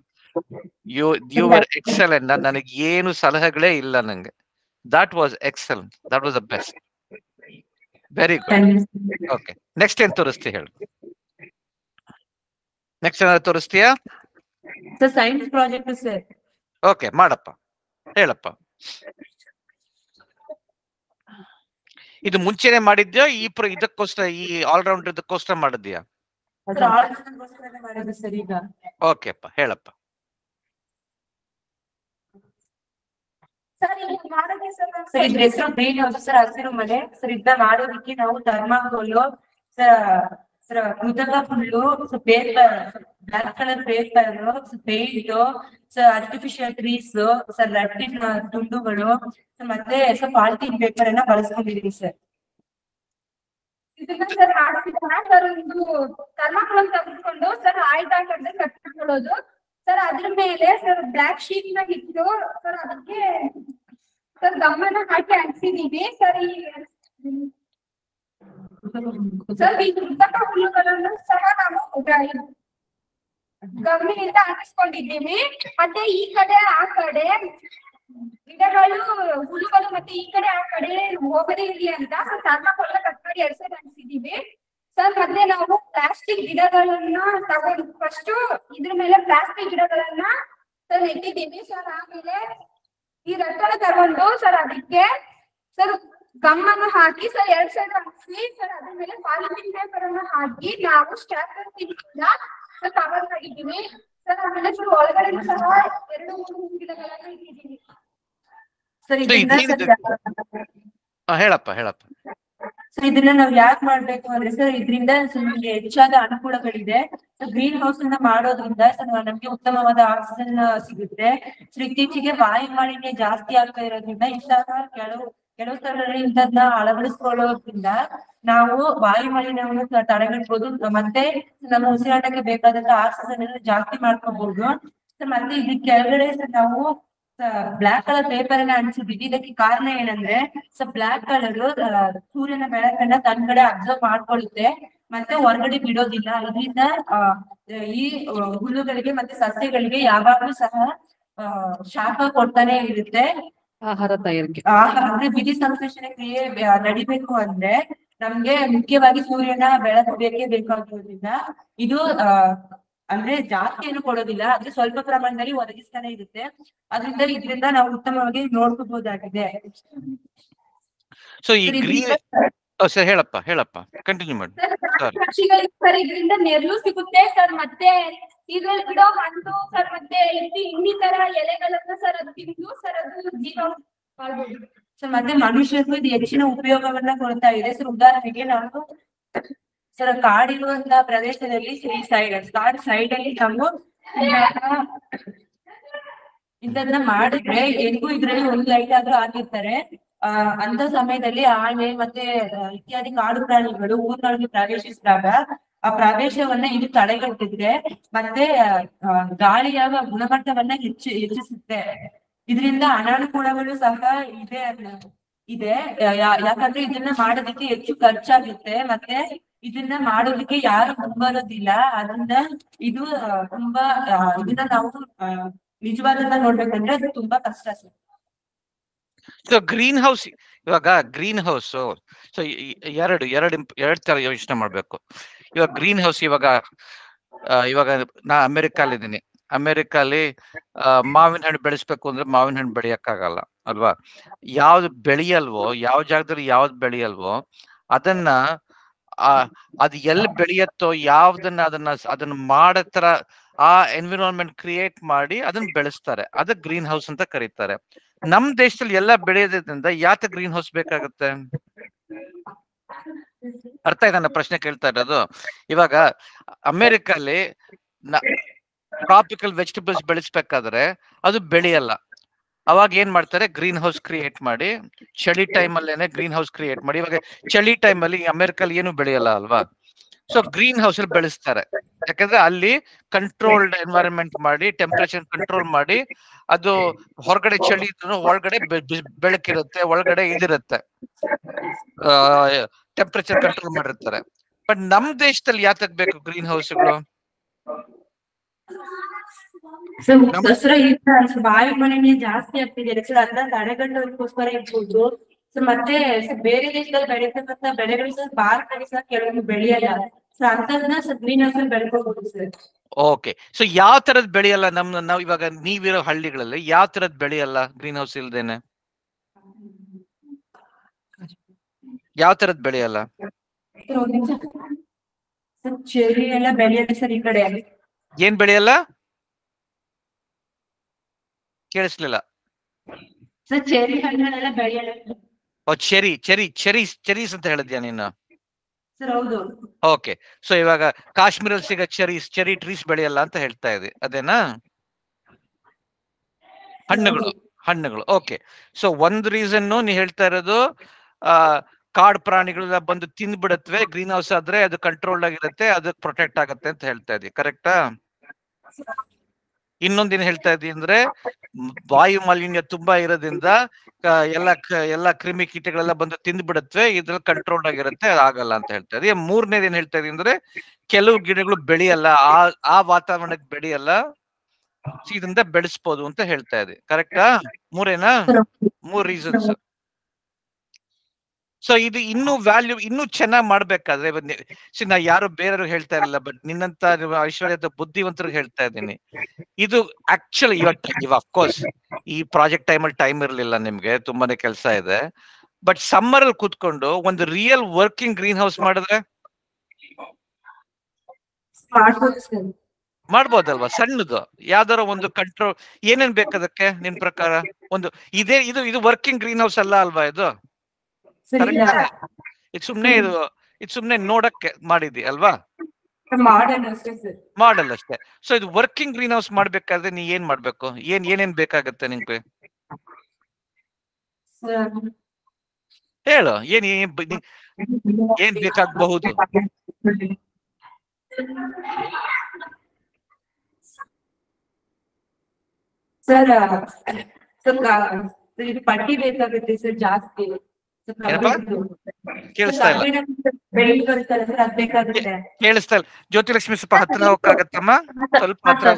You were excellent. ನನಗೆ ಏನು ಸಲಹೆಗಳೇ ಇಲ್ಲ ನಂಗೆ. That was excellent, that was the best. Very good. Okay, next ಏನ್ ತೋರಿಸ್ತೀಯ ಹೇಳು? ನೆಕ್ಸ್ಟ್ ಏನಾದ್ರು ತೋರಿಸ್ತೀಯಾ? Sir science project sir. Okay, ಮಾಡಪ್ಪ, ಹೇಳಪ್ಪ. ಇದು ಮುಂಚೆನೆ ಮಾಡಿದ್ಯಾ? ಇದಕ್ಕೋಸ್ಕರ, ಈ ಆಲ್ರೌಂಡರ್ ಇದಕ್ಕೋಸ್ಕರ ಮಾಡಿದ್ಯಾ? ಸರ್ ಈಗ. ಓಕೆ ಅಪ್ಪ, ಹೇಳಪ್ಪ. ಸರ್ ಇದು ಮಾಡೋದೇ ಸರ್ ಇದ್ರ ಹೆಸರು ಗ್ರೀನ್ ಹೌಸ್ ಸರ್, ಹಸಿರು ಮನೆ ಸರ್. ಇದನ್ನ ಮಾಡೋದಕ್ಕೆ ನಾವು ಥರ್ಮಾಕೋಲು ಸರ್, ಕೃತಕ ಹುಲ್ಲು, paper, black colour paper, paint sir, artificial trees sir, ರಟ್ಟಿನ ತುಂಡುಗಳು ಮತ್ತೆ ಸರ್ ಪಾಲಿಥೀನ್ ಪೇಪರ್ ಅನ್ನ ಬಳಸ್ಕೊಂಡಿದೀವಿ ಸರ್. ಇದನ್ನ ಸರ್ ಸರ್ ಇದು ಥರ್ಮಾಕೋಲ್ ತೆಗೆದುಕೊಂಡು ಸರ್ ಆಯಿಲ್ ಹಾಕಿದ್ರೆ ಕಟ್ ಮಾಡ್ಕೊಳ್ಳೋದು ಸರ್. ಅದ್ರ ಮೇಲೆ ಸರ್ ಬ್ಲಾಕ್ ಶೀಟ್ ನ ಇಟ್ಟು ಸರ್ ಅದಕ್ಕೆ ಸರ್ ಗಮ್ಮನ ಹಾಕಿ ಅಂಟಿಸಿದೀವಿ ಸರ್. ಸರ್ ಈ ಕೃತಕ ಹುಲ್ಲುಗಳನ್ನು ಸಹ ನಾವು ಗಮ್ಮಿನಿಂದ ಅಂಟಿಸ್ಕೊಂಡಿದ್ದೀವಿ. ಮತ್ತೆ ಈ ಕಡೆ ಆ ಕಡೆ ಗಿಡಗಳು, ಹುಲ್ಲುಗಳು ಮತ್ತೆ ಈ ಕಡೆ ಆ ಕಡೆ ಹೋಗದೇ ಇರಲಿ ಅಂತ ಸರ್ ಥರ್ಮಾಕೋಲ್ ಕಟ್ ಮಾಡಿ 2 ಸೈಡ್ ಅಂಟಿಸಿದೀವಿ ಸರ್. ಮತ್ತೆ ನಾವು ಪ್ಲಾಸ್ಟಿಕ್ ಗಿಡಗಳನ್ನ ತಗೊಂಡು ಫಸ್ಟ್ ಇದ್ರ ಮೇಲೆ ಪ್ಲಾಸ್ಟಿಕ್ ಗಿಡಗಳನ್ನ ಸರ್ ನೆಟ್ಟಿದ್ದೀವಿ ಸರ್. ಆಮೇಲೆ ಈ ರಟ್ಟಣ ತಗೊಂಡು ಸರ್ ಅದಕ್ಕೆ ಸರ್ ಗಮ್ಮನ್ನು ಹಾಕಿ ಸರ್ 2 ಸೈಡ್ ಹಾಕಿ ಸರ್ ಅದ್ರ ಮೇಲೆ ಪಾಲಿಥಿನ್ ಪೇಪರ್ ಅನ್ನು ಹಾಕಿ ನಾವು ಸ್ಟ್ಯಾಪ್ಲರ್ ಸರ್ ಕವರ್ ಮಾಡಿದ್ದೀವಿ ಸರ್. ಆಮೇಲೆ ಸರ್ ಒಳಗಡೆ ಸಹ 2-3 ಗಿಡಗಳನ್ನು ಇಟ್ಟಿದ್ದೀವಿ ಸರ್. ಹೇಳಪ್ಪ. ಸೊ ಇದನ್ನ ನಾವ್ ಯಾಕೆ ಮಾಡ್ಬೇಕು ಅಂದ್ರೆ ಸರ್ ಇದರಿಂದ ನಮ್ಗೆ ಹೆಚ್ಚಾದ ಅನುಕೂಲಗಳಿದೆ. ಗ್ರೀನ್ ಹೌಸ್ ಅನ್ನ ಮಾಡೋದ್ರಿಂದ ಸರ್ ನಮ್ಗೆ ಉತ್ತಮವಾದ ಆಕ್ಸಿಜನ್ ಸಿಗುತ್ತೆ. ಸೊ ಇತ್ತೀಚೆಗೆ ವಾಯು ಮಾಲಿನ್ಯ ಜಾಸ್ತಿ ಆಗ್ತಾ ಇರೋದ್ರಿಂದ ಇಂತಹ ಕೆಲವು ಸ್ಥಳಗಳಲ್ಲಿ ಇಂಥದ್ನ ಅಳವಡಿಸ್ಕೊಳ್ಳೋದ್ರಿಂದ ನಾವು ವಾಯು ಮಾಲಿನ್ಯವನ್ನು ತಡೆಗಟ್ಟಬಹುದು. ಮತ್ತೆ ನಮ್ಮ ಉಸಿರಾಟಕ್ಕೆ ಬೇಕಾದಂತ ಆಕ್ಸಿಜನ್ ಅನ್ನು ಜಾಸ್ತಿ ಮಾಡ್ಕೋಬಹುದು. ಮತ್ತೆ ಇದಕ್ಕೆ ಕೆಳಗಡೆ ನಾವು ಬ್ಲಾಕ್ ಕಲರ್ ಪೇಪರ್ ಅನ್ನ ಅಂಟಿಸಿದೀವಿ. ಇದಕ್ಕೆ ಕಾರಣ ಏನಂದ್ರೆ ಬ್ಲಾಕ್ ಕಲರ್ ಸೂರ್ಯನ ಬೆಳಕನ್ನ ತನ್ನ ಕಡೆ ಅಬ್ಸರ್ವ್ ಮಾಡ್ಕೊಳ್ಳುತ್ತೆ ಮತ್ತೆ ಹೊರಗಡೆ ಬಿಡೋದಿಲ್ಲ. ಇದರಿಂದ ಈ ಹುಲ್ಲುಗಳಿಗೆ ಮತ್ತೆ ಸಸ್ಯಗಳಿಗೆ ಯಾವಾಗ್ಲೂ ಸಹ ಶಾಖ ಕೊಡ್ತಾನೆ ಇರುತ್ತೆ. ಆಹಾರ ತಯಾರಿಕೆ ಅಂದ್ರೆ ವಿಧಿ ಸಂಶ್ಲೇಷಣೆ ಕ್ರಿಯೆ ನಡಿಬೇಕು ಅಂದ್ರೆ ನಮ್ಗೆ ಮುಖ್ಯವಾಗಿ ಸೂರ್ಯನ ಬೆಳಕು ಬೇಕೇ ಬೇಕಾಗಿರೋದ್ರಿಂದ ಇದು ಅಂದ್ರೆ ಜಾಸ್ತಿ ಏನು ಕೊಡೋದಿಲ್ಲ, ಆದ್ರೆ ಸ್ವಲ್ಪ ಪ್ರಮಾಣದಲ್ಲಿ ಒದಗಿಸ್ತಾನೆ ಇರುತ್ತೆ. ಇದರಿಂದ ನಾವು ಉತ್ತಮವಾಗಿ ನೋಡ್ಕೋಬಹುದಾಗಿದೆ. ಸೊ ಈ ಗ್ರೀನ್ ಹೇಳಪ್ಪ ಕಂಟಿನ್ಯೂ ಮಾಡಿ. ಪಕ್ಷಿಗಳಿಗೆ ಸರ್ ಇದರಿಂದ ನೆರಳು ಸಿಗುತ್ತೆ ಸರ್. ಮತ್ತೆ ಇದ್ರಲ್ಲಿ ಬಿಡೋ ಹಣ್ಣು ಸರ್ ಮತ್ತೆ ಇನ್ನಿತರ ಎಲೆಗಳನ್ನ ಸರ್ ಅದು ತಿಂದು ಸರ್ ಅದು ಜೀವ ಮಾಡ್ಬೋದು ಸರ್. ಮತ್ತೆ ಮನುಷ್ಯರು ಇದು ಹೆಚ್ಚಿನ ಉಪಯೋಗವನ್ನ ಕೊಡ್ತಾ ಇದೆ ಸರ್. ಉದಾಹರಣೆಗೆ ನಾವು ಸರ್ ಕಾಡಿರುವಂತಹ ಪ್ರದೇಶದಲ್ಲಿ ಕಾಡ್ ಸೈಡ್ ಅಲ್ಲಿ ನಾವು ಇದನ್ನ ಮಾಡಿದ್ರೆ ಹೆಂಗೂ ಇದ್ರಲ್ಲಿ ಒಂದು ಲೈಟ್ ಆದ್ರೂ ಹಾಕಿರ್ತಾರೆ. ಅಂತ ಸಮಯದಲ್ಲಿ ಆನೆ ಮತ್ತೆ ಇತ್ಯಾದಿ ಕಾಡು ಪ್ರಾಣಿಗಳು ಊರುಗಳಿಗೆ ಪ್ರವೇಶಿಸಿದಾಗ ಆ ಪ್ರವೇಶವನ್ನ ಇದು ತಡೆಗಟ್ಟಿದ್ರೆ ಮತ್ತೆ ಗಾಳಿಯ ಗುಣಮಟ್ಟವನ್ನ ಹೆಚ್ಚಿಸುತ್ತೆ. ಇದರಿಂದ ಅನಾನುಕೂಲಗಳು ಸಹ ಇದೆ. ಯಾಕಂದ್ರೆ ಇದನ್ನ ಮಾಡೋದಕ್ಕೆ ಹೆಚ್ಚು ಖರ್ಚಾಗುತ್ತೆ ಮತ್ತೆ ಇದನ್ನ ಮಾಡೋದಕ್ಕೆ ಯಾರು ಮುಂಬರೋದಿಲ್ಲ. ಅದರಿಂದ ಇದು ತುಂಬಾ ಇದನ್ನ ನಾವು ನಿಜವಾದನ್ನ ನೋಡ್ಬೇಕಂದ್ರೆ ಅದು ತುಂಬಾ ಕಷ್ಟ sir. So green house so ಎರಡು ತರ ಯೋಚನೆ ಮಾಡ್ಬೇಕು. ಇವಾಗ ಗ್ರೀನ್ ಹೌಸ್ ಇವಾಗ ನಾ ಅಮೆರಿಕಾಲಿದ್ದೀನಿ. ಅಮೆರಿಕಾಲಿ ಮಾವಿನ ಹಣ್ಣು ಬೆಳೆಸ್ಬೇಕು ಅಂದ್ರೆ ಮಾವಿನ ಹಣ್ಣು ಬೆಳೆಯಕ್ಕಾಗಲ್ಲ ಅಲ್ವಾ? ಯಾವ್ದು ಬೆಳೆಯಲ್ವೋ, ಯಾವ ಜಾಗದಲ್ಲಿ ಯಾವ್ದು ಬೆಳೆಯಲ್ವೋ ಅದನ್ನ ಅದು ಎಲ್ಲಿ ಬೆಳೆಯತ್ತೋ ಅದನ್ನ ಮಾಡತರ ಆ ಎನ್ವಿರಾನ್ಮೆಂಟ್ ಕ್ರಿಯೇಟ್ ಮಾಡಿ ಅದನ್ನ ಬೆಳೆಸ್ತಾರೆ. ಅದಕ್ಕೆ ಗ್ರೀನ್ ಹೌಸ್ ಅಂತ ಕರೀತಾರೆ. ನಮ್ ದೇಶದಲ್ಲಿ ಎಲ್ಲ ಬೆಳೆಯೋದ್ರಿಂದ ಯಾಕೆ ಗ್ರೀನ್ ಹೌಸ್ ಬೇಕಾಗುತ್ತೆ? ಅರ್ಥ ಆಯ್ತಾ ನನ್ನ ಪ್ರಶ್ನೆ ಕೇಳ್ತಾ ಇರೋದು? ಇವಾಗ ಅಮೆರಿಕಲ್ಲಿ ಟ್ರಾಪಿಕಲ್ ವೆಜಿಟೇಬಲ್ಸ್ ಬೆಳೆಸ್ಬೇಕಾದ್ರೆ ಅದು ಬೆಳೆಯಲ್ಲ. ಅವಾಗ ಏನ್ ಮಾಡ್ತಾರೆ? ಗ್ರೀನ್ ಹೌಸ್ ಕ್ರಿಯೇಟ್ ಮಾಡಿ ಚಳಿ ಟೈಮ್ ಅಲ್ಲೇನೆ ಗ್ರೀನ್ ಹೌಸ್ ಕ್ರಿಯೇಟ್ ಮಾಡಿ. ಇವಾಗ ಚಳಿ ಟೈಮ್ ಅಲ್ಲಿ ಅಮೆರಿಕಲ್ಲಿ ಏನು ಬೆಳೆಯಲ್ಲ ಅಲ್ವಾ? ಸೊ ಗ್ರೀನ್ ಹೌಸ್ ಅಲ್ಲಿ ಬೆಳೆಸ್ತಾರೆ. ಯಾಕಂದ್ರೆ ಅಲ್ಲಿ ಕಂಟ್ರೋಲ್ಡ್ ಎನ್ವೈರನ್ಮೆಂಟ್ ಮಾಡಿ ಟೆಂಪರೇಚರ್ ಕಂಟ್ರೋಲ್ ಮಾಡಿ ಅದು ಹೊರಗಡೆ ಚಳಿ ಇದ್ರು ಒಳಗಡೆ ಬೆಳಕಿರುತ್ತೆ, ಒಳಗಡೆ ಇದಿರುತ್ತೆ, ಟೆಂಪರೇಚರ್ ಕಂಟ್ರೋಲ್ ಮಾಡಿರ್ತಾರೆ. ಬಟ್ ನಮ್ ದೇಶದಲ್ಲಿ ಯಾತಕ್ ಬೇಕು ಗ್ರೀನ್ ಹೌಸ್ಗಳು? ವಾಯು ಮಾಲಿನ್ಯ ಜಾಸ್ತಿ ಆಗ್ತಿದೆ ಸರ್. ಅದನ್ನ ತಡೆಗಟ್ಟೋದಕ್ಕೋಸ್ಕರ ಇರ್ಬೋದು. ಮತ್ತೆ ಬೇರೆ ದೇಶದಲ್ಲಿ ಬೆಳೀತಕ್ಕಂಥ ಬೆಳೆಗಳು ಸಹ ಭಾರತದಲ್ಲಿ ಸಹ ಕೆಲವೊಂದು ಬೆಳೆಯಲ್ಲ. ಸೊ ಅಂತದನ್ನ ಗ್ರೀನ್ ಹೌಸ್ ಅಲ್ಲಿ ಬೆಳ್ಕೋಬಹುದು ಸರ್. ಓಕೆ. ಸೊ ಯಾವ ತರದ್ ಬೆಳೆಯಲ್ಲ? ನಾವು ಇವಾಗ ನೀವಿರೋ ಹಳ್ಳಿಗಳಲ್ಲಿ ಯಾವ ತರದ್ ಬೆಳೆಯಲ್ಲ ಗ್ರೀನ್ ಹೌಸ್ ಇಲ್ದೇನೆ? ಯಾವ ತರದ್ ಬೆಳೆಯಲ್ಲ? ಚೆರಿ ಎಲ್ಲ ಬೆಳೆಯಲ್ಲ ಸರ್ ಈ ಕಡೆ. ಏನ್ ಬೆಳೆಯಲ್ಲ? ಕೇಳಿಸ್ಲಿಲ್ಲ. ಸರ್ ಚೆರಿ ಹಣ್ಣುಗಳೆಲ್ಲ ಬೆಳೆಯಲ್ಲ. ಚೆರೀಸ್ ಅಂತ ಹೇಳಿದ್ಯಾ ನೀನು? ಸರ್ ಹೌದು. ಓಕೆ. ಸೊ ಇವಾಗ ಕಾಶ್ಮೀರಲ್ಲಿ ಸಿಗೋ ಚೆರಿ ಟ್ರೀಸ್ ಬೆಳೆಯಲ್ಲ ಅಂತ ಹೇಳ್ತಾ ಇದೆ, ಅದೇನಾ? ಹಣ್ಣುಗಳು. ಓಕೆ. ಸೊ ಒಂದ್ ರೀಸನ್ ನೀ ಹೇಳ್ತಾ ಇರೋದು ಕಾಡು ಪ್ರಾಣಿಗಳೆಲ್ಲ ಬಂದು ತಿಂದ್ಬಿಡತ್ವೆ, ಗ್ರೀನ್ ಹೌಸ್ ಆದ್ರೆ ಅದು ಕಂಟ್ರೋಲ್ಡ್ ಆಗಿರುತ್ತೆ, ಅದಕ್ಕೆ ಪ್ರೊಟೆಕ್ಟ್ ಆಗತ್ತೆ ಅಂತ ಹೇಳ್ತಾ ಇದ್ದಿ, ಕರೆಕ್ಟಾ? ಇನ್ನೊಂದೇನ್ ಹೇಳ್ತಾ ಇದ್ದಿ ಅಂದ್ರೆ ವಾಯು ಮಾಲಿನ್ಯ ತುಂಬಾ ಇರೋದ್ರಿಂದ ಎಲ್ಲ ಕ್ರಿಮಿ ಕೀಟಗಳೆಲ್ಲ ಬಂದು ತಿಂದ್ಬಿಡತ್ವೆ, ಇದ್ರಲ್ಲಿ ಕಂಟ್ರೋಲ್ ಆಗಿರುತ್ತೆ, ಆಗಲ್ಲ ಅಂತ ಹೇಳ್ತಾ ಇದ್ದಿ. ಮೂರನೇದು ಏನ್ ಹೇಳ್ತಾ ಇದ್ದಿ ಅಂದ್ರೆ ಕೆಲವು ಗಿಡಗಳು ಬೆಳೆಯಲ್ಲ, ಆ ವಾತಾವರಣಕ್ಕೆ ಬೆಳೆಯಲ್ಲ, ಇದರಿಂದ ಬೆಳೆಸ್ಬೋದು ಅಂತ ಹೇಳ್ತಾ ಇದ್ದಿ, ಕರೆಕ್ಟಾ? ಮೂರೇನಾ? 3 ರೀಸನ್ಸ್. ಸೊ ಇದು ಇನ್ನೂ ವ್ಯಾಲ್ಯೂ ಇನ್ನೂ ಚೆನ್ನಾಗಿ ಮಾಡ್ಬೇಕಾದ್ರೆ ನಾ ಯಾರು ಬೇರೆಯವ್ರು ಹೇಳ್ತಾ ಇರಲಿಲ್ಲ, ಬಟ್ ನಿನ್ನಂತ ಐಶ್ವರ್ಯದ ಬುದ್ಧಿವಂತರಿಗೆ ಹೇಳ್ತಾ ಇದ್ದೀನಿ. ಇದು ಆಕ್ಚುಲಿ ಇವಾಗ ಅಫ್ಕೋರ್ಸ್ ಈ ಪ್ರಾಜೆಕ್ಟ್ ಟೈಮಲ್ಲಿ ಟೈಮ್ ಇರಲಿಲ್ಲ ನಿಮ್ಗೆ, ತುಂಬಾನೇ ಕೆಲಸ ಇದೆ. ಬಟ್ ಸಮ್ಮರ್ ಅಲ್ಲಿ ಕೂತ್ಕೊಂಡು ಒಂದು ರಿಯಲ್ ವರ್ಕಿಂಗ್ ಗ್ರೀನ್ ಹೌಸ್ ಮಾಡಿದ್ರೆ ಮಾಡ್ಬೋದಲ್ವಾ? ಸಣ್ಣದು ಯಾವ್ದಾರ ಒಂದು ಕಂಟ್ರೋಲ್ ಏನೇನ್ ಬೇಕಾದಕ್ಕೆ ನಿನ್ ಪ್ರಕಾರ? ಒಂದು ಇದು ವರ್ಕಿಂಗ್ ಗ್ರೀನ್ ಹೌಸ್ ಅಲ್ಲ ಅಲ್ವಾ ಇದು? ಇದು ಸುಮ್ನೆ ನೋಡಕ್ಕೆ ಮಾಡಿದಿ ಅಲ್ವಾ? ಮಾಡಲ್ ಅಷ್ಟೇ. ಸೊ ಇದು ವರ್ಕಿಂಗ್ ಗ್ರೀನ್ ಹೌಸ್ ಮಾಡ್ಬೇಕಾದ್ರೆ ನೀ ಏನ್ ಮಾಡ್ಬೇಕು? ಏನೇನ್ ಬೇಕಾಗತ್ತೆ ನಿಂಗೆ? ಹೇಳು, ಏನ್ ಬೇಕಾಗಬಹುದು? ಸರ್ ಇದು ಪಟ್ಟಿ ಬೇಕಾಗುತ್ತೆ ಸರ್ ಜಾಸ್ತಿ. ಕೇಳಿಸ್ತಾ ಇಲ್ಲ, ಕೇಳಿಸ್ತಾ ಇಲ್ಲ. ಜ್ಯೋತಿಲಕ್ಷ್ಮಿ ಸ್ವಲ್ಪ ಹತ್ರ ಹೋಗಕ್ಕಾಗತ್ತಮ್ಮ? ಸ್ವಲ್ಪ ಹತ್ರ.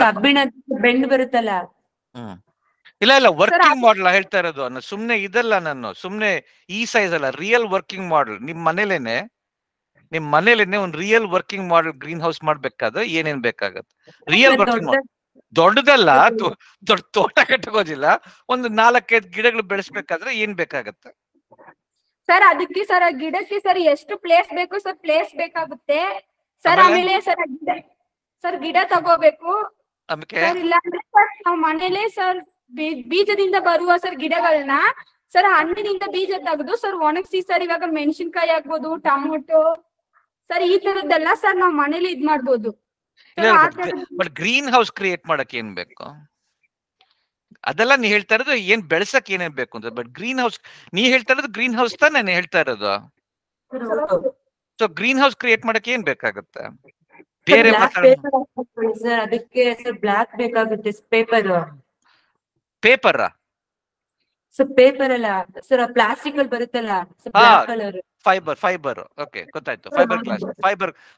ಕಬ್ಬಿಣ ಬೆಂಡ್ ಬರುತ್ತಲ್ಲ. ಇಲ್ಲ ವರ್ಕಿಂಗ್ ಮಾಡಲ್ ಹೇಳ್ತಾ ಇರೋದು. ಸುಮ್ನೆ ಇದಲ್ಲ, ನಾನು ಸುಮ್ನೆ ಈ ಸೈಜ್ ಅಲ್ಲ, ರಿಯಲ್ ವರ್ಕಿಂಗ್ ಮಾಡಲ್. ನಿಮ್ ಮನೇಲೇನೆ ಒಂದು ರಿಯಲ್ ವರ್ಕಿಂಗ್ ಮಾಡಲ್ ಗ್ರೀನ್ ಹೌಸ್ ಮಾಡ್ಬೇಕಾದ್ರೆ ಏನೇನ್ ಬೇಕಾಗತ್ತೆ? ರಿಯಲ್ ವರ್ಕಿಂಗ್ ಮಾಡಲ್ ದೊಡ್ಡದಲ್ಲ, ದೊಡ್ಡ ತೋಟ ಕಟ್ಟಗೋದಿಲ್ಲ. ಒಂದು 4-5 ಗಿಡಗಳು ಬೆಳೆಸ್ಬೇಕಾದ್ರೆ ಏನ್ ಬೇಕಾಗತ್ತೆ ಸರ್? ಅದಕ್ಕೆ ಸರ್ ಗಿಡಕ್ಕೆ ಸರ್ ಎಷ್ಟು ಪ್ಲೇಸ್ ಬೇಕು ಸರ್? ಪ್ಲೇಸ್ ಬೇಕಾಗುತ್ತೆ ಸರ್. ಆಮೇಲೆ ಸರ್ ಗಿಡ ತಗೋಬೇಕು ಸರ್. ಇಲ್ಲ ಅಂದ್ರೆ ಸರ್ ನಾವ್ ಮನೇಲೆ ಸರ್ ಬೀಜದಿಂದ ಬರುವ ಸರ್ ಗಿಡಗಳನ್ನ ಸರ್ ಹಣ್ಣಿನಿಂದ ಬೀಜ ತೆಗೆದು ಸರ್ ಒಣಗಿಸಿ ಸರ್, ಇವಾಗ ಮೆಣಸಿನ್ಕಾಯಿ ಆಗ್ಬೋದು, ಟೊಮೊಟೊ ಸರ್, ಈ ತರದ್ದೆಲ್ಲ ಸರ್ ನಾವ್ ಮನೇಲಿ ಇದ್ ಮಾಡ್ಬೋದು. ಬಟ್ ಗ್ರೀನ್ ಹೌಸ್ ಕ್ರಿಯೇಟ್ ಮಾಡಕ್ ಏನ್ ಬೇಕು? ಅದೆಲ್ಲ ನೀ ಹೇಳ್ತಾ ಇರೋದು ಏನ್ ಬೆಳೆಸಕ್ ಏನೇನ್ ಬೇಕು ಅಂತ. ಬಟ್ ಗ್ರೀನ್ ಹೌಸ್ ನೀ ಹೇಳ್ತಾ ಇರೋದು ಗ್ರೀನ್ ಹೌಸ್ ತಾನೇ ನಾನು ಹೇಳ್ತಾ ಇರೋದು. ಸೊ ಗ್ರೀನ್ ಹೌಸ್ ಕ್ರಿಯೇಟ್ ಮಾಡಕ್ ಏನ್ ಬೇಕಾಗುತ್ತೆ? ಬೇರೆ ಸರ್ ಅದಕ್ಕೆ ಸರ್ ಬ್ಲಾಕ್ ಬೇಕಾಗುತ್ತೆ. ಪೇಪರ್ ಸರ್ ಪೇಪರ್ ಅಲ್ಲ ಸರ್, ಪ್ಲಾಸ್ಟಿಕ್ ಅಲ್ಲಿ ಬರುತ್ತಲ್ಲ ಕಲರ್. ಫೈಬರ್ ಓಕೆ, ಗೊತ್ತಾಯ್ತು.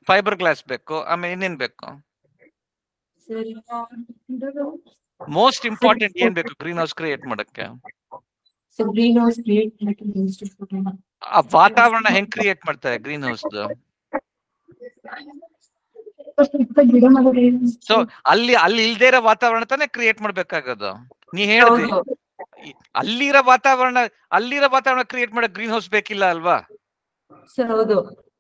ಫೈಬರ್ ಗ್ಲಾಸ್ ಬೇಕು. ಆಮೇಲೆ ಇನ್ನೇನ್ ಬೇಕು? ಮೋಸ್ಟ್ ಇಂಪಾರ್ಟೆಂಟ್ ಏನ್ ಬೇಕು ಗ್ರೀನ್ ಹೌಸ್ ಕ್ರಿಯೇಟ್ ಮಾಡಕ್ಕೆ? ಆ ವಾತಾವರಣ ಹೆಂಗ್ ಕ್ರಿಯೇಟ್ ಮಾಡ್ತಾರೆ ಗ್ರೀನ್ ಹೌಸ್? ಸೊ ಅಲ್ಲಿ ಇಲ್ದೇ ಇರೋ ವಾತಾವರಣ ತಾನೇ ಕ್ರಿಯೇಟ್ ಮಾಡ್ಬೇಕಾಗೋದು. ನೀ ಹೇಳ್ದಿ ಅಲ್ಲಿರೋ ವಾತಾವರಣ ಕ್ರಿಯೇಟ್ ಮಾಡಕ್ ಗ್ರೀನ್ ಹೌಸ್ ಬೇಕಿಲ್ಲ ಅಲ್ವಾ?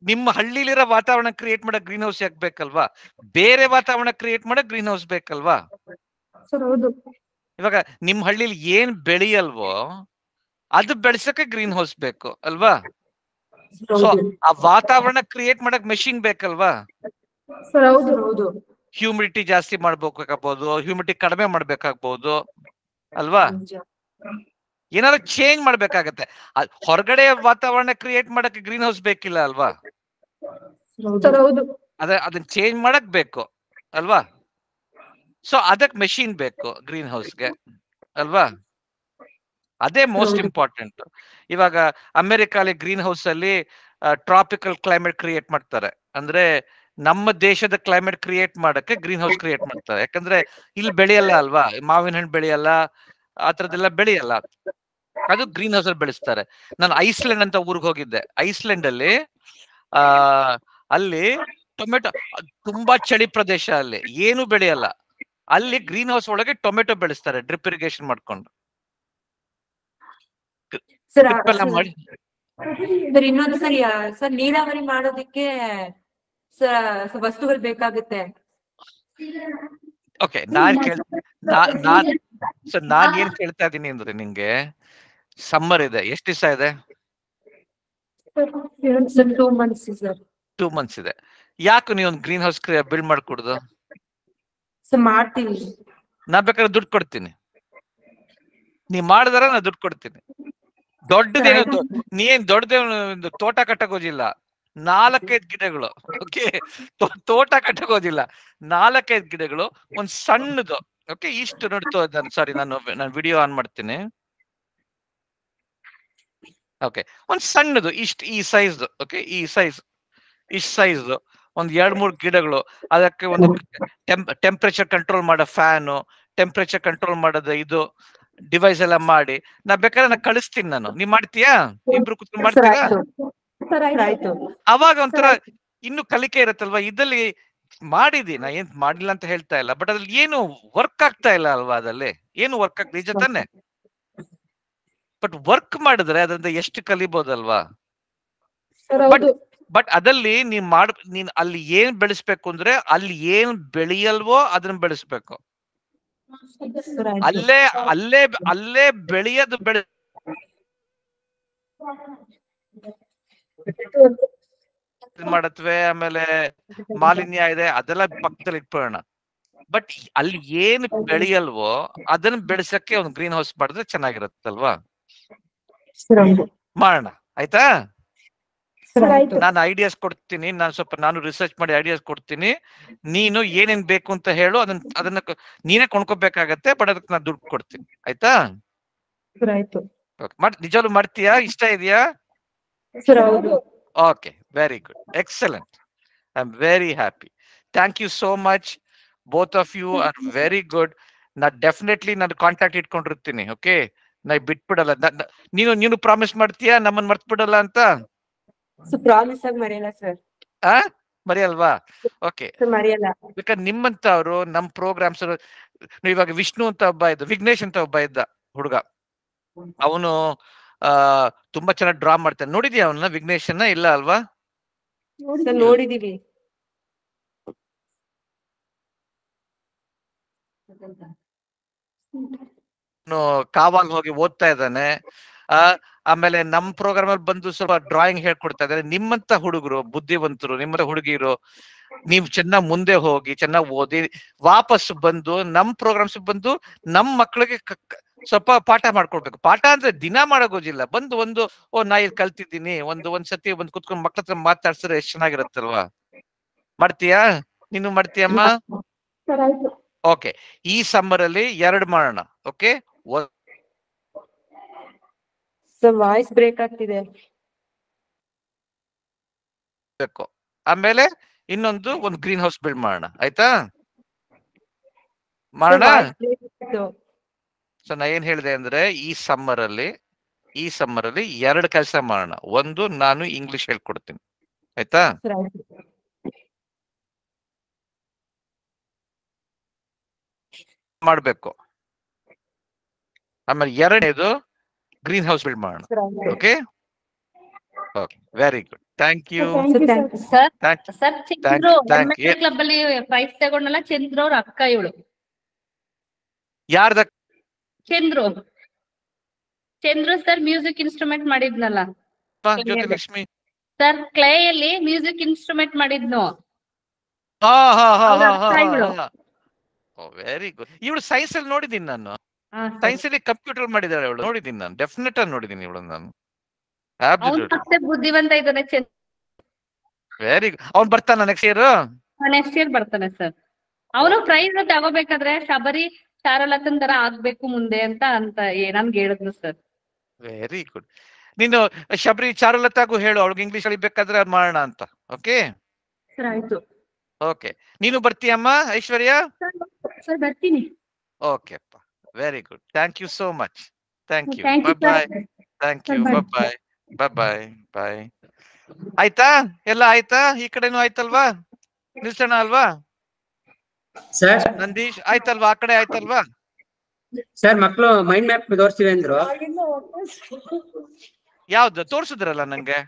ನಿಮ್ಮ ಹಳ್ಳಿಲಿರೋ ವಾತಾವರಣ ಕ್ರಿಯೇಟ್ ಮಾಡಕ್ ಗ್ರೀನ್ ಹೌಸ್ ಯಾಕೆ ಬೇಕಲ್ವಾ? ಬೇರೆ ವಾತಾವರಣ ಕ್ರಿಯೇಟ್ ಮಾಡಕ್ ಗ್ರೀನ್ ಹೌಸ್ ಬೇಕಲ್ವಾ? ಇವಾಗ ನಿಮ್ ಹಳ್ಳಿಲಿ ಏನ್ ಬೆಳೆಯಲ್ವೋ ಅದು ಬೆಳೆಸಕ್ಕೆ ಗ್ರೀನ್ ಹೌಸ್ ಬೇಕು ಅಲ್ವಾ? ಸೊ ಆ ವಾತಾವರಣ ಕ್ರಿಯೇಟ್ ಮಾಡಕ್ ಮೆಷಿನ್ ಬೇಕಲ್ವಾ? ಹ್ಯೂಮಿಡಿಟಿ ಜಾಸ್ತಿ ಮಾಡ್ಬೇಕಾಗ್ಬೋದು, ಹ್ಯೂಮಿಡಿಟಿ ಕಡಿಮೆ ಮಾಡ್ಬೇಕಾಗ್ಬೋದು ಅಲ್ವಾ? ಏನಾದ್ರು ಚೇಂಜ್ ಮಾಡ್ಬೇಕಾಗತ್ತೆ. ಹೊರಗಡೆ ವಾತಾವರಣ ಕ್ರಿಯೇಟ್ ಮಾಡಕ್ಕೆ ಗ್ರೀನ್ ಹೌಸ್ ಬೇಕಿಲ್ಲ ಅಲ್ವಾ? ಅದನ್ನ ಚೇಂಜ್ ಮಾಡಕ್ ಬೇಕು ಅಲ್ವಾ? ಸೊ ಅದಕ್ ಮೆಷಿನ್ ಬೇಕು ಗ್ರೀನ್ ಹೌಸ್ಗೆ ಅಲ್ವಾ? ಅದೇ ಮೋಸ್ಟ್ ಇಂಪಾರ್ಟೆಂಟ್. ಇವಾಗ ಅಮೆರಿಕಾಲಿ ಗ್ರೀನ್ ಹೌಸ್ ಅಲ್ಲಿ ಟ್ರಾಪಿಕಲ್ ಕ್ಲೈಮೇಟ್ ಕ್ರಿಯೇಟ್ ಮಾಡ್ತಾರೆ. ಅಂದ್ರೆ ನಮ್ಮ ದೇಶದ ಕ್ಲೈಮೇಟ್ ಕ್ರಿಯೇಟ್ ಮಾಡಕ್ಕೆ ಗ್ರೀನ್ ಹೌಸ್ ಕ್ರಿಯೇಟ್ ಮಾಡ್ತಾರೆ. ಯಾಕಂದ್ರೆ ಇಲ್ಲಿ ಬೆಳೆಯಲ್ಲ ಅಲ್ವಾ, ಮಾವಿನ ಹಣ್ಣು ಬೆಳೆಯಲ್ಲ, ಆ ತರದೆಲ್ಲ ಬೆಳೆಯಲ್ಲ. ಅದು ಗ್ರೀನ್ ಹೌಸ್ ಅಲ್ಲಿ ಬೆಳೆಸ್ತಾರೆ. ನಾನು ಐಸ್ಲ್ಯಾಂಡ್ ಅಂತ ಊರಿಗೆ ಹೋಗಿದ್ದೆ. ಐಸ್ಲ್ಯಾಂಡ್ ಅಲ್ಲಿ ಅಲ್ಲಿ ಟೊಮೆಟೊ, ತುಂಬಾ ಚಳಿ ಪ್ರದೇಶ, ಅಲ್ಲಿ ಏನು ಬೆಳೆಯಲ್ಲ. ಅಲ್ಲಿ ಗ್ರೀನ್ ಹೌಸ್ ಒಳಗೆ ಟೊಮೆಟೊ ಬೆಳೆಸ್ತಾರೆ ಡ್ರಿಪ್ ಇರಿಗೇಷನ್ ಮಾಡ್ಕೊಂಡು. ಮಾಡಿ ಇನ್ನೊಂದು ಸರ್ ನೀರಾವರಿ ಮಾಡೋದಕ್ಕೆ ವಸ್ತುಗಳು ಬೇಕಾಗುತ್ತೆ. ಓಕೆ, ನಾನ್ ಏನ್ ಕೇಳ್ತಾ ಇದೀನಿ ಅಂದ್ರೆ, ನಿಂಗೆ ಸಮ್ಮರ್ ಇದೆ, ಎಷ್ಟು ದಿವಸ ಇದೆ? 2 months ಇದೆ. ಯಾಕೆ ನೀವು ಒಂದು ಗ್ರೀನ್ ಹೌಸ್ ಬಿಲ್ಡ್ ಮಾಡ್ಕೊಡುದು? ಮಾಡ್ತೀನಿ, ನಾ ಬೇಕಾದ್ರೆ ದುಡ್ಡು ಕೊಡ್ತೀನಿ. ನೀ ಮಾಡಿದಾರ ನಾ ದುಡ್ಡು ಕೊಡ್ತೀನಿ. ದೊಡ್ಡದೇನು ನೀನ್ ದೊಡ್ಡದೇನು ತೋಟ ಕಟ್ಟಕೋದಿಲ್ಲ, 4-5 ಗಿಡಗಳು. ಓಕೆ, ತೋಟ ಕಟ್ಟಕೋದಿಲ್ಲ, 4-5 ಗಿಡಗಳು, ಒಂದ್ ಸಣ್ಣದು. ಓಕೆ, ಇಷ್ಟು ನೋಡ್ತೋ. ಸಾರಿ, ನಾನು ವಿಡಿಯೋ ಆನ್ ಮಾಡ್ತೀನಿ. ಓಕೆ, ಒಂದ್ ಸಣ್ಣದು ಈ ಸೈಜ್. ಓಕೆ, ಇಷ್ಟು ಸೈಜ್ ಒಂದ್ 2-3 ಗಿಡಗಳು. ಅದಕ್ಕೆ ಒಂದು ಟೆಂಪರೇಚರ್ ಕಂಟ್ರೋಲ್ ಮಾಡೋ ಫ್ಯಾನು, ಟೆಂಪರೇಚರ್ ಕಂಟ್ರೋಲ್ ಮಾಡೋದು ಇದು, ಡಿವೈಸ್ ಎಲ್ಲ ಮಾಡಿ ನಾ ಬೇಕಾದ್ರೆ ನಾ ಕಳಿಸ್ತೀನಿ ನಾನು. ನೀವ್ ಮಾಡ್ತೀಯಾ? ಇಬ್ರು ಕುತ್ಕೊಂಡು ಮಾಡ್ತೀರಾ? ಅವಾಗ ಒಂಥರ ಇನ್ನು ಕಲಿಕೆ ಇರುತ್ತಲ್ವಾ. ಇದ್ರಲ್ಲಿ ಮಾಡಿದೀನಿ, ನಾ ಏನ್ ಮಾಡಿಲ್ಲ ಅಂತ ಹೇಳ್ತಾ ಇಲ್ಲ, ಬಟ್ ಅದ್ರಲ್ಲಿ ಏನು ವರ್ಕ್ ಆಗ್ತಾ ಇಲ್ಲ ಅಲ್ವಾ, ಅದಲ್ಲಿ ಏನು ವರ್ಕ್ ಆಗ್ತಾ ನಿಜ ತಾನೆ. ಬಟ್ ವರ್ಕ್ ಮಾಡಿದ್ರೆ ಅದರಿಂದ ಎಷ್ಟು ಕಲಿಬಹುದಲ್ವಾ. ಬಟ್ ಅದಲ್ಲಿ ನೀನ್ ಅಲ್ಲಿ ಏನ್ ಬೆಳೆಸ್ಬೇಕು ಅಂದ್ರೆ ಅಲ್ಲಿ ಏನ್ ಬೆಳೆಯಲ್ವೋ ಅದನ್ನ ಬೆಳೆಸ್ಬೇಕು. ಅಲ್ಲೇ ಅಲ್ಲೇ ಅಲ್ಲೇ ಬೆಳೆಯೋದು ಮಾಡತ್ವೆ. ಆಮೇಲೆ ಮಾಲಿನ್ಯ ಇದೆ ಅದೆಲ್ಲ ಪಕ್ಕದಲ್ಲಿ ಇಟ್ಕೊಳ್ಳೋಣ. ಬಟ್ ಅಲ್ಲಿ ಏನು ಬೆಳೆಯಲ್ವೋ ಅದನ್ನ ಬೆಳೆಸಕ್ಕೆ ಒಂದು ಗ್ರೀನ್ ಹೌಸ್ ಮಾಡಿದ್ರೆ ಚೆನ್ನಾಗಿರುತ್ತಲ್ವಾ. ಮಾಡೋಣ ಆಯ್ತಾ. ನಾನು ಐಡಿಯಾಸ್ ಕೊಡ್ತೀನಿ, ನಾನು ರಿಸರ್ಚ್ ಮಾಡಿ ಐಡಿಯಾಸ್ ಕೊಡ್ತೀನಿ. ನೀನು ಏನೇನ್ ಬೇಕು ಅಂತ ಹೇಳು, ಅದನ್ನ ನೀನೇ ಕೊಂಡ್ಕೋಬೇಕಾಗತ್ತೆ. ಬಟ್ ಅದಕ್ಕೆ ನಾನು ದುಡ್ಡು ಕೊಡ್ತೀನಿ ಆಯ್ತಾ. ನಿಜವಾಗ್ಲೂ ಮಾಡ್ತೀಯಾ? ಇಷ್ಟ ಇದೆಯಾ? Okay, very good, excellent. I am very happy. Thank you so much. Both of you are very good. ನಾ ಡೆಫಿನೆಟ್ಲಿ ನಾನು ಕಾಂಟ್ಯಾಕ್ಟ್ ಇಟ್ಕೊಂಡಿರ್ತೀನಿ. ಓಕೆ, ನಾ ಬಿಟ್ಬಿಡಲ್ಲ. ನೀನು ಪ್ರಾಮಿಸ್ ಮಾಡ್ತೀಯಾ ನಮ್ಮನ್ನ ಮರ್ತ್ ಬಿಡಲ್ಲ ಅಂತ? ಪ್ರಾಮಿಸ್ ಆಗಿ ಮರೆಯಲ್ಲ ಸರ್. ಮರೆಯಲ್ವಾ? ಓಕೆ, ಮರೆಯಲ್ಲ. ಬೇಕಾದ್ರೆ ನಿಮ್ಮಂತವ್ರು ನಮ್ ಪ್ರೋಗ್ರಾಮ್ಸ್ ಇವಾಗ ವಿಷ್ಣು ಅಂತ ಒಬ್ಬ ಇದ್ದ, ವಿಘ್ನೇಶ್ ಅಂತ ಒಬ್ಬ ಇದ್ದ ಹುಡುಗ, ಅವನು ತುಂಬಾ ಚೆನ್ನಾಗಿ ಡ್ರಾ ಮಾಡ್ತಾನೆ. ನೋಡಿದ್ಯಾ ಅವನ್ನ, ವಿಘ್ನೇಶನ್ನ? ಇಲ್ಲ ಅಲ್ವಾ? ನೋಡಿದೀವಿ. ಕಾವಾಲ್ ಹೋಗಿ ಓದ್ತಾ ಇದ್ದಾನೆ. ಆಮೇಲೆ ನಮ್ ಪ್ರೋಗ್ರಾಮ್ ಅಲ್ಲಿ ಬಂದು ಸ್ವಲ್ಪ ಡ್ರಾಯಿಂಗ್ ಹೇಳ್ಕೊಡ್ತಾ ಇದ್ದಾರೆ. ನಿಮ್ಮಂತ ಹುಡುಗರು, ಬುದ್ಧಿವಂತರು, ನಿಮ್ಮಂತ ಹುಡುಗಿರು, ನೀವು ಚೆನ್ನಾಗ್ ಮುಂದೆ ಹೋಗಿ ಚೆನ್ನಾಗ್ ಓದಿ ವಾಪಸ್ ಬಂದು ನಮ್ ಪ್ರೋಗ್ರಾಮ್ಸ್ ಬಂದು ನಮ್ ಮಕ್ಳಿಗೆ ಸ್ವಲ್ಪ ಪಾಠ ಮಾಡ್ಕೊಡ್ಬೇಕು. ಪಾಠ ಅಂದ್ರೆ ದಿನ ಮಾಡೋಗೋದಿಲ್ಲ, ಬಂದು ನಾ ಇಲ್ಲಿ ಕಲ್ತಿದ್ದೀನಿ ಒಂದ್ಸತಿ ಬಂದು ಕುತ್ಕೊಂಡು ಮಕ್ಳ ಹತ್ರ ಮಾತಾಡ್ಸಿದ್ರೆ ಎಷ್ಟ್ ಚೆನ್ನಾಗಿರತ್ತಲ್ವಾ. ಮಾಡ್ತೀಯಾ? ನೀನು ಮಾಡ್ತೀಯಮ್ಮ? ಓಕೆ, ಈ ಸಮ್ಮರ್ ಅಲ್ಲಿ 2 ಮಾಡೋಣ. ಓಕೆ, ವಾಯ್ಸ್ ಬ್ರೇಕ್ ಆಗ್ತಿದೆ. ಆಮೇಲೆ ಇನ್ನೊಂದು ಗ್ರೀನ್ ಹೌಸ್ ಬಿಲ್ಡ್ ಮಾಡೋಣ ಆಯ್ತಾ. ಮಾಡೋಣ. ಸೊ ನಾ ಏನ್ ಹೇಳಿದೆ ಅಂದ್ರೆ ಈ ಸಮ್ಮರ್ ಅಲ್ಲಿ 2 ಕೆಲಸ ಮಾಡೋಣ. ಒಂದು, ನಾನು ಇಂಗ್ಲಿಷ್ ಹೇಳ್ಕೊಡ್ತೀನಿ ಆಯ್ತಾ. ಮಾಡ್ಬೇಕು. ಆಮೇಲೆ 2ನೇದು ಗ್ರೀನ್ ಹೌಸ್ ಬಿಲ್ಡ್ ಮಾಡೋಣ. Okay, very good, thank you sir. Chandru club ಅಲ್ಲಿ ಪ್ರೈಸ್ ತಗೊಂಡಲ್ಲ, ಚಂದ್ರು ಅವ್ರ ಅಕ್ಕ ಇವಳು. ಯಾರ್ದ? ಚಂದ್ರು ಸರ್ ಮ್ಯೂಸಿಕ್ ಇನ್ಸ್ಟ್ರೂಮೆಂಟ್ ಮಾಡಿದ್ನಲ್ಲ ಜ್ಯೋತಿಲಕ್ಷ್ಮಿ ಸರ್. ಕ್ಲೇಯಲ್ಲಿ ಮ್ಯೂಸಿಕ್ ಇನ್ಸ್ಟ್ರೂಮೆಂಟ್ ಮಾಡಿದ್ನು. Very good. ಇವಳು ಸೈನ್ಸ್ ಅಲ್ಲಿ ನೋಡಿದೀನಿ ನಾನು. ಸೈನ್ಸ್ ಅಲ್ಲಿ ಕಂಪ್ಯೂಟರ್ ಮಾಡಿದಾಳೆ ಅವಳು. ನೋಡಿದೀನಿ ನಾನು, ಡೆಫಿನೆಟ್ ಆಗಿ ನೋಡಿದೀನಿ ಇವಳು ನಾನು. ಬುದ್ಧಿವಂತ ಇದ್ದಾನೆ. Very good. ಅವ್ನು ಬರ್ತಾನ ನೆಕ್ಸ್ಟ್ ಇಯರ್ ಬರ್ತಾನೆ ಸರ್. ಅವನು ಪ್ರೈಸ್ ತಗೋಬೇಕಾದ್ರೆ ಶಬರಿ ಚಾರಲತನ್ ತರ ಆಗ್ಬೇಕು ಮುಂದೆ ಅಂತ ನನ್ಗೆ ಹೇಳಿದ್ನು ಸರ್. Very good. ನೀನು ಶಬರಿ ಚಾರುಲತಾಗೂ ಹೇಳು, ಅವಳಿಗೆ ಇಂಗ್ಲಿಷ್ ಕಲಿಬೇಕಾದ್ರೆ ಮಾಡೋಣ ಅಂತ. ಓಕೆ ಆಯ್ತು. ಓಕೆ, ನೀನು ಬರ್ತೀಯಮ್ಮ ಐಶ್ವರ್ಯ? ಸರ್ ಬರ್ತೀನಿ. ಓಕೆ ಅಪ್ಪ, very good. Thank you so much. Thank you. Bye. Thank you. Bye. ಆಯ್ತಾ? ಎಲ್ಲ ಆಯ್ತಾ? ಈ ಕಡೆನೂ ಆಯ್ತಲ್ವಾ? ನಿಲ್ಸೋಣ ಅಲ್ವಾ ಸರ್? ನಂದೀಶ್ ಆಯ್ತಲ್ವಾ? ಆ ಕಡೆ ಆಯ್ತಲ್ವಾ? ಸರ್, ಮಕ್ಕಳು ಮೈಂಡ್ ಮ್ಯಾಪ್ ತೋರಿಸ್ತೀವಿ ಅಂದ್ರು. ಯಾವ್ದು ತೋರ್ಸಿದ್ರಲ್ಲ ನಂಗೆ?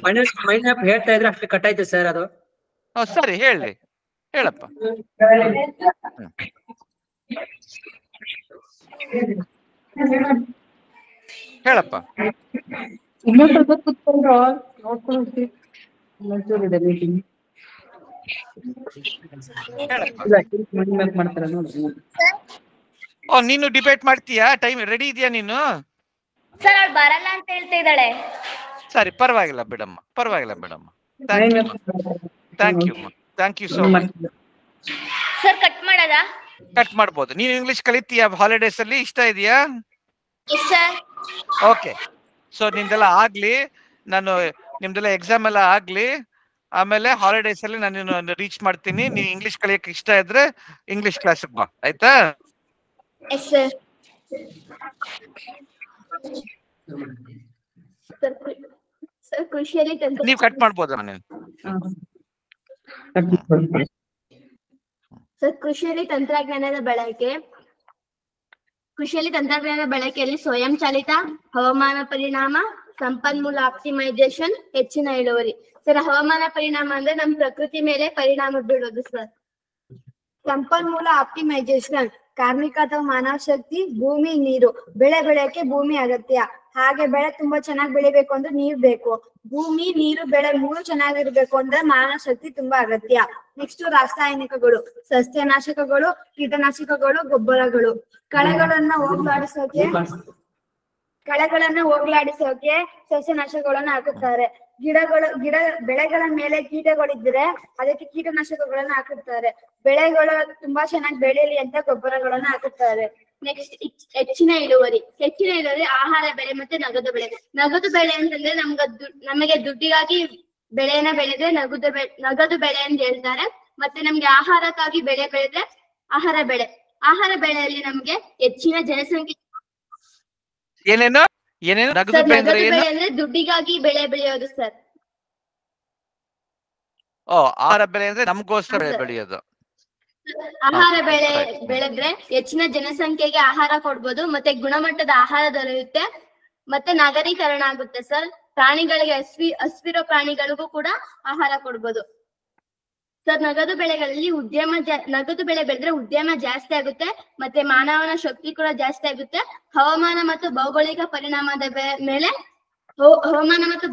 ಮೈಂಡ್ ಮ್ಯಾಪ್ ಹೇಳ್ತಾ ಇದ್ರೆ ಅಷ್ಟು ಕಟ್ ಆಯ್ತು ಸರ್ ಅದು. ಸರಿ, ಹೇಳಪ್ಪ. ಹೇಳಪ್ಪ. ನೀನು ಡಿಬೇಟ್ ಮಾಡ್ತೀಯಾ? ಟೈಮ್ ರೆಡಿ ಇದೆಯಾ ನೀನು? ಸರ್ ಅವ್ಳು ಬರಲ್ಲ ಅಂತ ಹೇಳ್ತಾ ಇದ್ದಾಳೆ. ಸರಿ, ಪರವಾಗಿಲ್ಲ ಬಿಡಮ್ಮ. Thank you so much. Sir cut ಮಾಡದಾ? ಕಟ್ ಮಾಡ್ಬೋದು. ನೀನು ಇಂಗ್ಲಿಷ್ ಕಲಿತೀಯಾ ಹಾಲಿಡೇಸ್ ಅಲ್ಲಿ? ಇಷ್ಟ ಇದೆಯಾ? ಓಕೆ, ಸೊ ನಿಮ್ದೆಲ್ಲ ಆಗ್ಲಿ, ನಿಮ್ದೆಲ್ಲ ಎಕ್ಸಾಮ್ ಎಲ್ಲ ಆಗ್ಲಿ, ಆಮೇಲೆ ಹಾಲಿಡೇಸ್ ಅಲ್ಲಿ ನಾನು ರೀಚ್ ಮಾಡ್ತೀನಿ. ನೀನ್ ಇಂಗ್ಲಿಷ್ ಕಲಿಯಕ್ಕೆ ಇಷ್ಟ ಇದ್ರೆ ಇಂಗ್ಲಿಷ್ ಕ್ಲಾಸ್ ಬಾ ಆಯ್ತಾ. ಸರ್ ಕೃಷಿಯಲ್ಲಿ ನೀವ್ ಕಟ್ ಮಾಡ್ಬೋದಾ ನೀವು? ಸರ್ ಕೃಷಿಯಲ್ಲಿ ತಂತ್ರಜ್ಞಾನದ ಬಳಕೆಯಲ್ಲಿ ಸ್ವಯಂ ಚಾಲಿತ, ಹವಾಮಾನ ಪರಿಣಾಮ, ಸಂಪನ್ಮೂಲ ಆಪ್ಟಿಮೈಸೇಷನ್, ಹೆಚ್ಚಿನ ಇಳುವರಿ. ಸರ್ ಹವಾಮಾನ ಪರಿಣಾಮ ಅಂದ್ರೆ ನಮ್ ಪ್ರಕೃತಿ ಮೇಲೆ ಪರಿಣಾಮ ಬೀಳೋದು ಸರ್. ಸಂಪನ್ಮೂಲ ಆಪ್ಟಿಮೈಸೇಷನ್ ಕಾರ್ಮಿಕ ಅಥವಾ ಮಾನವ ಶಕ್ತಿ, ಭೂಮಿ, ನೀರು. ಬೆಳೆ ಬೆಳೆಯಕ್ಕೆ ಭೂಮಿ ಅಗತ್ಯ, ಹಾಗೆ ಬೆಳೆ ತುಂಬಾ ಚೆನ್ನಾಗಿ ಬೆಳಿಬೇಕು ಅಂದ್ರೆ ನೀರ್ ಬೇಕು. ಭೂಮಿ, ನೀರು, ಬೆಳೆ ಮೂರು ಚೆನ್ನಾಗಿರ್ಬೇಕು ಅಂದ್ರೆ ಮಾನವ ಶಕ್ತಿ ತುಂಬಾ ಅಗತ್ಯ. ನೆಕ್ಸ್ಟ್ ರಾಸಾಯನಿಕಗಳು, ಸಸ್ಯನಾಶಕಗಳು, ಕೀಟನಾಶಕಗಳು, ಗೊಬ್ಬರಗಳು. ಕಳೆಗಳನ್ನ ಹೋಗ್ಲಾಡಿಸೋಕೆ ಸಸ್ಯನಾಶಕಗಳನ್ನ ಹಾಕುತ್ತಾರೆ. ಬೆಳೆಗಳ ಮೇಲೆ ಕೀಟಗಳಿದ್ರೆ ಅದಕ್ಕೆ ಕೀಟನಾಶಕಗಳನ್ನ ಹಾಕುತ್ತಾರೆ. ಬೆಳೆಗಳು ತುಂಬಾ ಚೆನ್ನಾಗಿ ಬೆಳೆಯಲಿ ಅಂತ ಗೊಬ್ಬರಗಳನ್ನ ಹಾಕುತ್ತಾರೆ. ನೆಕ್ಸ್ಟ್ ಹೆಚ್ಚಿನ ಇಳುವರಿ ಆಹಾರ ಬೆಳೆ ಮತ್ತೆ ನಗದು ಬೆಳೆ. ನಗದು ಬೆಳೆ ಅಂತಂದ್ರೆ ನಮಗೆ ದುಡ್ಡಿಗಾಗಿ ಬೆಳೆಯನ್ನ ಬೆಳೆದ್ರೆ ನಗದು ಬೆಳೆ ಅಂತ ಹೇಳ್ತಾರೆ. ಮತ್ತೆ ನಮ್ಗೆ ಆಹಾರಕ್ಕಾಗಿ ಬೆಳೆ ಬೆಳೆದ್ರೆ ಆಹಾರ ಬೆಳೆಯಲ್ಲಿ ನಮ್ಗೆ ಹೆಚ್ಚಿನ ಜನಸಂಖ್ಯೆ. ನಗದು ಬೆಳೆ ಅಂದ್ರೆ ದುಡ್ಡಿಗಾಗಿ ಬೆಳೆ ಬೆಳೆಯೋದು ಸರ್. ಆಹಾರ ಬೆಳೆ ಅಂದ್ರೆ ನಮಗೋಸ್ಕರ ಬೆಳೆಯೋದು. ಆಹಾರ ಬೆಳೆದ್ರೆ ಹೆಚ್ಚಿನ ಜನಸಂಖ್ಯೆಗೆ ಆಹಾರ ಕೊಡ್ಬೋದು, ಮತ್ತೆ ಗುಣಮಟ್ಟದ ಆಹಾರ ದೊರೆಯುತ್ತೆ, ಮತ್ತೆ ನಗರೀಕರಣ ಆಗುತ್ತೆ ಸರ್. ಪ್ರಾಣಿಗಳಿಗೆ ಹಸ್ವಿರೋ ಪ್ರಾಣಿಗಳಿಗೂ ಕೂಡ ಆಹಾರ ಕೊಡ್ಬೋದು ಸರ್. ನಗದು ಬೆಳೆ ಬೆಳೆದ್ರೆ ಉದ್ಯಮ ಜಾಸ್ತಿ ಆಗುತ್ತೆ, ಮತ್ತೆ ಮಾನವನ ಶಕ್ತಿ ಕೂಡ ಜಾಸ್ತಿ ಆಗುತ್ತೆ. ಹವಾಮಾನ ಮತ್ತು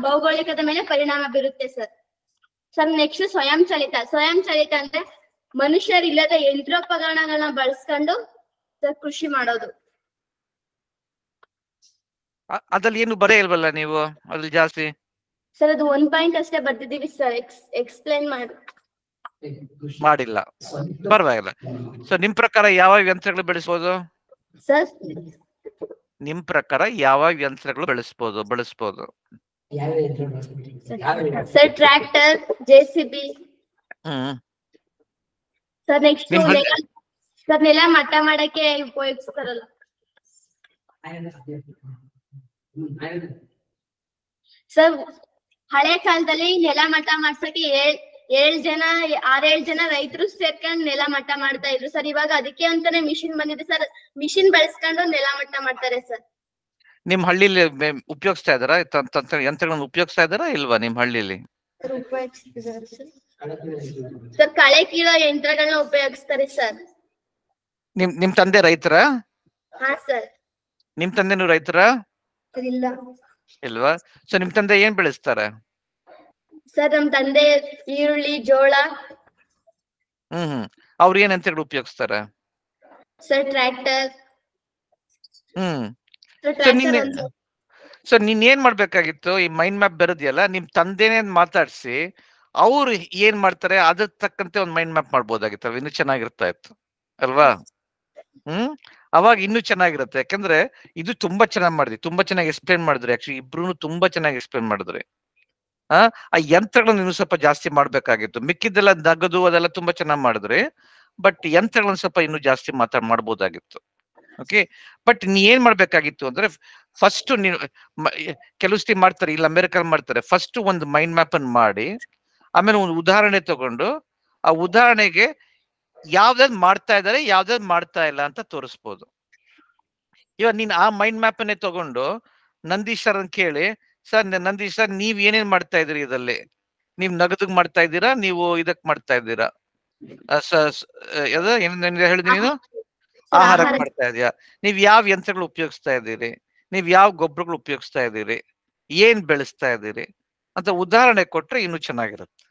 ಭೌಗೋಳಿಕದ ಮೇಲೆ ಪರಿಣಾಮ ಬೀರುತ್ತೆ ಸರ್. ನೆಕ್ಸ್ಟ್ ಸ್ವಯಂ ಚಾಲಿತ ಅಂದ್ರೆ ಮನುಷ್ಯರಿಲ್ಲದ ಯಂತ್ರೋಪಕರಣಗಳನ್ನ ಬಳಸ್ಕೊಂಡು ಕೃಷಿ ಮಾಡೋದು. ಅದ್ರಲ್ಲಿ ಏನು ಬರೇ ಇಲ್ವಲ್ಲ ನೀವು ಅದ್ರಲ್ಲಿ ಜಾಸ್ತಿ? ಸರ್ ಅದು 1 ಪಾಯಿಂಟ್ ಅಷ್ಟೇ ಬರ್ತಿದೀವಿ ಸರ್, ಎಕ್ಸ್ಪ್ಲೈನ್ ಮಾಡಿಲ್ಲ, ಪರವಾಗಿಲ್ಲ. ಸೊ ನಿಮ್ ಪ್ರಕಾರ ಯಾವ ಯಂತ್ರಗಳು ಬೆಳೆಸಬಹುದು ಸರ್? ನಿಮ್ ಪ್ರಕಾರ ಯಾವ ಯಂತ್ರಗಳು ಬಳಸ್ಬೋದು? Sir tractor, JCB. Sir next sir ನೆಲ ಮಟ್ಟ ಮಾಡಕ್ಕೆ ಉಪಯೋಗಿಸ್ತಾರಲ್ಲ ಸರ್. ಹಳೆ ಕಾಲದಲ್ಲಿ ನೆಲ ಮಟ್ಟ ಮಾಡ್ಸಕ್ಕೆ 6-7 ಜನ ರೈತರು ಸೇರ್ಕೊಂಡು ನೆಲ ಮಟ್ಟ ಮಾಡ್ತಾ ಇದ್ರು ಸರ್. ಇವಾಗ ಅದಕ್ಕೆ ಅಂತಾನೆ ಮಿಷಿನ್ ಬಂದಿದೆ ಸರ್. ಮಿಷಿನ್ ಬಳಸ್ಕೊಂಡು ನೆಲ ಮಟ್ಟ ಮಾಡ್ತಾರೆ ಸರ್. ನಿಮ್ ಹಳ್ಳಿಲಿ ಉಪಯೋಗಿಸ್ತಾ ಇದಾರ ಯಂತ್ರಗಳನ್ನ ಉಪಯೋಗಿಸ್ತಾ ಇದಾರ ಇಲ್ವಾ ನಿಮ್ ಹಳ್ಳಿಲಿ? ಸರ್ ಕಳೆ ಕೀಳೋ ಯಂತ್ರಗಳನ್ನ ಉಪಯೋಗಿಸ್ತಾರೆ ಸರ್. ನಿಮ್ ತಂದೆ ರೈತರ? ಹಾ ಸರ್. ನಿಮ್ ತಂದೆನೂ ರೈತರ ಇಲ್ವಾ? ಸೊ ನಿಮ್ ತಂದೆ ಏನ್ ಬೆಳೆಸ್ತಾರೆ ಸರ್? ನಮ್ ತಂದೆ ಈರುಳ್ಳಿ, ಜೋಳ. ಅವ್ರು ಏನ್ ಯಂತ್ರಗಳು ಉಪಯೋಗಿಸ್ತಾರೆ ಸರ್? ಟ್ರ್ಯಾಕ್ಟರ್. ಸೊ ನೀನ್ ಏನ್ ಮಾಡ್ಬೇಕಾಗಿತ್ತು, ಈ ಮೈಂಡ್ ಮ್ಯಾಪ್ ಬರೋದಿಯಲ್ಲ, ನಿಮ್ ತಂದೆನೇ ಮಾತಾಡ್ಸಿ ಅವ್ರು ಏನ್ ಮಾಡ್ತಾರೆ ಅದ್ರ ತಕ್ಕಂತೆ ಒಂದ್ ಮೈಂಡ್ ಮ್ಯಾಪ್ ಮಾಡ್ಬೋದಾಗಿತ್ತು, ಇನ್ನು ಚೆನ್ನಾಗಿರ್ತಾ ಇತ್ತು ಅಲ್ವಾ? ಅವಾಗ ಇನ್ನೂ ಚೆನ್ನಾಗಿರುತ್ತೆ. ಯಾಕಂದ್ರೆ ಇದು ತುಂಬಾ ಚೆನ್ನಾಗಿ ಮಾಡಿದ್ರಿ, ತುಂಬಾ ಚೆನ್ನಾಗಿ ಎಕ್ಸ್ಪ್ಲೇನ್ ಮಾಡಿದ್ರಿ. ಆಕ್ಚುಲಿ ಇಬ್ರು ತುಂಬಾ ಚೆನ್ನಾಗಿ ಎಕ್ಸ್ಪ್ಲೇನ್ ಮಾಡಿದ್ರಿ. ಆ ಯಂತ್ರಗಳನ್ನ ಇನ್ನೂ ಸ್ವಲ್ಪ ಜಾಸ್ತಿ ಮಾಡ್ಬೇಕಾಗಿತ್ತು. ಮಿಕ್ಕಿದ್ದೆಲ್ಲ ನಗದು ಅದೆಲ್ಲ ತುಂಬಾ ಚೆನ್ನಾಗಿ ಮಾಡಿದ್ರಿ, ಬಟ್ ಯಂತ್ರಗಳನ್ನ ಸ್ವಲ್ಪ ಇನ್ನೂ ಜಾಸ್ತಿ ಮಾಡ್ಬೋದಾಗಿತ್ತು. ಓಕೆ, ಬಟ್ ನೀ ಏನ್ ಮಾಡ್ಬೇಕಾಗಿತ್ತು ಅಂದ್ರೆ ಫಸ್ಟ್ ನೀನು ಕೆಲವು ಸತಿ ಮಾಡ್ತಾರೆ, ಇಲ್ಲ ಅಮೆರಿಕನ್ ಮಾಡ್ತಾರೆ, ಫಸ್ಟ್ ಒಂದು ಮೈಂಡ್ ಮ್ಯಾಪ್ ಅನ್ನು ಮಾಡಿ ಆಮೇಲೆ ಒಂದು ಉದಾಹರಣೆ ತಗೊಂಡು ಆ ಉದಾಹರಣೆಗೆ ಯಾವ್ದಾದ್ ಮಾಡ್ತಾ ಇದಾರೆ ಯಾವ್ದಾದ್ ಮಾಡ್ತಾ ಇಲ್ಲ ಅಂತ ತೋರಿಸ್ಬೋದು. ಇವಾಗ ನೀನ್ ಆ ಮೈಂಡ್ ಮ್ಯಾಪ್ ಅನ್ನೇ ತಗೊಂಡು ನಂದೀಶ್ ಸರ್ ಅಂತ ಕೇಳಿ, ಸರ್ ನಂದೀಶ್ ಸರ್ ನೀವ್ ಏನೇನ್ ಮಾಡ್ತಾ ಇದ್ರಿ ಇದರಲ್ಲಿ? ನೀವ್ ನಗದಗ್ ಮಾಡ್ತಾ ಇದ್ದೀರಾ, ನೀವು ಇದಕ್ ಮಾಡ್ತಾ ಇದ್ದೀರಾ, ಹೇಳಿದ್ರಿ ನೀನು ಆಹಾರಕ್ಕೆ ಮಾಡ್ತಾ ಇದೀಯಾ, ನೀವ್ ಯಾವ ಯಂತ್ರಗಳು ಉಪಯೋಗಿಸ್ತಾ ಇದ್ದೀರಿ, ನೀವ್ ಯಾವ ಗೊಬ್ಬರಗಳು ಉಪಯೋಗಿಸ್ತಾ ಇದ್ದೀರಿ, ಏನ್ ಬೆಳೆಸ್ತಾ ಇದ್ದೀರಿ ಅಂತ ಉದಾಹರಣೆ ಕೊಟ್ರೆ ಇನ್ನೂ ಚೆನ್ನಾಗಿರುತ್ತೆ.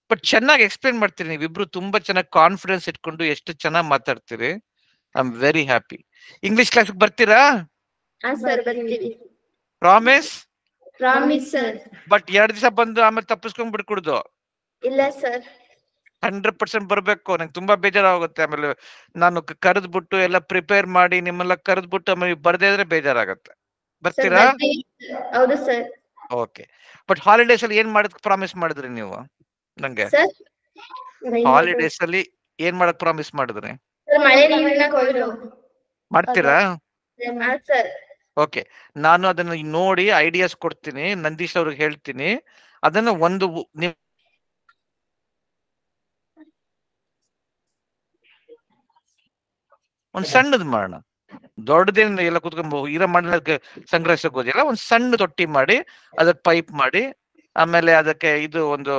ಬಟ್ ಚೆನ್ನಾಗಿ ಎಕ್ಸ್ಪ್ಲೇನ್ ಮಾಡ್ತೀರಿ ನೀವಿಬ್ರು, ತುಂಬಾ ಚೆನ್ನಾಗಿ ಕಾನ್ಫಿಡೆನ್ಸ್ ಇಟ್ಕೊಂಡು ಎಷ್ಟು ಚೆನ್ನಾಗಿ ಮಾತಾಡ್ತೀರಿ. I am very happy. English class ಬರ್ತೀರಾ? ಪ್ರಾಮಿಸ್? ಬಟ್ 2 ದಿವಸ ಬಂದು ಆಮೇಲೆ ತಪ್ಪಿಸ್ಕೊಂಡ್ ಬಿಡ್ಕೂಡ್ದು. ಇಲ್ಲ ಸರ್, 100% ಬರ್ಬೇಕು. ನಂಗೆ ತುಂಬಾ ಬೇಜಾರಾಗುತ್ತೆ. ಆಮೇಲೆ ನಾನು ಕರೆದ್ಬಿಟ್ಟು ಎಲ್ಲ ಪ್ರಿಪೇರ್ ಮಾಡಿ ನಿಮ್ಮೆಲ್ಲ ಕರೆದ್ಬಿಟ್ಟು ಆಮೇಲೆ ಬರ್ದೇ ಇದ್ರೆ ಬೇಜಾರಾಗತ್ತೆ. ಬರ್ತೀರಾ? ಹೌದು ಸರ್. ಓಕೆ, ಬಟ್ ಹಾಲಿಡೇಸ್ ಅಲ್ಲಿ ಏನ್ ಮಾಡಕ್ ಪ್ರಾಮಿಸ್ ಮಾಡಿದ್ರಿ ನೀವು ನಂಗೆ? ಹಾಲಿಡೇಸ್ ಅಲ್ಲಿ ಏನ್ ಮಾಡಕ್ ಪ್ರಾಮಿಸ್ ಮಾಡಿದ್ರಿ? ಮಳೆ ನೀರಿನ ಕೊಯ್ಲು. ಮಾಡ್ತೀರಾ? ಸರ್. ಓಕೆ, ನಾನು ಅದನ್ನ ನೋಡಿ ಐಡಿಯಾಸ್ ಕೊಡ್ತೀನಿ, ನಂದೀಶ್ ಅವ್ರಿಗೆ ಹೇಳ್ತೀನಿ. ಅದನ್ನ ಒಂದು ಒಂದ್ ಸಣ್ಣದ್ ಮಾಡೋಣ, ದೊಡ್ಡದೇನು ಎಲ್ಲ ಕುತ್ಕೊಂಡ್ ಇರೋ ಮಣ್ಣಕ್ಕೆ ಸಂಗ್ರಹಿಸಕ್ ಹೋದಿಲ್ಲ. ಒಂದ್ ಸಣ್ಣ ತೊಟ್ಟಿ ಮಾಡಿ ಅದಕ್ಕೆ ಪೈಪ್ ಮಾಡಿ, ಆಮೇಲೆ ಅದಕ್ಕೆ ಇದು ಒಂದು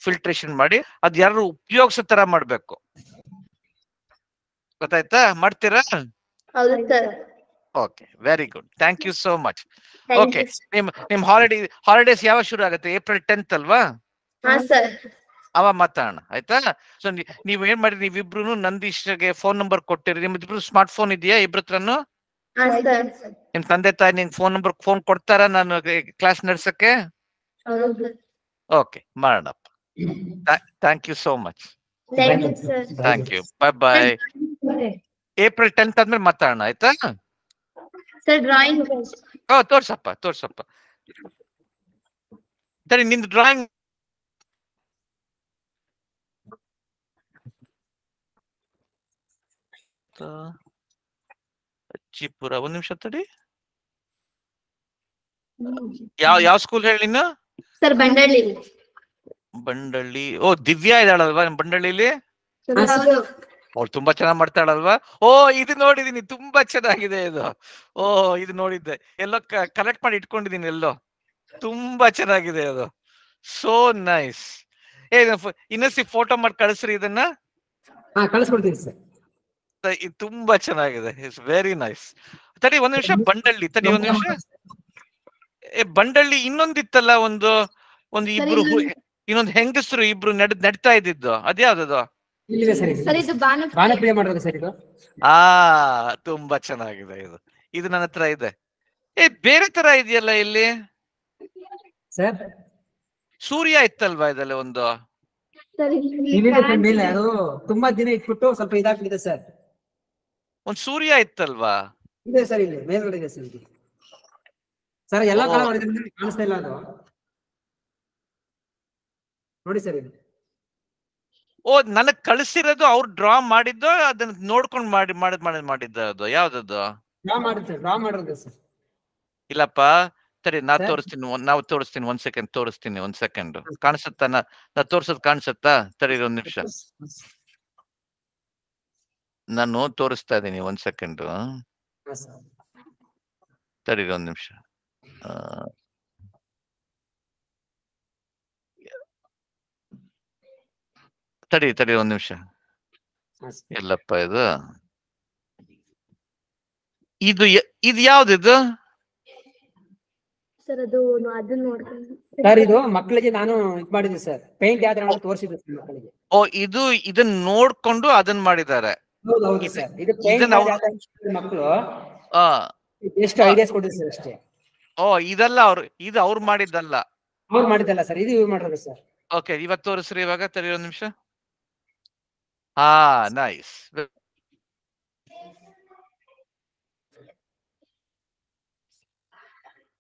ಫಿಲ್ಟ್ರೇಷನ್ ಮಾಡಿ, ಅದ್ ಯಾರು ಉಪಯೋಗಿಸೋ ತರ ಮಾಡ್ಬೇಕು. ಗೊತ್ತಾಯ್ತಾ? ಮಾಡ್ತೀರಾ? ಹೌದು sir. Okay, very good, thank you so much. Okay, ನಿಮ್ ಹಾಲಿಡೇಸ್ ಯಾವಾಗ ಶುರು ಆಗುತ್ತೆ? ಏಪ್ರಿಲ್ 10th ಅಲ್ವಾ? ಹಾ ಸರ್. ಅವ ಮಾತಾಡೋಣ, ಆಯ್ತಾ? ಸೊ ನೀವ್ ಏನ್ ಮಾಡಿ, ನೀವಿಬ್ರು ನಂದೀಶ್ಗೆ ಫೋನ್ ನಂಬರ್ ಕೊಟ್ಟಿರಿ. ನಿಮ್ಮಿಬ್ರು ಸ್ಮಾರ್ಟ್ ಫೋನ್ ಇದೆಯಾ ಇಬ್ರತ್ರನು? ಹಾ ಸರ್. ನಿಮ್ ತಂದೆ ತಾಯಿ ನಿನ್ ಫೋನ್ ಕೊಡ್ತಾರ ನಾನು ಕ್ಲಾಸ್ ನಡ್ಸಕ್ಕೆ? ಹೌದು. ಓಕೆ, ಮಾಡೋಣಪ್ಪ. Thank you so much. Thank you sir. Thank you, bye bye. April 10th ಆದ್ಮೇಲೆ ಮಾತಾಡೋಣ, ಆಯ್ತಾ? Sir drawing. ತೋರ್ಸಪ್ಪ. ಸರಿ, ನಿಂದು ಡ್ರಾಯಿಂಗ್ ಅಜ್ಜಿಪುರ. ಒಂದ್ ನಿಮಿಷ ತಡಿ. ಯಾವ ಸ್ಕೂಲ್ ಹೇಳಿ ನೀನು? ಸರ್ ಬಂಡಳ್ಳಿ. ಬಂಡಳ್ಳಿ. ಓ, ದಿವ್ಯಾ ಇದ್ದಾಳಲ್ವಾ ಬಂಡಳ್ಳಿಲಿ? ಅವ್ಳು ತುಂಬಾ ಚೆನ್ನಾಗ್ ಮಾಡ್ತಾಳಲ್ವಾ? ಓ, ಇದು ನೋಡಿದೀನಿ, ತುಂಬಾ ಚೆನ್ನಾಗಿದೆ ಇದು. ಓ, ಇದು ನೋಡಿದ್ದೆ, ಎಲ್ಲೋ ಕಲೆಕ್ಟ್ ಮಾಡಿ ಇಟ್ಕೊಂಡಿದೀನಿ ಎಲ್ಲೋ. ತುಂಬಾ ಚೆನ್ನಾಗಿದೆ ಅದು, ಸೋ ನೈಸ್. ಇನ್ನೊಂದ್ಸಿ ಫೋಟೋ ಮಾಡಿ ಕಳಿಸ್ರಿ ಇದನ್ನ. ಕಳಿಸ್ಕೊಡ್ತೀನಿ ಸರ್. ಇದು ತುಂಬಾ ಚೆನ್ನಾಗಿದೆ, ಇಟ್ಸ್ ವೆರಿ ನೈಸ್. ತಡಿ ಒಂದ್ ನಿಮಿಷ, ಬಂಡಳ್ಳಿ ತಡಿ ಒಂದ್ ನಿಮಿಷ. ಬಂಡಳ್ಳಿ ಇನ್ನೊಂದಿತ್ತಲ್ಲ, ಒಂದು ಇಬ್ರು ಇನ್ನೊಂದು ಹೆಂಗಸರು ಇಬ್ರು ನಡ್ತಾ ಇದ್ದಿದ್ದು, ಅದ್ಯಾವ್ದದು? ಬಾನಪ್ರಿಯ ಮಾಡೋದು ಸರ್ ಇದು. ತುಂಬಾ ಚೆನ್ನಾಗಿದೆ ಇದು. ಇದು ನನ್ನ ಹತ್ರ ಇದೆ. ಬೇರೆ ತರ ಇದೆಯಲ್ಲ ಇಲ್ಲಿ ಸರ್. ಸೂರ್ಯ ಇತ್ತಲ್ವಾ ಇದರಲ್ಲಿ ಒಂದು? ಮೇಲೆ ಅದು ತುಂಬಾ ದಿನ ಇಟ್ಬಿಟ್ಟು ಸ್ವಲ್ಪ ಇದಾಗ್ತಿದೆ ಸರ್. ಒಂದ್ ಸೂರ್ಯ ಇತ್ತಲ್ವಾ? ಇದೆ ಸರ್, ಇಲ್ಲಿ ಮೇಲ್ಗಡೆ ಇದೆ ಸರ್. ಸರ್ ಎಲ್ಲ ಕಾಣಿಸ್ತಾ ಇಲ್ಲ ಅದು, ನೋಡಿ ಸರ್ ಇದು. ಓ, ನನಗ್ ಕಳಿಸಿರೋದು ಅವ್ರು ಡ್ರಾ ಮಾಡಿದ್ದು, ಅದನ್ನ ನೋಡ್ಕೊಂಡು ಮಾಡಿದ್ದ ಅದು ಯಾವ್ದದು? ಡ್ರಾ ಮಾಡಿರೋದು ಸರ್. ಇಲ್ಲಪ್ಪ, ಸರಿ, ನಾವು ತೋರಿಸ್ತೀನಿ. ಒಂದ್ ಸೆಕೆಂಡ್ ಕಾಣಿಸುತ್ತಾ? ನಾ ತೋರ್ಸೋದ್ ಕಾಣಿಸುತ್ತಾ? ಸರಿ, ಒಂದ್ ನಿಮಿಷ, ನಾನು ತೋರಿಸ್ತಾ ಇದ್ದೀನಿ. ಒಂದ್ ಸೆಕೆಂಡ್ ತಡಿ, ಒಂದ್ ನಿಮಿಷ. ತಡಿ ಒಂದ್ ನಿಮಿಷ. ಎಲ್ಲಪ್ಪ ಇದು ಯಾವ್ದಿದು? ಸರ್ ಅದು ಅದನ್ನ ನೋಡ್ಕೊಂಡು ಸರ್, ಇದು ಮಕ್ಕಳಿಗೆ ನಾನು ಇದು ಮಾಡಿದ್ದೆ ಸರ್, ಪೇಂಟ್ ಯಾವ್ದು ತೋರಿಸಿದ್ದೆ ಮಕ್ಕಳಿಗೆ. ಓ, ಇದನ್ನ ನೋಡ್ಕೊಂಡು ಅದನ್ನ ಮಾಡಿದ್ದಾರೆ. ಹೌದು ಸರ್, ಇದು ಮಕ್ಕಳು ಎಷ್ಟು ಐಡಿಯಾಸ್ ಕೊಟ್ಟಿದ್ರು ಸರ್ ಅಷ್ಟೇ. ಓ, ಇದಲ್ಲ ಇದು ಅವ್ರು ಮಾಡಿದ್ದಲ್ಲ. ಅವ್ರು ಮಾಡಿದ್ದಲ್ಲ ಸರ್, ಇದು ಇವ್ರು ಮಾಡಿರೋದು ಸರ್. ಓಕೆ, ಇವತ್ತು ತೋರಿಸ್ರಿ ಇವಾಗ. ತಡಿ ಒಂದ್ ನಿಮಿಷ. ನೈಸ್.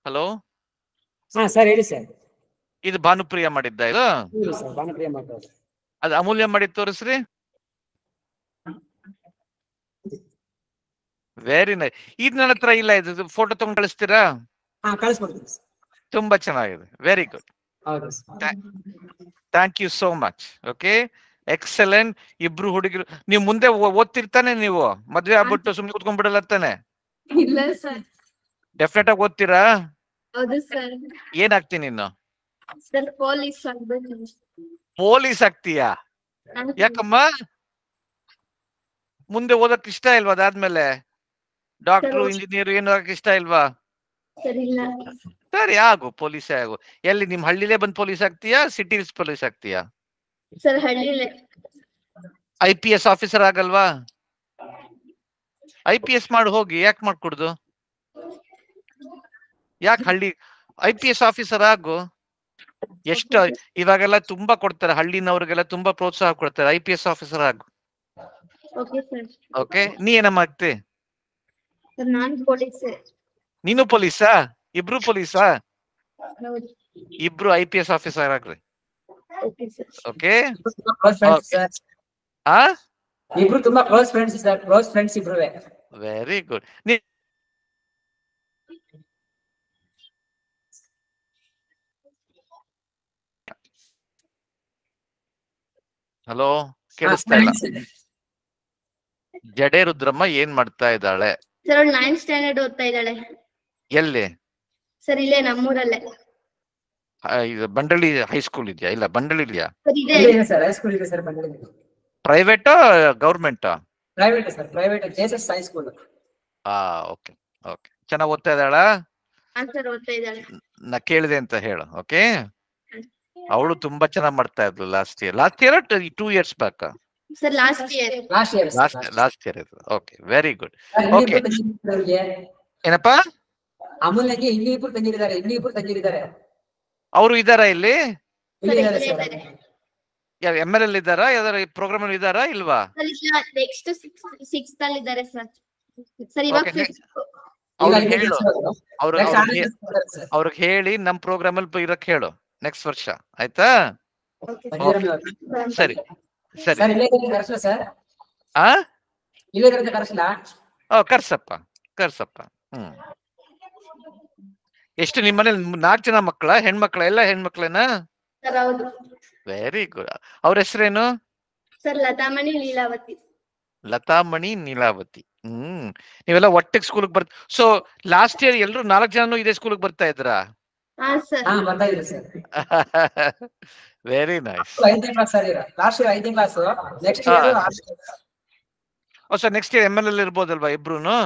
ಹಲೋ ಸರ್, ಹೇಳಿ ಸರ್. ಇದು ಭಾನುಪ್ರಿಯ ಮಾಡಿದ್ದ ಇದು? ಭಾನುಪ್ರಿಯ ಮಾಡೋದು. ಅದು ಅಮೂಲ್ಯ ಮಾಡಿದ್ ತೋರಿಸ್ರಿ. Very nice. ಇದು ನನ್ನ ಹತ್ರ ಇಲ್ಲ, ಇದು ಫೋಟೋ ತಗೊಂಡ್ ಕಳಿಸ್ತೀರಾ? ಕಳಿಸ್ಕೊಡ್ತೀನಿ. ತುಂಬಾ ಚೆನ್ನಾಗಿದೆ, very good. Thank you so much. Okay, excellent. ಇಬ್ರು ಹುಡುಗಿರು, ನೀವು ಮುಂದೆ ಓದ್ತಿರ್ತಾನೆ? ನೀವು ಮದ್ವೆ ಆಗ್ಬಿಟ್ಟು ಸುಮ್ನೆ ಕುತ್ಕೊಂಡ್ಬಿಡಲ್ಲ ತಾನೆ? ಇಲ್ಲ ಸರ್. ಡೆಫಿನೆಟ್ ಆಗಿ ಓದ್ತೀರಾ? ಹೌದು ಸರ್. ಏನಾಗ್ತೀನಿ ನೀನು? ಸರ್ ಪೊಲೀಸ್ ಆಗ್ಬೇಕು. ಪೊಲೀಸ್ ಆಗ್ತೀಯಾ? ಯಾಕಮ್ಮ, ಮುಂದೆ ಓದಕ್ ಇಷ್ಟ ಇಲ್ವಾ? ಅದಾದ್ಮೇಲೆ ಡಾಕ್ಟ್ರು, ಇಂಜಿನಿಯರ್ ಏನು ಆಗಕ್ ಇಷ್ಟ ಇಲ್ವಾ? ಸರಿ, ಆಗು, ಪೊಲೀಸೇ ಆಗು. ಎಲ್ಲಿ ನಿಮ್ ಹಳ್ಳಿಲೇ ಬಂದ್ ಪೊಲೀಸ್ ಆಗ್ತೀಯಾ, ಸಿಟಿ ಪೊಲೀಸ್ ಆಗ್ತೀಯಾ? ಸರ್ ಹಳ್ಳಿಲೇ. IPS ಆಫೀಸರ್ ಆಗಲ್ವಾ? IPS ಮಾಡಿ ಹೋಗಿ, ಯಾಕೆ ಮಾಡ್ಕೊಡುದು? ಯಾಕೆ ಹಳ್ಳಿ IPS ಆಫೀಸರ್ ಆಗು. ಎಷ್ಟು ಇವಾಗೆಲ್ಲ ತುಂಬಾ ಕೊಡ್ತಾರೆ, ಹಳ್ಳಿನವ್ರಿಗೆಲ್ಲ ತುಂಬಾ ಪ್ರೋತ್ಸಾಹ ಕೊಡ್ತಾರೆ. IPS ಆಫೀಸರ್ ಆಗು. ಓಕೆ, ನೀ ಏನಮ್ಮ ಆಗ್ತಿ? ನೀನು ಪೊಲೀಸಾ? ಇಬ್ರು ಪೊಲೀಸಾ? ಇಬ್ರು IPS ಆಫೀಸರ್ ಆಗ್ರಿ. ಓಕೆ, ಇಬ್ರು ತುಂಬಾ close friends sir, close friends ಇಬ್ರುವೆ. Very good. ಹಲೋ, ಕೇಳಿಸ್ತಾ ಇಲ್ಲ. ಜಡೆ ರುದ್ರಮ್ಮ ಏನ್ ಮಾಡ್ತಾ ಇದ್ದಾಳೆ? ಸರ್ ಅವಳು 9th ಸ್ಟ್ಯಾಂಡರ್ಡ್ ಓದ್ತಾ ಇದ್ದಾಳೆ. ಎಲ್ಲಿ? ಸರ್ ಇಲ್ಲೇ ನಮ್ಮೂರಲ್ಲೇ. ಇದು ಬಂಡಳಿ ಹೈಸ್ಕೂಲ್ ಇದೆಯಾ? ಇಲ್ಲ ಬಂಡಳಿ ಇದೆಯಾ? ಸರ್ ಇದೆ. ಸರ್ ಹೈಸ್ಕೂಲ್ ಇದೆ ಸರ್ ಬಂಡಳಿ. Private government? Private sir, private JSS high school. Okay okay. ಚೆನ್ನಾಗಿ ಓದ್ತಾ ಇದ್ದಾಳ? ಸರ್ ಓದ್ತಾ ಇದ್ದಾಳೆ. ನಾ ಕೇಳಿದೆ ಅಂತ ಹೇಳು. ಓಕೆ. ಅವಳು ತುಂಬಾ ಚೆನ್ನಾಗಿ ಮಾಡ್ತಾ ಇದ್ಲು last year 2 years back. Sir last year ಇದು. Okay, very good. ಓಕೆ, ಏನಪ್ಪಾ? ಅಮೂಲ್ಯಗೆ ಇಲ್ಲಿ ಇಬ್ರು ತಂಗಿರಿದ್ದಾರೆ. ಅವರು ಇದಾರಾ ಇಲ್ಲಿ? ಇದ್ದಾರೆ. MLL ಇದ್ದಾರಾ? ಯಾವ್ದಾರ ಪ್ರೋಗ್ರಾಮ್ ಅಲ್ಲಿ ಇದ್ದಾರಾ ಇಲ್ವಾ? ನೆಕ್ಸ್ಟ್ 6th ಅಲ್ಲಿ ಇದ್ದಾರೆ ಸರ್. ಸರ್ ಇವಾಗ Okay, ಅವ್ರಿಗೆ ಹೇಳಿ ನಮ್ ಪ್ರೋಗ್ರಾಮ್ ಅಲ್ಲಿ ಇರಕ್ ಹೇಳು ನೆಕ್ಸ್ಟ್ ವರ್ಷ, ಆಯ್ತಾ? ಸರಿ ಸರಿ. ಕರ್ಸಪ್ಪ. ಎಷ್ಟು ನಿಮ್ಮನೇಲಿ 4 ಜನ ಮಕ್ಕಳ? ಹೆಣ್ಮಕ್ಳ? ಎಲ್ಲ ಹೆಣ್ಮಕ್ಳೇನಾ? ಸರ್ ಹೌದು. Very good. ಅವ್ರ ಹೆಸರೇನು? ಸರ್ ಲತಾಮಣಿ ಲೀಲಾವತಿ. ಲತಾಮಣಿ ನೀಲಾವತಿ. ನೀವೆಲ್ಲ ಒಟ್ಟಿಗೆ ಸ್ಕೂಲ್ಗೆ ಸೊ ಲಾಸ್ಟ್ ಇಯರ್ ಎಲ್ರು 4 ಜನನು ಇದೇ ಸ್ಕೂಲ್ಗೆ ಬರ್ತಾ ಇದ್ರಾ? ಹಾ sir. Very nice. Sir next year MLL ಇರ್ಬೋದಲ್ವಾ ಇಬ್ರುನು?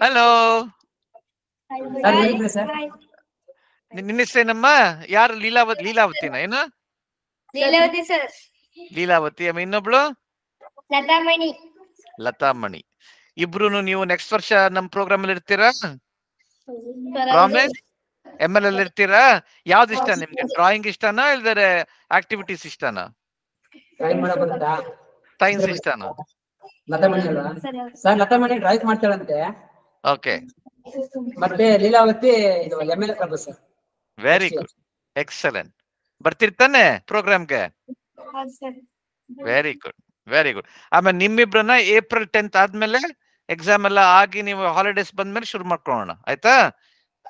ಹಲೋ, ನಿನ್ನ ಹೆಸರೇನಮ್ಮ? ಯಾರು? ಲೀಲಾವತಿನ? ಏನು ಲೀಲಾವತಿ ಸರ್. ಲೀಲಾವತಿ. ಇನ್ನೊಬ್ಳು ಲತಾಮಣಿ. ಲತಾಮಣಿ. ಇಬ್ರು ನೀವು ನೆಕ್ಸ್ಟ್ ವರ್ಷ ನಮ್ ಪ್ರೋಗ್ರಾಮ್ ಅಲ್ಲಿ ಇರ್ತೀರಾ? ಪ್ರಾಮಿಸ್? MLL ಇರ್ತೀರಾ? ಯಾವ್ದು ಇಷ್ಟ ನಿಮ್ಗೆ? ಡ್ರಾಯಿಂಗ್ ಇಷ್ಟನಾ ಇಲ್ದರೆ ಆಕ್ಟಿವಿಟೀಸ್ ಇಷ್ಟನಾ? ಸೈನ್ಸ್ ಇಷ್ಟನಾ? ಲತಾಮಣಿ ಡ್ರೈವ್ ಮಾಡ್ತಾಳಂತೆ. ಓಕೆ. ಮತ್ತೆ Leelavathi MLL club sir. Very good, excellent. ಬರ್ತಿರ್ತಾನೆ ಪ್ರೋಗ್ರಾಮ್ಗೆ? Very good, very good. ಆಮೇಲೆ ನಿಮ್ಮಿಬ್ರನ್ನ April 10th ಆದ್ಮೇಲೆ ಎಕ್ಸಾಮ್ ಎಲ್ಲ ಆಗಿ ನೀವು ಹಾಲಿಡೇಸ್ ಬಂದ್ಮೇಲೆ ಶುರು ಮಾಡ್ಕೊಳ್ಳೋಣ, ಆಯ್ತಾ?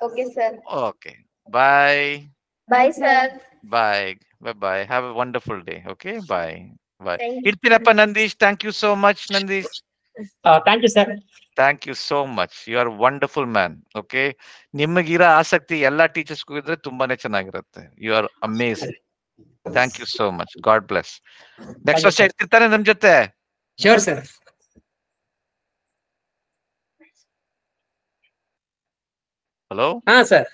Okay sir. Okay, bye. Bye sir. Bye bye. Have a wonderful day. Okay, bye bye. ಇಡ್ತೀನಪ್ಪ Nandish. Thank you so much Nandish. Thank you sir. Thank you so much. You are wonderful man. Okay, ನಿಮಗಿರೋ ಆಸಕ್ತಿ ಎಲ್ಲಾ ಟೀಚರ್ಸ್ಗೂ ಇದ್ರೆ ತುಂಬಾನೇ ಚೆನ್ನಾಗಿರುತ್ತೆ. You are amazing. Thank you so much. God bless. Next ವರ್ಷ ಇರ್ತಿರ್ತಾನೆ ನಮ್ ಜೊತೆ? Sure sir. ಹಲೋ. ಹಾ ಸರ್,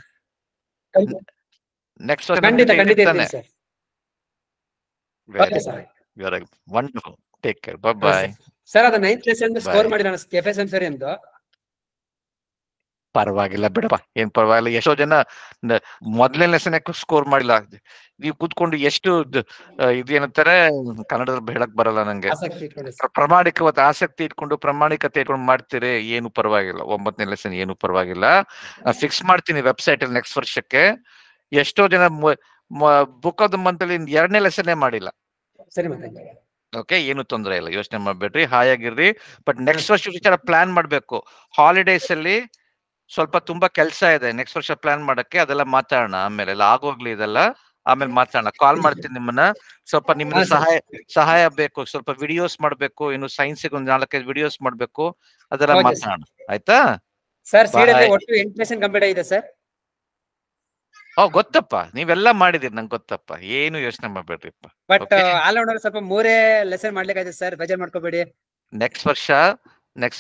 ನೆಕ್ಸ್ಟ್ ವರ್ಷ ಖಂಡಿತ ಇರ್ತೀನಿ sir. Very you are wonderful. Take care. Bye bye. Sir ಅದು 9th ಲೆಸನ್ ಸ್ಕೋರ್ ಮಾಡಿದ KFSM ಸರ್ ಎಂದು. ಪರವಾಗಿಲ್ಲ ಬಿಡಪ್ಪ, ಏನ್ ಪರವಾಗಿಲ್ಲ. ಎಷ್ಟೋ ಜನ ಮೊದಲನೇ ಲೆಸನ್ ಸ್ಕೋರ್ ಮಾಡಿಲ್ಲ. ನೀವು ಕೂತ್ಕೊಂಡು ಎಷ್ಟು ಇದೇನಂತಾರೆ ಕನ್ನಡದಲ್ಲಿ ಹೇಳಕ್ ಬರಲ್ಲ ನಂಗೆ. ಪ್ರಾಮಾಣಿಕವಾದ ಆಸಕ್ತಿ ಇಟ್ಕೊಂಡು ಪ್ರಾಮಾಣಿಕತೆ ಇಟ್ಕೊಂಡು ಮಾಡ್ತೀರಿ, ಏನು ಪರವಾಗಿಲ್ಲ. 9ನೇ ಲೆಸನ್ ಏನು ಪರವಾಗಿಲ್ಲ. ಫಿಕ್ಸ್ ಮಾಡ್ತೀನಿ ವೆಬ್ಸೈಟ್ ಅಲ್ಲಿ ನೆಕ್ಸ್ಟ್ ವರ್ಷಕ್ಕೆ. ಎಷ್ಟೋ ಜನ ಬುಕ್ ಆಫ್ ದ ಮಂತ್ ಅಲ್ಲಿ 2ನೇ ಲೆಸನ್ ಮಾಡಿಲ್ಲ. ಸರಿ, ಓಕೆ, ಏನು ತೊಂದರೆ ಇಲ್ಲ, ಯೋಚನೆ ಮಾಡ್ಬೇಡ್ರಿ, ಹಾಯಾಗಿರ್ರಿ. ಬಟ್ ನೆಕ್ಸ್ಟ್ ವರ್ಷ ವಿಚಾರ ಪ್ಲಾನ್ ಮಾಡ್ಬೇಕು. ಹಾಲಿಡೇಸ್ ಅಲ್ಲಿ ಸ್ವಲ್ಪ ತುಂಬಾ ಕೆಲಸ ಇದೆ ನೆಕ್ಸ್ಟ್ ವರ್ಷ ಪ್ಲಾನ್ ಮಾಡಕ್ಕೆ. ಅದೆಲ್ಲ ಮಾತಾಡೋಣ ಆಮೇಲೆ. ಎಲ್ಲ ಆಗೋಗ್ಲಿ ಇದೆಲ್ಲ, ಆಮೇಲೆ ಮಾತಾಡೋಣ. ಕಾಲ್ ಮಾಡ್ತೀನಿ ನಿಮ್ಮನ್ನ. ಸ್ವಲ್ಪ ನಿಮ್ಗೆ ಸಹಾಯ ಬೇಕು. ಸ್ವಲ್ಪ ವಿಡಿಯೋಸ್ ಮಾಡ್ಬೇಕು, ಇನ್ನು ಸೈನ್ಸ್ಗೆ ಒಂದು 4-5 ವಿಡಿಯೋಸ್ ಮಾಡ್ಬೇಕು. ಅದೆಲ್ಲ ಮಾತಾಡೋಣ, ಆಯ್ತಾ? ಸರ್ ಒಟ್ಟು 8 ಲೆಸನ್ ಕಂಪ್ಲೀಟ್ ಆಗಿದೆ ಸರ್. ಗೊತ್ತಪ್ಪ, ನೀವೆಲ್ಲ ಮಾಡಿದಿರಿ, ನಂಗೆ ಗೊತ್ತಪ್ಪ. ಏನು ಯೋಚನೆ ಮಾಡ್ಬೇಡ್ರಿಪ್ಪ. ಬಟ್ ಆಲ್ರೌಂಡರ್ ಸ್ವಲ್ಪ 3 ಲೆಸನ್ ಮಾಡ್ಲಿಕ್ಕೆ ಸರ್, ಬೇಜಾರ್ ಮಾಡ್ಕೋಬೇಡಿ. ನೆಕ್ಸ್ಟ್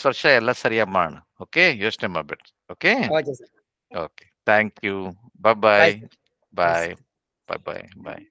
ವರ್ಷ ಎಲ್ಲ ಸರಿಯಾಗಿ ಮಾಡೋಣ. ಓಕೆ, ಯೋಚನೆ ಮಾಡ್ಬೇಡ್ರಿ. Okay, okay. Thank you. Bye bye. Bye bye bye.